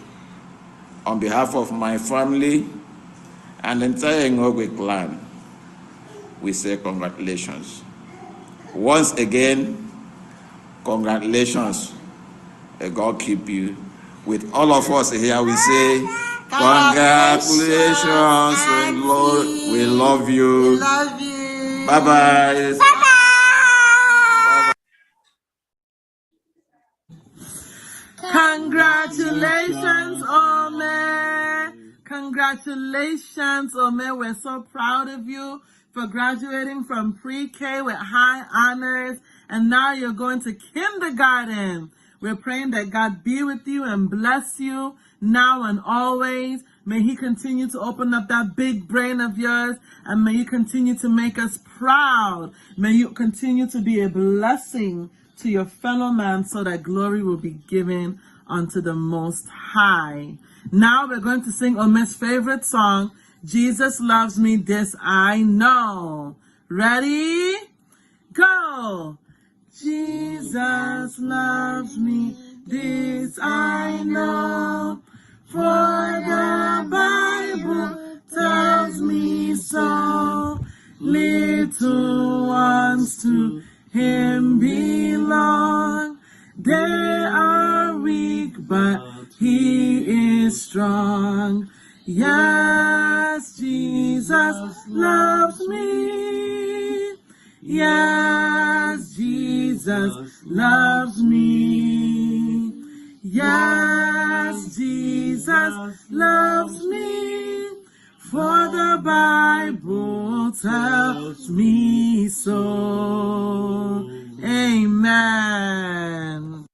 On behalf of my family and the entire Ngogwe clan, we say congratulations. Once again, congratulations. God keep you. With all of us here, we say, congratulations, Lord. We love you. We love you. Bye-bye. Congratulations, Ome. Congratulations, Ome. We're so proud of you for graduating from pre-K with high honors, and now you're going to kindergarten. We're praying that God be with you and bless you now and always. May He continue to open up that big brain of yours, and may you continue to make us proud. May you continue to be a blessing to your fellow man so that glory will be given unto the Most High. Now we're going to sing Ome's favorite song, Jesus Loves Me, This I Know. Ready? Go! Jesus loves me, this I know, for the Bible tells me so. Little ones to Him belong. They are weak, but He is strong. Yes, Jesus loves me. Yes, Jesus loves me. Yes, Jesus loves me. For the Bible tells me so. Amen.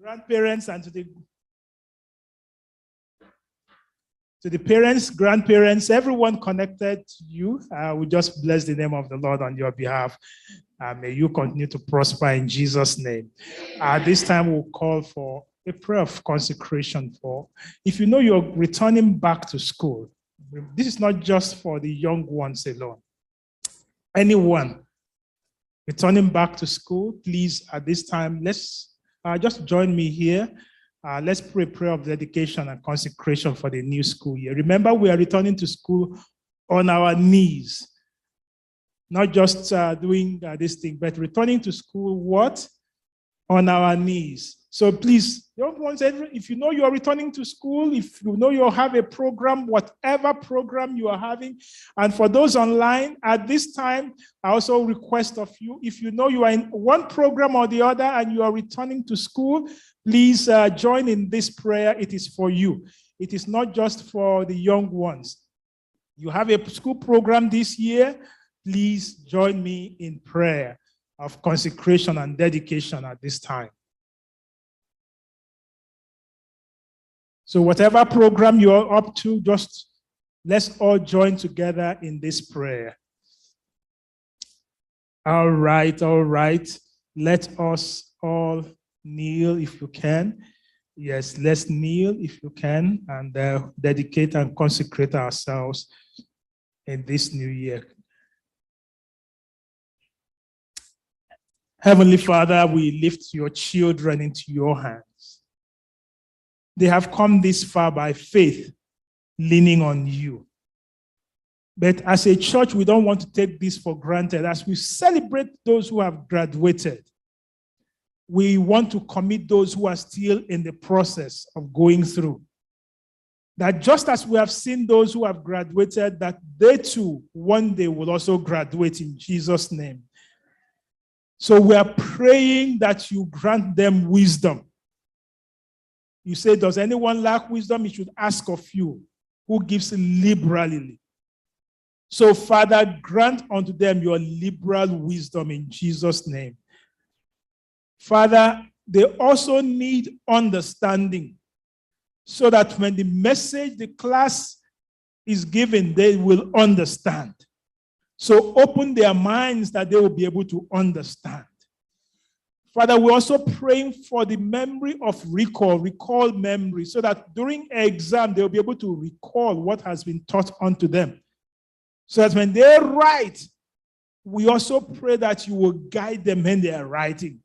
Grandparents and to the parents, grandparents, everyone connected to you, we just bless the name of the Lord on your behalf. May you continue to prosper in Jesus' name. This time we'll call for a prayer of consecration for, if you know you're returning back to school, this is not just for the young ones alone. Anyone returning back to school, please, at this time, let's just join me here. Let's pray a prayer of dedication and consecration for the new school year. Remember, we are returning to school on our knees, not just doing this thing, but returning to school what? On our knees. So please, young ones, if you know you are returning to school, if you know you have a program, whatever program you are having, and for those online, at this time, I also request of you, if you know you are in one program or the other and you are returning to school, please join in this prayer. It is for you. It is not just for the young ones. You have a school program this year, please join me in prayer of consecration and dedication at this time. So whatever program you're up to, just let's all join together in this prayer. All right. Let us all kneel if you can. Yes, let's kneel if you can and dedicate and consecrate ourselves in this new year. Heavenly Father, we lift your children into your hands. They have come this far by faith, leaning on you. But as a church, we don't want to take this for granted. As we celebrate those who have graduated, we want to commit those who are still in the process of going through. That just as we have seen those who have graduated, that they too one day will also graduate in Jesus' name. So we are praying that you grant them wisdom. You say, does anyone lack wisdom? He should ask of you, who gives liberally. So, Father, grant unto them your liberal wisdom in Jesus' name. Father, they also need understanding so that when the message, the class is given, they will understand. So open their minds that they will be able to understand. Father, we're also praying for the memory of recall memory, so that during an exam, they'll be able to recall what has been taught unto them. So that when they write, we also pray that you will guide them when they are writing.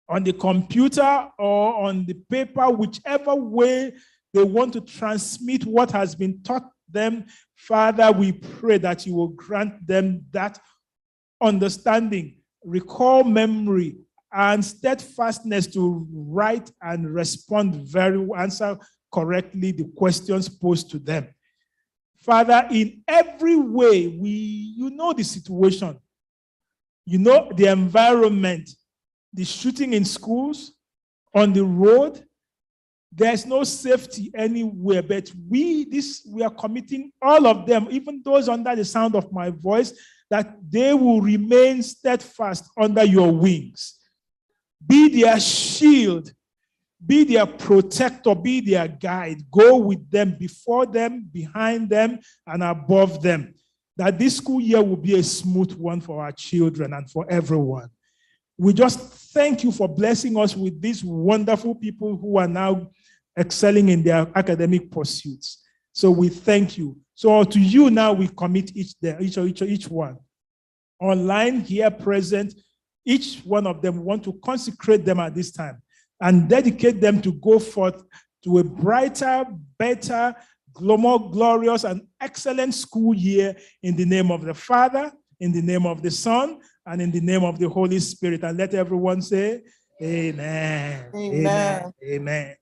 on the computer or on the paper, whichever way they want to transmit what has been taught them. Father, we pray that you will grant them that understanding, recall memory, and steadfastness to write and answer correctly the questions posed to them. Father, in every way, you know the situation, you know the environment, the shooting in schools, on the road. There's no safety anywhere, but we are committing all of them, even those under the sound of my voice, that they will remain steadfast under your wings. Be their shield, be their protector, be their guide. Go with them, before them, behind them, and above them. That this school year will be a smooth one for our children and for everyone. We just thank you for blessing us with these wonderful people who are now excelling in their academic pursuits. So we thank you. So to you now we commit each one. Online, here present, each one of them, we want to consecrate them at this time and dedicate them to go forth to a brighter, better, more glorious and excellent school year in the name of the Father, in the name of the Son, and in the name of the Holy Spirit. And let everyone say, amen. Amen. Amen.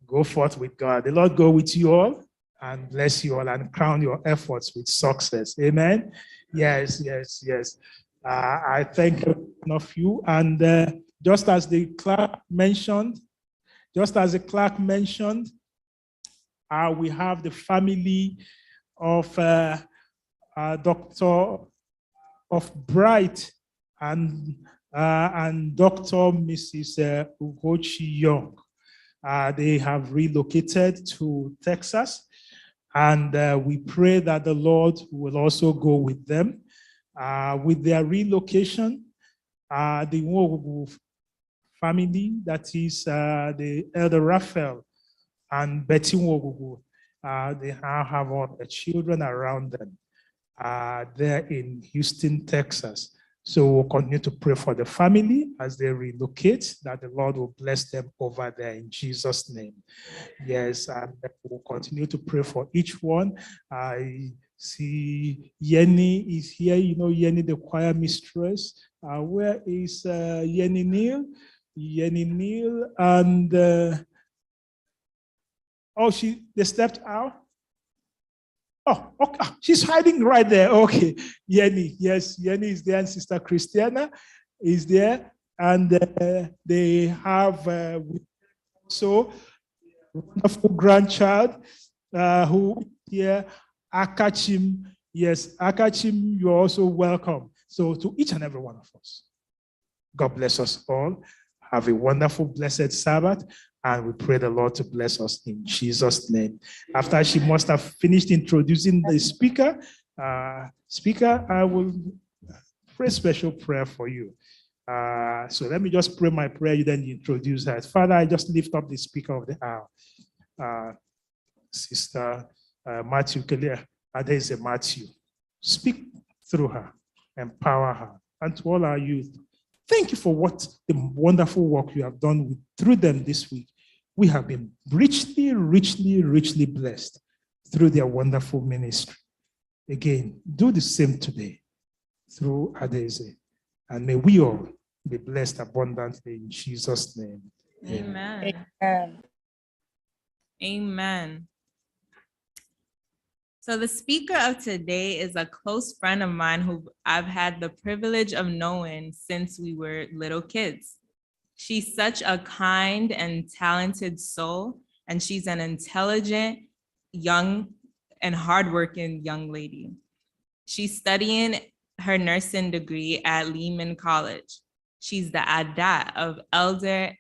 Go forth with God. The Lord go with you all and bless you all and crown your efforts with success. Amen. Yes. I thank all of you. And just as the clerk mentioned, we have the family of Dr. of Bright and Dr. Mrs. Ugochi Young. They have relocated to Texas, and we pray that the Lord will also go with them. With their relocation, the Nwogugu family, that is the Elder Raphael and Betty Nwogugu, they now have all the children around them. They're in Houston, Texas. So we'll continue to pray for the family as they relocate, that the Lord will bless them over there in Jesus' name. Yes, and we'll continue to pray for each one. I see Yenny is here. You know Yenny, the choir mistress. Where is Yenny Neal? Yenny Neal and they stepped out. Oh, okay. She's hiding right there. Okay. Yenny. Yes, Yenny is there, and Sister Christiana is there. And they have also a wonderful grandchild who here, Akachim. Yes, Akachim, you're also welcome. So to each and every one of us, God bless us all. Have a wonderful, blessed Sabbath. And we pray the Lord to bless us in Jesus' name. After she must have finished introducing the speaker, I will pray a special prayer for you. So let me just pray my prayer, you then introduce her. Father, I just lift up the speaker of the hour, Sister Matthew Kelia. There is a Matthew. Speak through her, empower her, and to all our youth. Thank you for what the wonderful work you have done through them this week. We have been richly, richly, richly blessed through their wonderful ministry. Again, do the same today through Adeze. And may we all be blessed abundantly in Jesus' name. Amen. Amen. Amen. So the speaker of today is a close friend of mine who I've had the privilege of knowing since we were little kids. She's such a kind and talented soul, and she's an intelligent, young, and hardworking young lady. She's studying her nursing degree at Lehman College. She's the Adat of Elder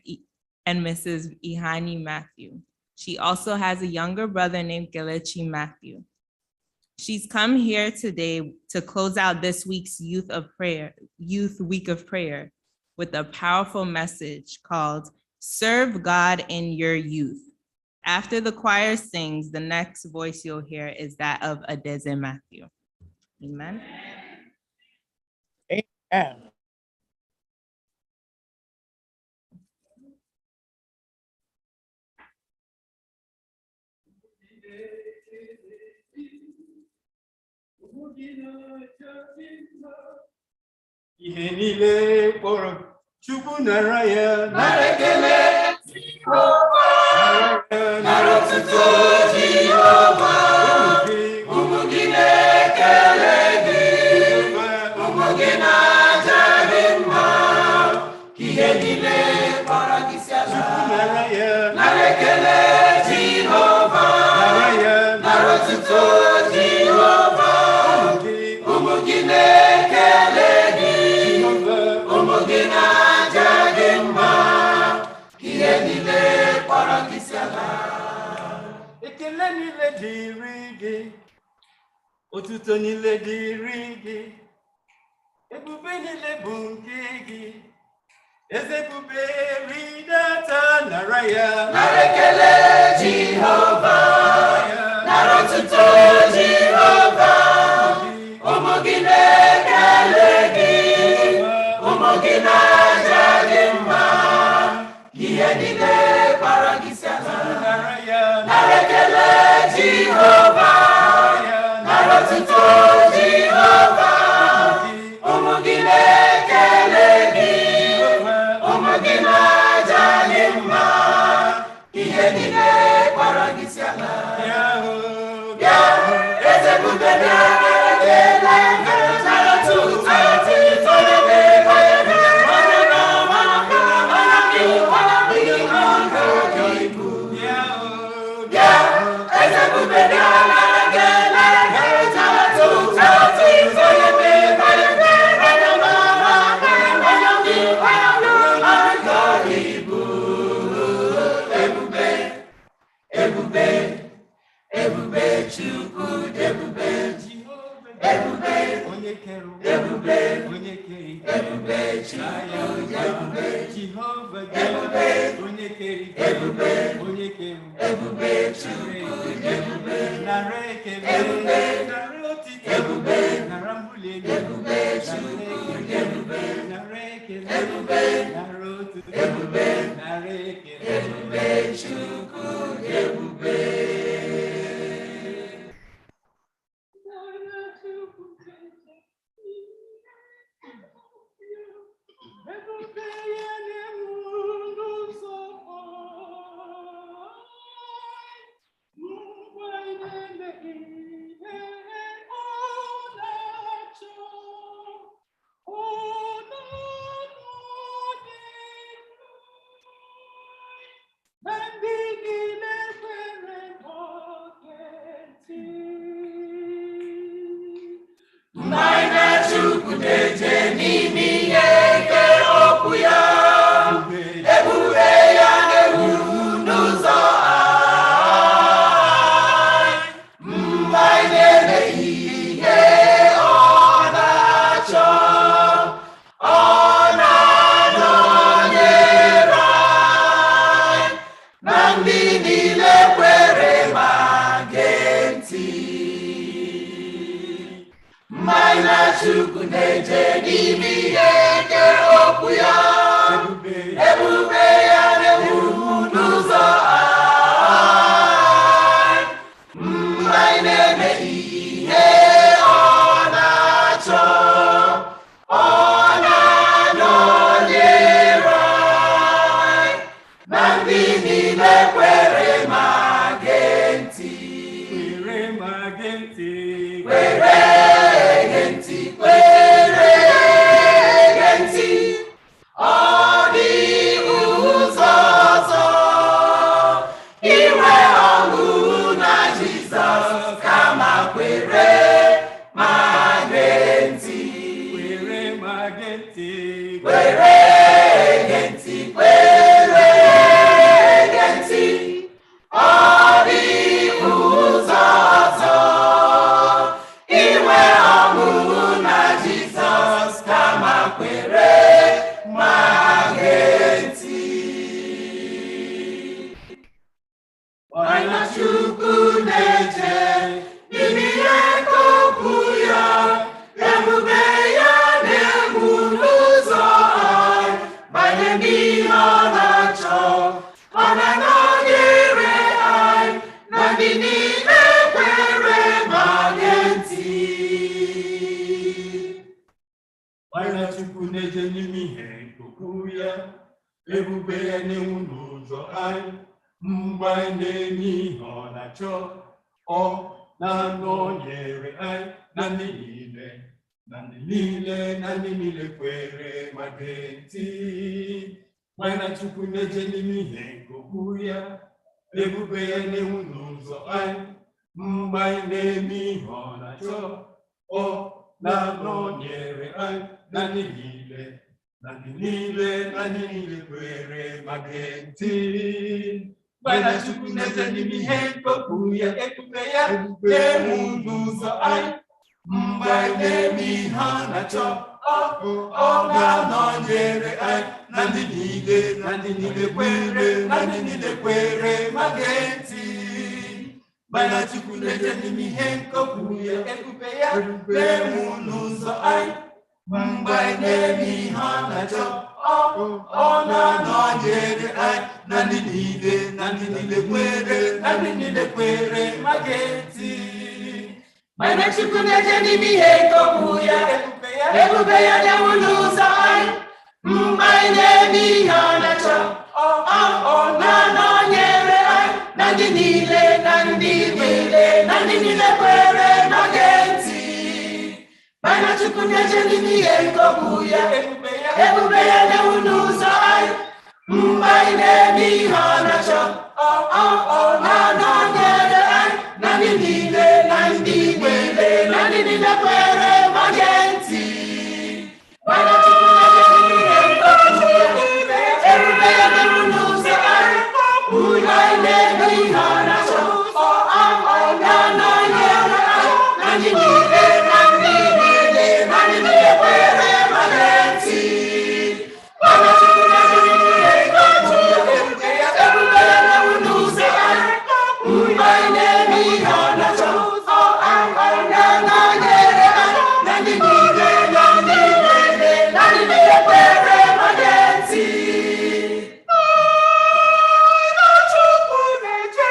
and Mrs. Ihani Matthew. She also has a younger brother named Kelechi Matthew. She's come here today to close out this week's Youth Week of Prayer with a powerful message called Serve God in Your Youth. After the choir sings, the next voice you'll hear is that of Adeze Matthew. Amen. Amen. ihe niile kpọrọ Chukwu nara ya nara ekele Jehova, nara otuto Jehova, ụmụ gị na-ekele gị, ụmụ gị na-aja gị mma, ihe niile kpọrọ gị isi ala, nara ekele Jehova, nara otuto Jehova, ụmụ gị na-ekele gị, ụmụ gị na-aja gị mma, ihe niile kpọrọ gị isi ala. Ekele niile dịrị gị, otuto niile dịrị gị, ebube niile bụ nke gị, eze ebube ridata nara ya, nara ekele Jehova, nara otuto Jehova, ụmụ gị na-ekele gị, ụmụ gị na-aja gị mma, ihe niile kpọrọ gị isi ala, nara ekele Jehova, nara otuto Jehova, ụmụ gị na-ekele gị, ụmụ gị na-aja gị mma, ihe niile kpọrọ gị isi ala. Bịa, eze ebube bịa, ekele nara otuto ndị niile kwere ma gee ntị. ya, ebube ya na-enwu n'ụzọ anyị, mgbe anyị na-eme ihe ọ na-achọ, ọ na-anọnyere anyị na ndị niile, na ndị niile, na ndị niile kwere ma gee ntị. Mgbe na Chukwu na-eje n'ime ihe nke okwu ya, ebube ya na-enwu n'ụzọ anyị, mgbe anyị na-eme ihe ọ na-achọ, ọ na-anọnyere anyị na ndị niile, na ndị niile, na ndị niile kwere ma gee ntị. Mgbe na Chukwu na-eje n'ime ihe nke okwu ya, ebube ya na-enwu n'ụzọ anyị, mgbe anyị na-eme ihe ọ na-achọ, ọ ga-anọnyere anyị na ndị niile, na ndị niile kwere, na ndị niile kwere ma gee ntị. Mgbe na Chukwu na-eje n'ime ihe nke okwu ya, ebube ya na-enwu n'ụzọ anyị, mgbe anyị na-eme ihe ọ na-achọ, ọ na-anọnyere anyị na ndị niile, na ndị niile kwere, na ndị niile kwere ma gee ntị. Mgbe na Chukwu na-eje n'ime ihe nke okwu ya, ebube ya na-enwu n'ụzọ anyị, mgbe anyị na-eme ihe ọ na-achọ, ọ na-anọnyere anyị na ndị niile, na ndị niile, na ndị niile kwere ma gee ntị. Mgbe na Chukwu na-eje n'ime ihe nke okwu ya, ebube ya na-enwu n'ụzọ anyị, mgbe anyị na-eme ihe ọ na-achọ, ọ na-anọnyere anyị na ndị niile, na ndị niile, na ndị niile kwere ma gee ntị. Mgbe na Chukwu na-eje n'ime ihe nke okwu ya, ebube ya na-enwu n'ụzọ anyị, mgbe anyị na-eme ihe ọ na-achọ, ọ na-anọnyere anyị na ndị niile, na ndị niile, na ndị niile kwere ma gee ntị. Mgbe na Chukwu na-eje n'ime ihe nke okwu ya, ebube ya na-enwu n'ụzọ anyị, mgbe anyị na-eme ihe ọ na-achọ, ọ na-anọnyere anyị na ndị niile, na ndị niile, na ndị niile kwere ma gee ntị. Chukwu na-eje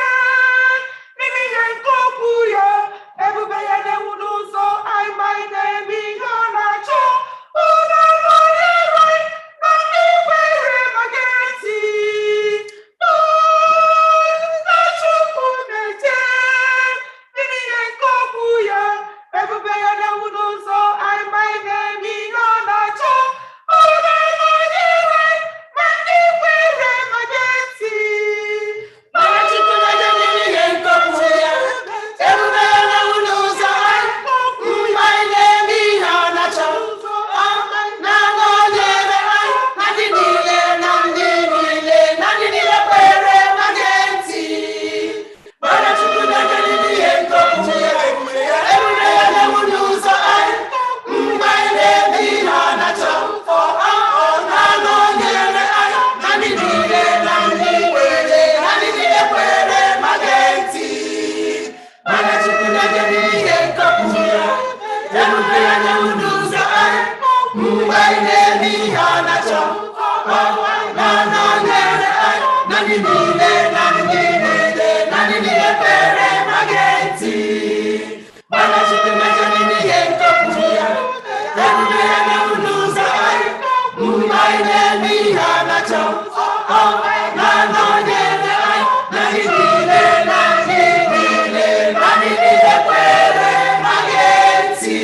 n'ime ihe nke okwu ya, ebube ya na-enwu n'ụzọ anyị, mgbe anyị na-eme ihe ọ na-achọ, ọ na-anọnyere anyị na ndị kwere ma gee ntị. Chukwu na-eje n'ime ihe nke okwu ya, ebube ya na-enwu n'ụzọ anyị, mgbe anyị na-eme ihe ọ na-achọ, ọ na-anọnyere anyị na ndị kwere ma gee ntị. Mgbe Chukwu na-eje n'ime ihe nke okwu ya, ebube ya na-enwu n'ụzọ anyị, mgbe anyị na-eme ihe ọ na-achọ, ọ na-anọnyere anyị na ndị niile, na ndị niile, na ndị niile kwere ma gee ntị. Mgbe Chukwu na-eje n'ime ihe nke okwu ya, ebube ya na-enwu n'ụzọ anyị, mgbe anyị na-eme ihe ọ na-achọ, ọ na-anọnyere anyị na ndị niile, na ndị niile, na ndị niile kwere ma gee ntị. Mgbe Chukwu na-eje n'ime ihe nke okwu ya, ebube ya na-enwu n'ụzọ anyị, mgbe anyị na-eme ihe ọ na-achọ, ọ na-anọnyere anyị na ndị niile, na ndị niile, na ndị niile kwere ma gee ntị. Mgbe Chukwu na-eje n'ime ihe nke okwu ya, ebube ya na-enwu n'ụzọ anyị, mgbe anyị na-eme ihe ọ na-achọ, ọ na-anọnyere anyị na ndị niile, na ndị niile, na ndị niile kwere ma gee ntị.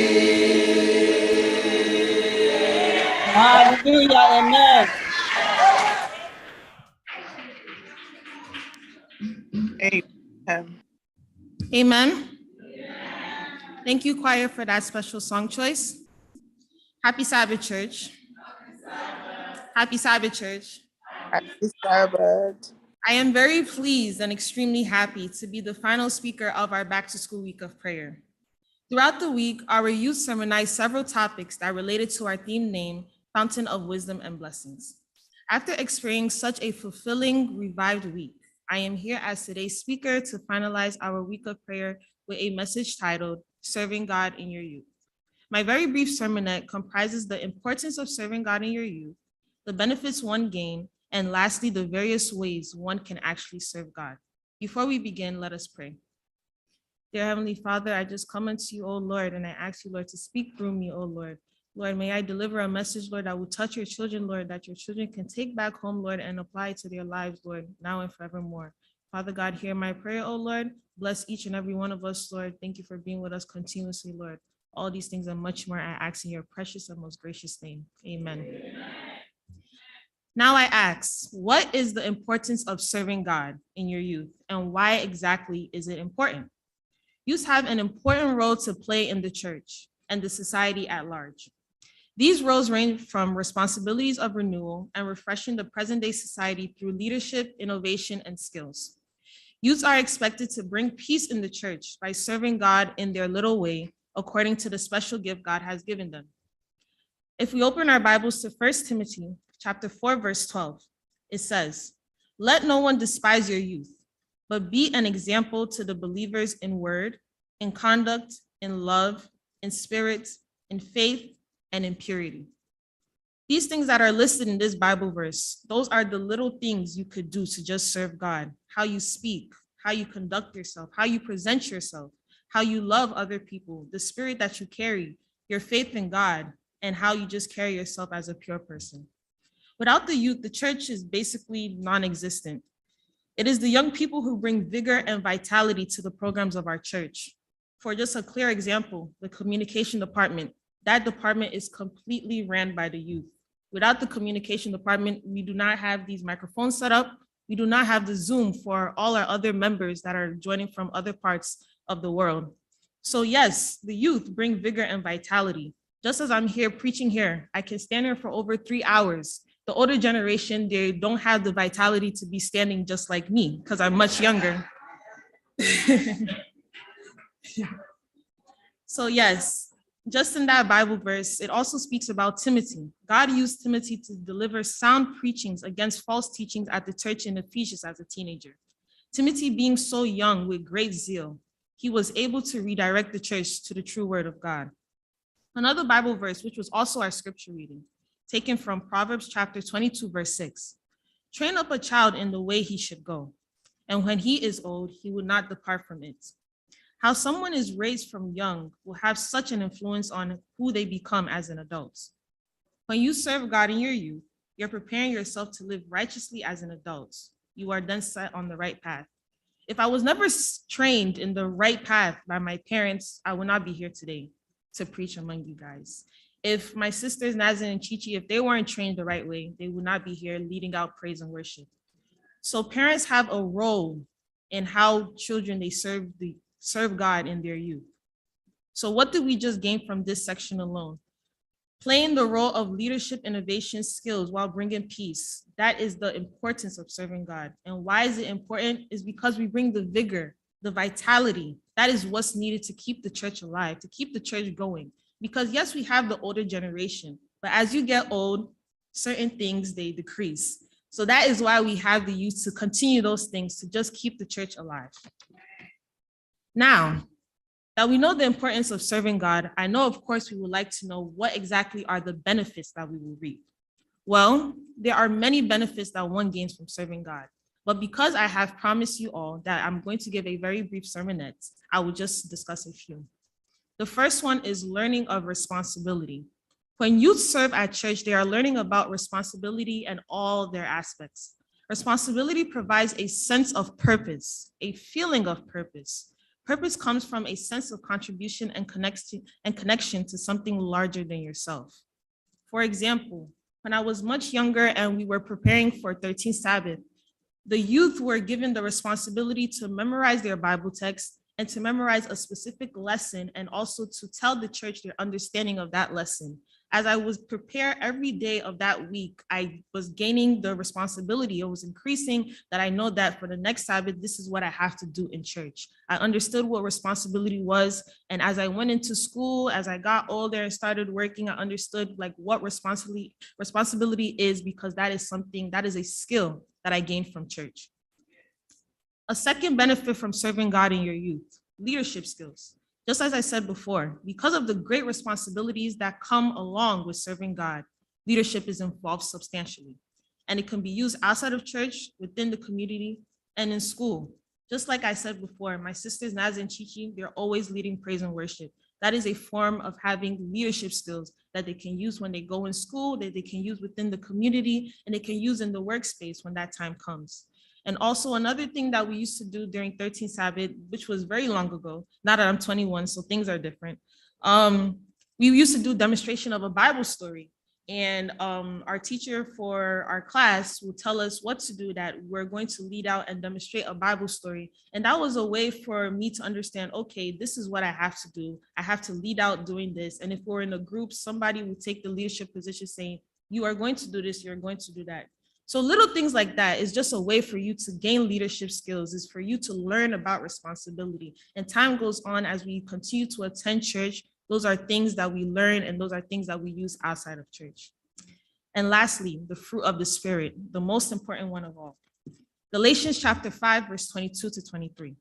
Hallelujah, amen. Amen. Thank you, choir, for that special song choice. Happy Sabbath, church. Happy Sabbath, church. Happy Sabbath. I am very pleased and extremely happy to be the final speaker of our back to school week of prayer. Throughout the week, our youth sermonized several topics that related to our theme name, Fountain of Wisdom and Blessings. After experiencing such a fulfilling, revived week, I am here as today's speaker to finalize our week of prayer with a message titled, Serving God in Your Youth. My very brief sermonette comprises the importance of serving God in your youth, the benefits one gain, and lastly, the various ways one can actually serve God. Before we begin, let us pray. Dear Heavenly Father, I just come unto you, O Lord, and I ask you, Lord, to speak through me, O Lord. Lord, may I deliver a message, Lord, that will touch your children, Lord, that your children can take back home, Lord, and apply it to their lives, Lord, now and forevermore. Father God, hear my prayer, oh Lord. Bless each and every one of us, Lord. Thank you for being with us continuously, Lord. All these things and much more I ask in your precious and most gracious name. Amen. Now I ask, what is the importance of serving God in your youth, and why exactly is it important? Youth have an important role to play in the church and the society at large. These roles range from responsibilities of renewal and refreshing the present-day society through leadership, innovation, and skills. Youths are expected to bring peace in the church by serving God in their little way, according to the special gift God has given them. If we open our Bibles to 1 Timothy chapter 4, verse 12, it says, "Let no one despise your youth, but be an example to the believers in word, in conduct, in love, in spirit, in faith, and in purity." These things that are listed in this Bible verse, those are the little things you could do to just serve God. How you speak, how you conduct yourself, how you present yourself, how you love other people, the spirit that you carry, your faith in God, and how you just carry yourself as a pure person. Without the youth, the church is basically non-existent. It is the young people who bring vigor and vitality to the programs of our church. For just a clear example, the communication department, that department is completely ran by the youth. Without the communication department, we do not have these microphones set up. We do not have the Zoom for all our other members that are joining from other parts of the world. So yes, the youth bring vigor and vitality. Just as I'm here preaching here, I can stand here for over 3 hours. The older generation, they don't have the vitality to be standing just like me because I'm much younger. So yes, just in that Bible verse, it also speaks about Timothy. God used Timothy to deliver sound preachings against false teachings at the church in Ephesus as a teenager. Timothy, being so young with great zeal, he was able to redirect the church to the true word of God. Another Bible verse, which was also our scripture reading, taken from Proverbs chapter 22, verse 6. "Train up a child in the way he should go, and when he is old, he will not depart from it." How someone is raised from young will have such an influence on who they become as an adult. When you serve God in your youth, you're preparing yourself to live righteously as an adult. You are then set on the right path. If I was never trained in the right path by my parents, I would not be here today to preach among you guys. If my sisters Nazin and Chichi, if they weren't trained the right way, they would not be here leading out praise and worship. So parents have a role in how children they serve God in their youth. So what did we just gain from this section alone? Playing the role of leadership, innovation, skills while bringing peace. That is the importance of serving God. And why is it important? Is because we bring the vigor, the vitality. That is what's needed to keep the church alive, to keep the church going. Because yes, we have the older generation, but as you get old, certain things, they decrease. So that is why we have the youth to continue those things, to just keep the church alive. Now, that we know the importance of serving God, I know, of course, we would like to know what exactly are the benefits that we will reap. Well, there are many benefits that one gains from serving God. But because I have promised you all that I'm going to give a very brief sermonette, I will just discuss a few. The first one is learning of responsibility. When youth serve at church, they are learning about responsibility and all their aspects. Responsibility provides a sense of purpose, a feeling of purpose. Purpose comes from a sense of contribution and connection to something larger than yourself. For example, when I was much younger and we were preparing for 13th Sabbath, the youth were given the responsibility to memorize their Bible text and to memorize a specific lesson, and also to tell the church their understanding of that lesson. As I was prepared every day of that week, I was gaining the responsibility. It was increasing that I know that for the next Sabbath, this is what I have to do in church. I understood what responsibility was. And as I went into school, as I got older and started working, I understood like what responsibility is, because that is something, that is a skill that I gained from church. A second benefit from serving God in your youth, leadership skills. Just as I said before, because of the great responsibilities that come along with serving God, leadership is involved substantially. And it can be used outside of church, within the community, and in school. Just like I said before, my sisters Naz and Chichi, they're always leading praise and worship. That is a form of having leadership skills that they can use when they go in school, that they can use within the community, and they can use in the workspace when that time comes. And also another thing that we used to do during 13th Sabbath, which was very long ago, now that I'm 21, so things are different. We used to do demonstration of a Bible story. And our teacher for our class will tell us what to do, that we're going to lead out and demonstrate a Bible story. And that was a way for me to understand, okay, this is what I have to do. I have to lead out doing this. And if we're in a group, somebody will take the leadership position saying, you are going to do this, you're going to do that. So little things like that is just a way for you to gain leadership skills, is for you to learn about responsibility. And time goes on as we continue to attend church. Those are things that we learn, and those are things that we use outside of church. And lastly, the fruit of the Spirit, the most important one of all. Galatians chapter 5, verse 22 to 23.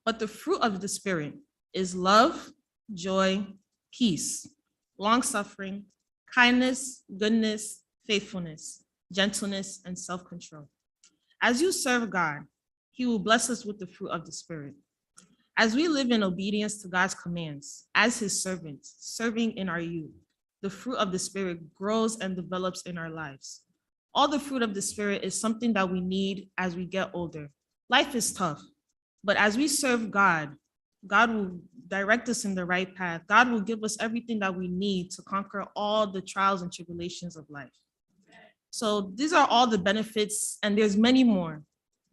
But the fruit of the Spirit is love, joy, peace, long-suffering, kindness, goodness, faithfulness, gentleness, and self-control. As you serve God, He will bless us with the fruit of the Spirit. As we live in obedience to God's commands, as His servants, serving in our youth, the fruit of the Spirit grows and develops in our lives. All the fruit of the Spirit is something that we need as we get older. Life is tough, but as we serve God, God will direct us in the right path. God will give us everything that we need to conquer all the trials and tribulations of life. So these are all the benefits, and there's many more.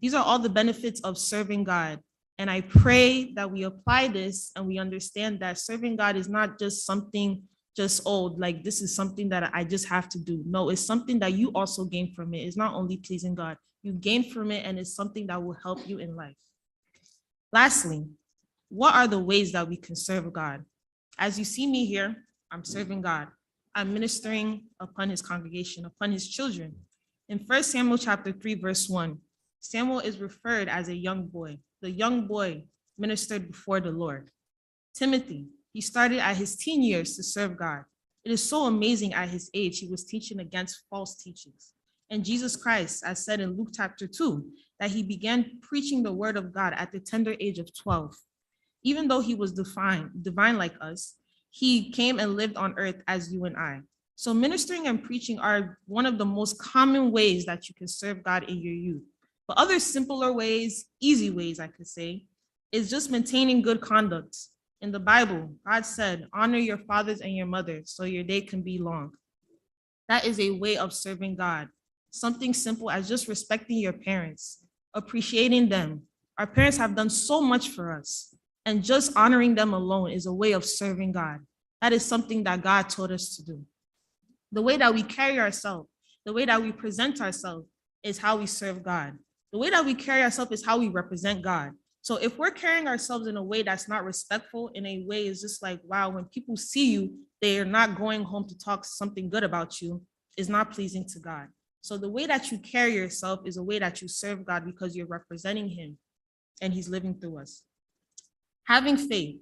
These are all the benefits of serving God. And I pray that we apply this and we understand that serving God is not just something just old, like this is something that I just have to do. No, it's something that you also gain from it. It's not only pleasing God. You gain from it, and it's something that will help you in life. Lastly, what are the ways that we can serve God? As you see me here, I'm serving God. I'm ministering upon His congregation, upon His children. In 1 Samuel chapter 3, verse 1, Samuel is referred as a young boy. The young boy ministered before the Lord. Timothy, he started at his teen years to serve God. It is so amazing at his age, he was teaching against false teachings. And Jesus Christ, as said in Luke chapter 2, that he began preaching the word of God at the tender age of 12. Even though he was divine like us, he came and lived on earth as you and I. So ministering and preaching are one of the most common ways that you can serve God in your youth. But other simpler ways, easy ways, I could say, is just maintaining good conduct. In the Bible, God said, honor your fathers and your mothers so your day can be long. That is a way of serving God. Something simple as just respecting your parents, appreciating them. Our parents have done so much for us, and just honoring them alone is a way of serving God. That is something that God taught us to do. The way that we carry ourselves, the way that we present ourselves is how we serve God. The way that we carry ourselves is how we represent God. So if we're carrying ourselves in a way that's not respectful, in a way is just like, wow, when people see you, they're not going home to talk something good about you, is not pleasing to God. So the way that you carry yourself is a way that you serve God, because you're representing Him and He's living through us. Having faith.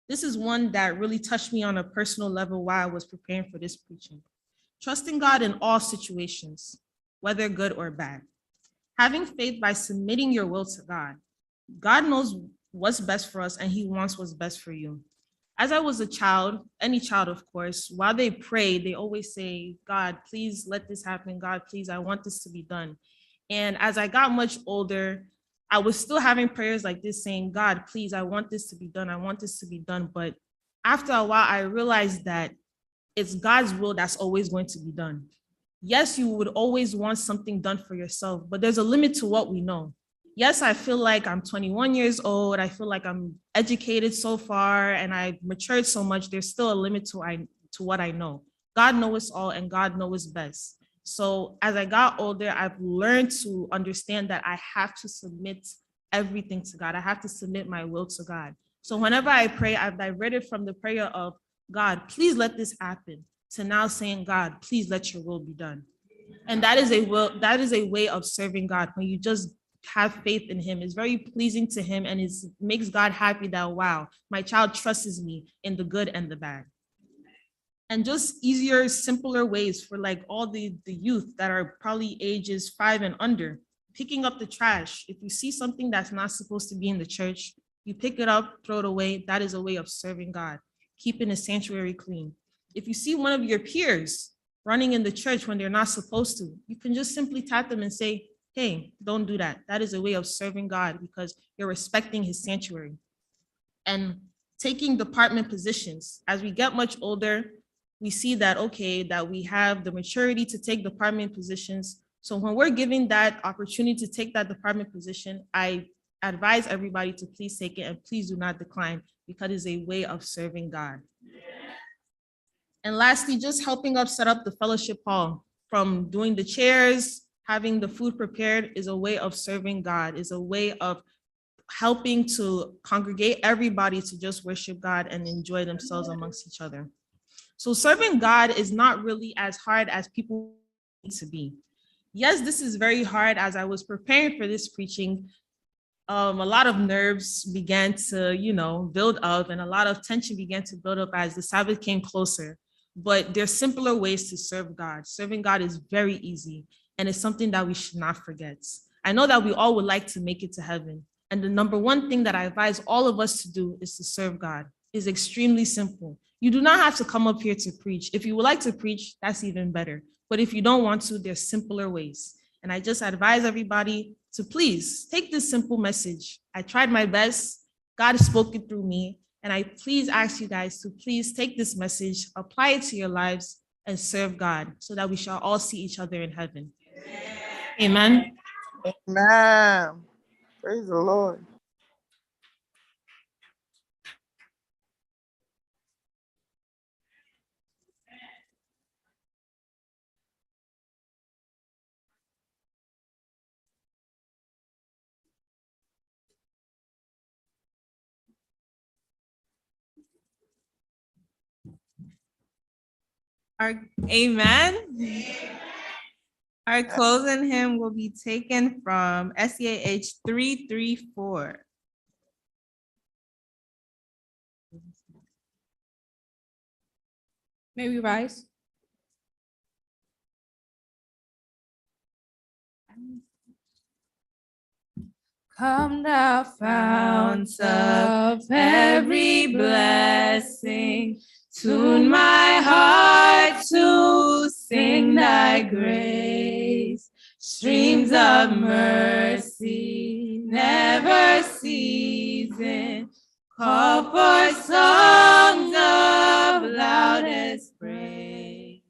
This is one that really touched me on a personal level while I was preparing for this preaching. Trusting God in all situations, whether good or bad. Having faith by submitting your will to God. God knows what's best for us, and He wants what's best for you. As I was a child, any child, of course, while they pray, they always say, God, please let this happen. God, please, I want this to be done. And as I got much older, I was still having prayers like this saying, God, please, I want this to be done. I want this to be done. But after a while, I realized that it's God's will that's always going to be done. Yes, you would always want something done for yourself, but there's a limit to what we know. Yes, I feel like I'm 21 years old. I feel like I'm educated so far and I've matured so much. There's still a limit to what I know. God knows all, and God knows best. So as I got older, I've learned to understand that I have to submit everything to God. I have to submit my will to God. So whenever I pray, I've diverted from the prayer of, God, please let this happen, to now saying, God, please let your will be done. And that is a way of serving God, when you just have faith in Him. It's very pleasing to Him, and it makes God happy that, wow, my child trusts me in the good and the bad. And just easier, simpler ways for like all the youth that are probably ages 5 and under, picking up the trash. If you see something that's not supposed to be in the church, you pick it up, throw it away. That is a way of serving God. keeping his sanctuary clean. If you see one of your peers running in the church when they're not supposed to, you can just simply tap them and say, hey, don't do that. That is a way of serving God because you're respecting his sanctuary. And taking department positions. As we get much older, we see that, okay, that we have the maturity to take department positions. So when we're given that opportunity to take that department position, I advise everybody to please take it and please do not decline because it's a way of serving God. And lastly, just helping us set up the fellowship hall. From doing the chairs, having the food prepared is a way of serving God, is a way of helping to congregate everybody to just worship God and enjoy themselves amongst each other. So serving God is not really as hard as people need to be. Yes, this is very hard. As I was preparing for this preaching, a lot of nerves began to, build up, and a lot of tension began to build up as the Sabbath came closer. But there's simpler ways to serve God. Serving God is very easy, and it's something that we should not forget. I know that we all would like to make it to heaven. And the number one thing that I advise all of us to do is to serve God. It's extremely simple. You do not have to come up here to preach. If you would like to preach, that's even better. But if you don't want to, there's simpler ways. And I just advise everybody to please take this simple message. I tried my best. God has spoken through me. And I please ask you guys to please take this message, apply it to your lives, and serve God so that we shall all see each other in heaven. Amen. Amen. Praise the Lord. Amen. Our closing hymn will be taken from SEAH 334. May we rise? Come thou fount of Every blessing, tune my heart to sing thy grace. Streams of mercy, never ceasing, call for songs of loudest praise.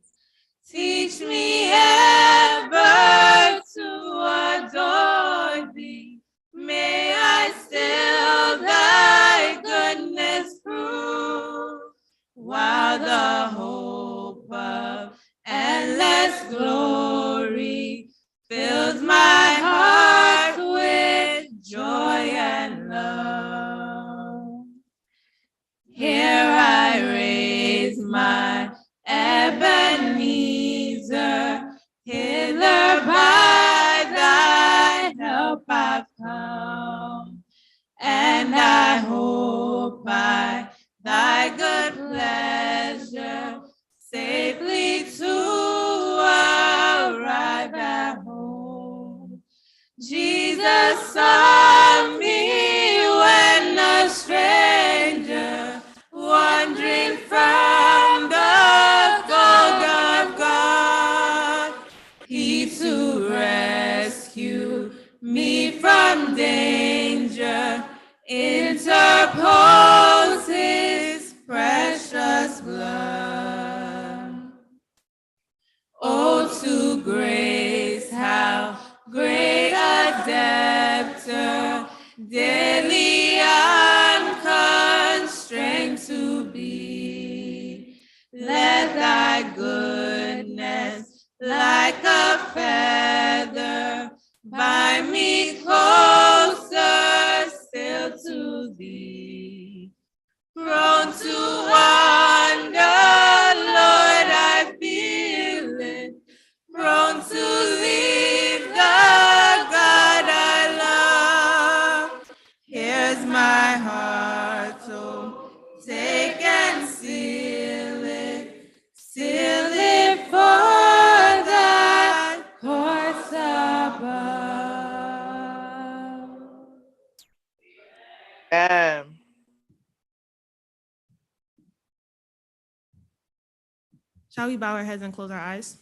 Teach me ever to adore thee. May I still thy goodness prove, while the hope of endless glory fills my heart with joy and love. Here I raise my Ebenezer, hither by thy help I've come, and I hope by thy good pleasure safely to arrive at home. Jesus saw me when a stranger, wandering from the fold of God. He to rescue me from danger interpose his precious blood. Oh, to grace, how great a debtor, daily unconstrained to be. Let thy goodness, like a feather, bind me closer still to thee. Prone to wander, Lord, I feel it. Prone to leave the God I love. Here's my heart, oh, take and seal it for thy course above. Shall we bow our heads and close our eyes?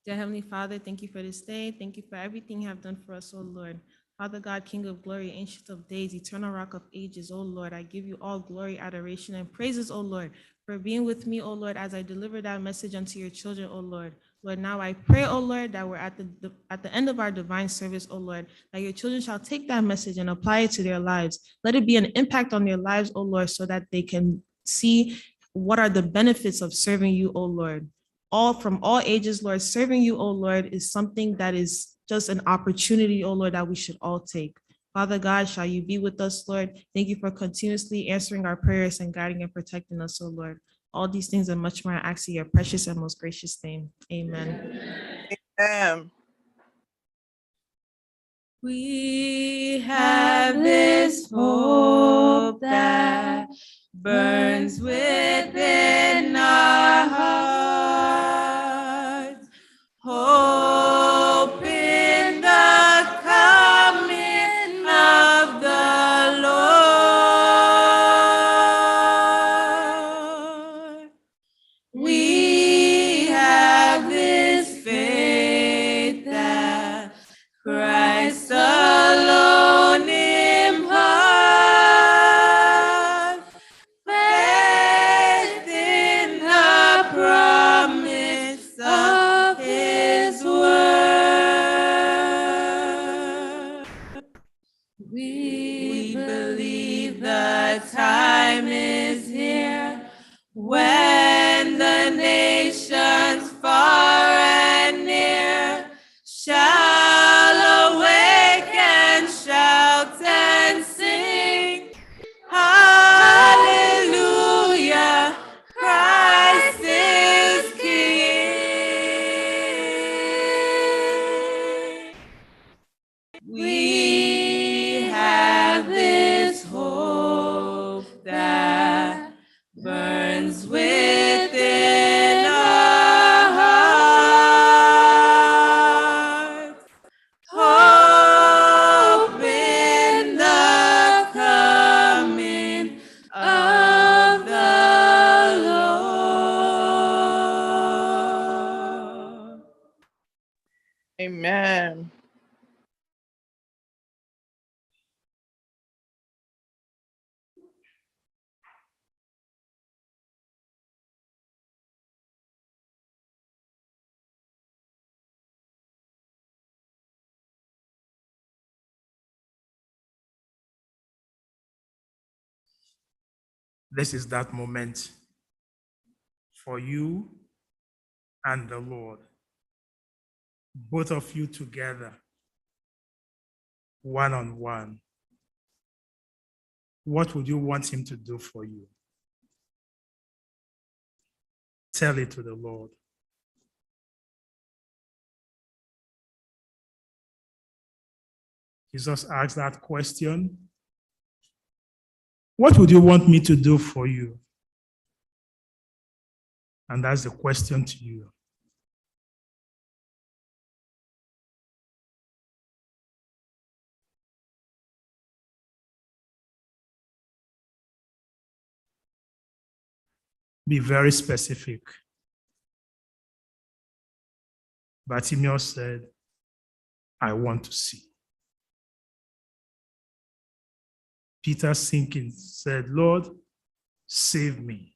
Dear Heavenly Father, thank you for this day. Thank you for everything you have done for us, O Lord. Father God, King of glory, Ancient of days, Eternal Rock of ages, O Lord, I give you all glory, adoration, and praises, O Lord, for being with me, O Lord, as I deliver that message unto your children, O Lord. Lord, now I pray, O Lord, that we're at the end of our divine service, O Lord, that your children shall take that message and apply it to their lives. Let it be an impact on their lives, O Lord, so that they can see what are the benefits of serving you, O Lord. All from all ages, Lord, serving you, O Lord, is something that is just an opportunity, O Lord, that we should all take. Father God, shall you be with us, Lord? Thank you for continuously answering our prayers and guiding and protecting us, O Lord. All these things and much more I ask in your precious and most gracious name. Amen. Amen. We have this hope that burns within our hearts, hope in the coming of the Lord. We have this faith that Christ alone imparts, faith in the promise of his word. We believe the time is here when the nations far and near shall awake and shout and sing, hallelujah, Christ is King. We have this hope that burns within our hearts, hope in the coming of the Lord. Amen. This is that moment for you and the Lord. Both of you together, one-on-one. What would you want him to do for you? Tell it to the Lord. Jesus asked that question. What would you want me to do for you? And that's the question to you. Be very specific. Bartimaeus said, I want to see. Peter sinking said, Lord, save me.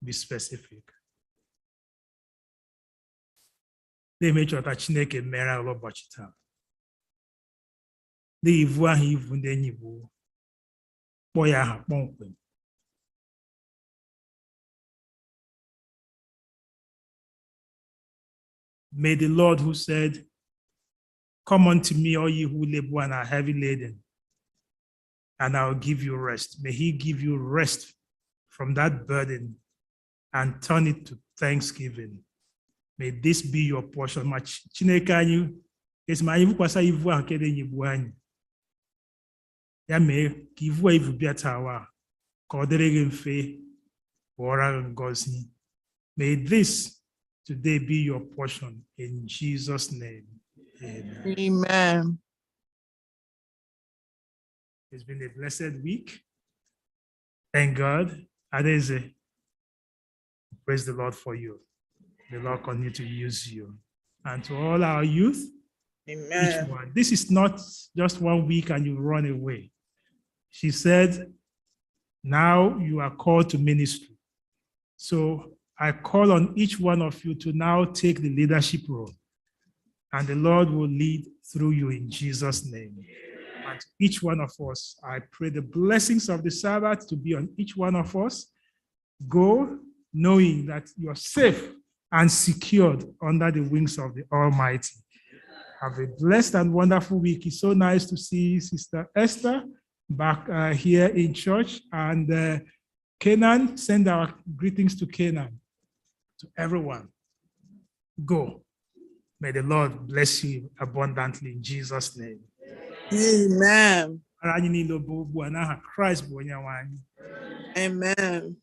Be specific. Na-eme chọta Chineke mere ala ụbọchị taa. Na-evu aha ivu ndị enyi bụ kpọọ ya aha kpọmkwem. May the Lord who said, come unto me, all ye who labor and are heavy laden, and I'll give you rest. May he give you rest from that burden and turn it to thanksgiving. May this be your portion. Ma Chineke anyị, esi ma anyị bukwasa ivu ahụ nke na-enye ibu anyị. Ya mee ka ivu a ivu bịa tawa ka ọ dịrị gị mfe ghọọra gị ngọzi. May this today be your portion in Jesus' name. Amen. Amen. It's been a blessed week. Thank God. Adeze, Praise the Lord for you. The Lord continue to use you. And to all our youth, Amen. each one. This is not just 1 week and you run away. She said, now you are called to ministry. So I call on each one of you to now take the leadership role. And the Lord will lead through you in Jesus' name. And each one of us, I pray the blessings of the Sabbath to be on each one of us. Go knowing that you are safe and secured under the wings of the Almighty. Have a blessed and wonderful week. It's so nice to see Sister Esther back here in church. And Canaan, send our greetings to Canaan, to everyone. Go. May the Lord bless you abundantly in Jesus' name. Amen. Christ. Amen.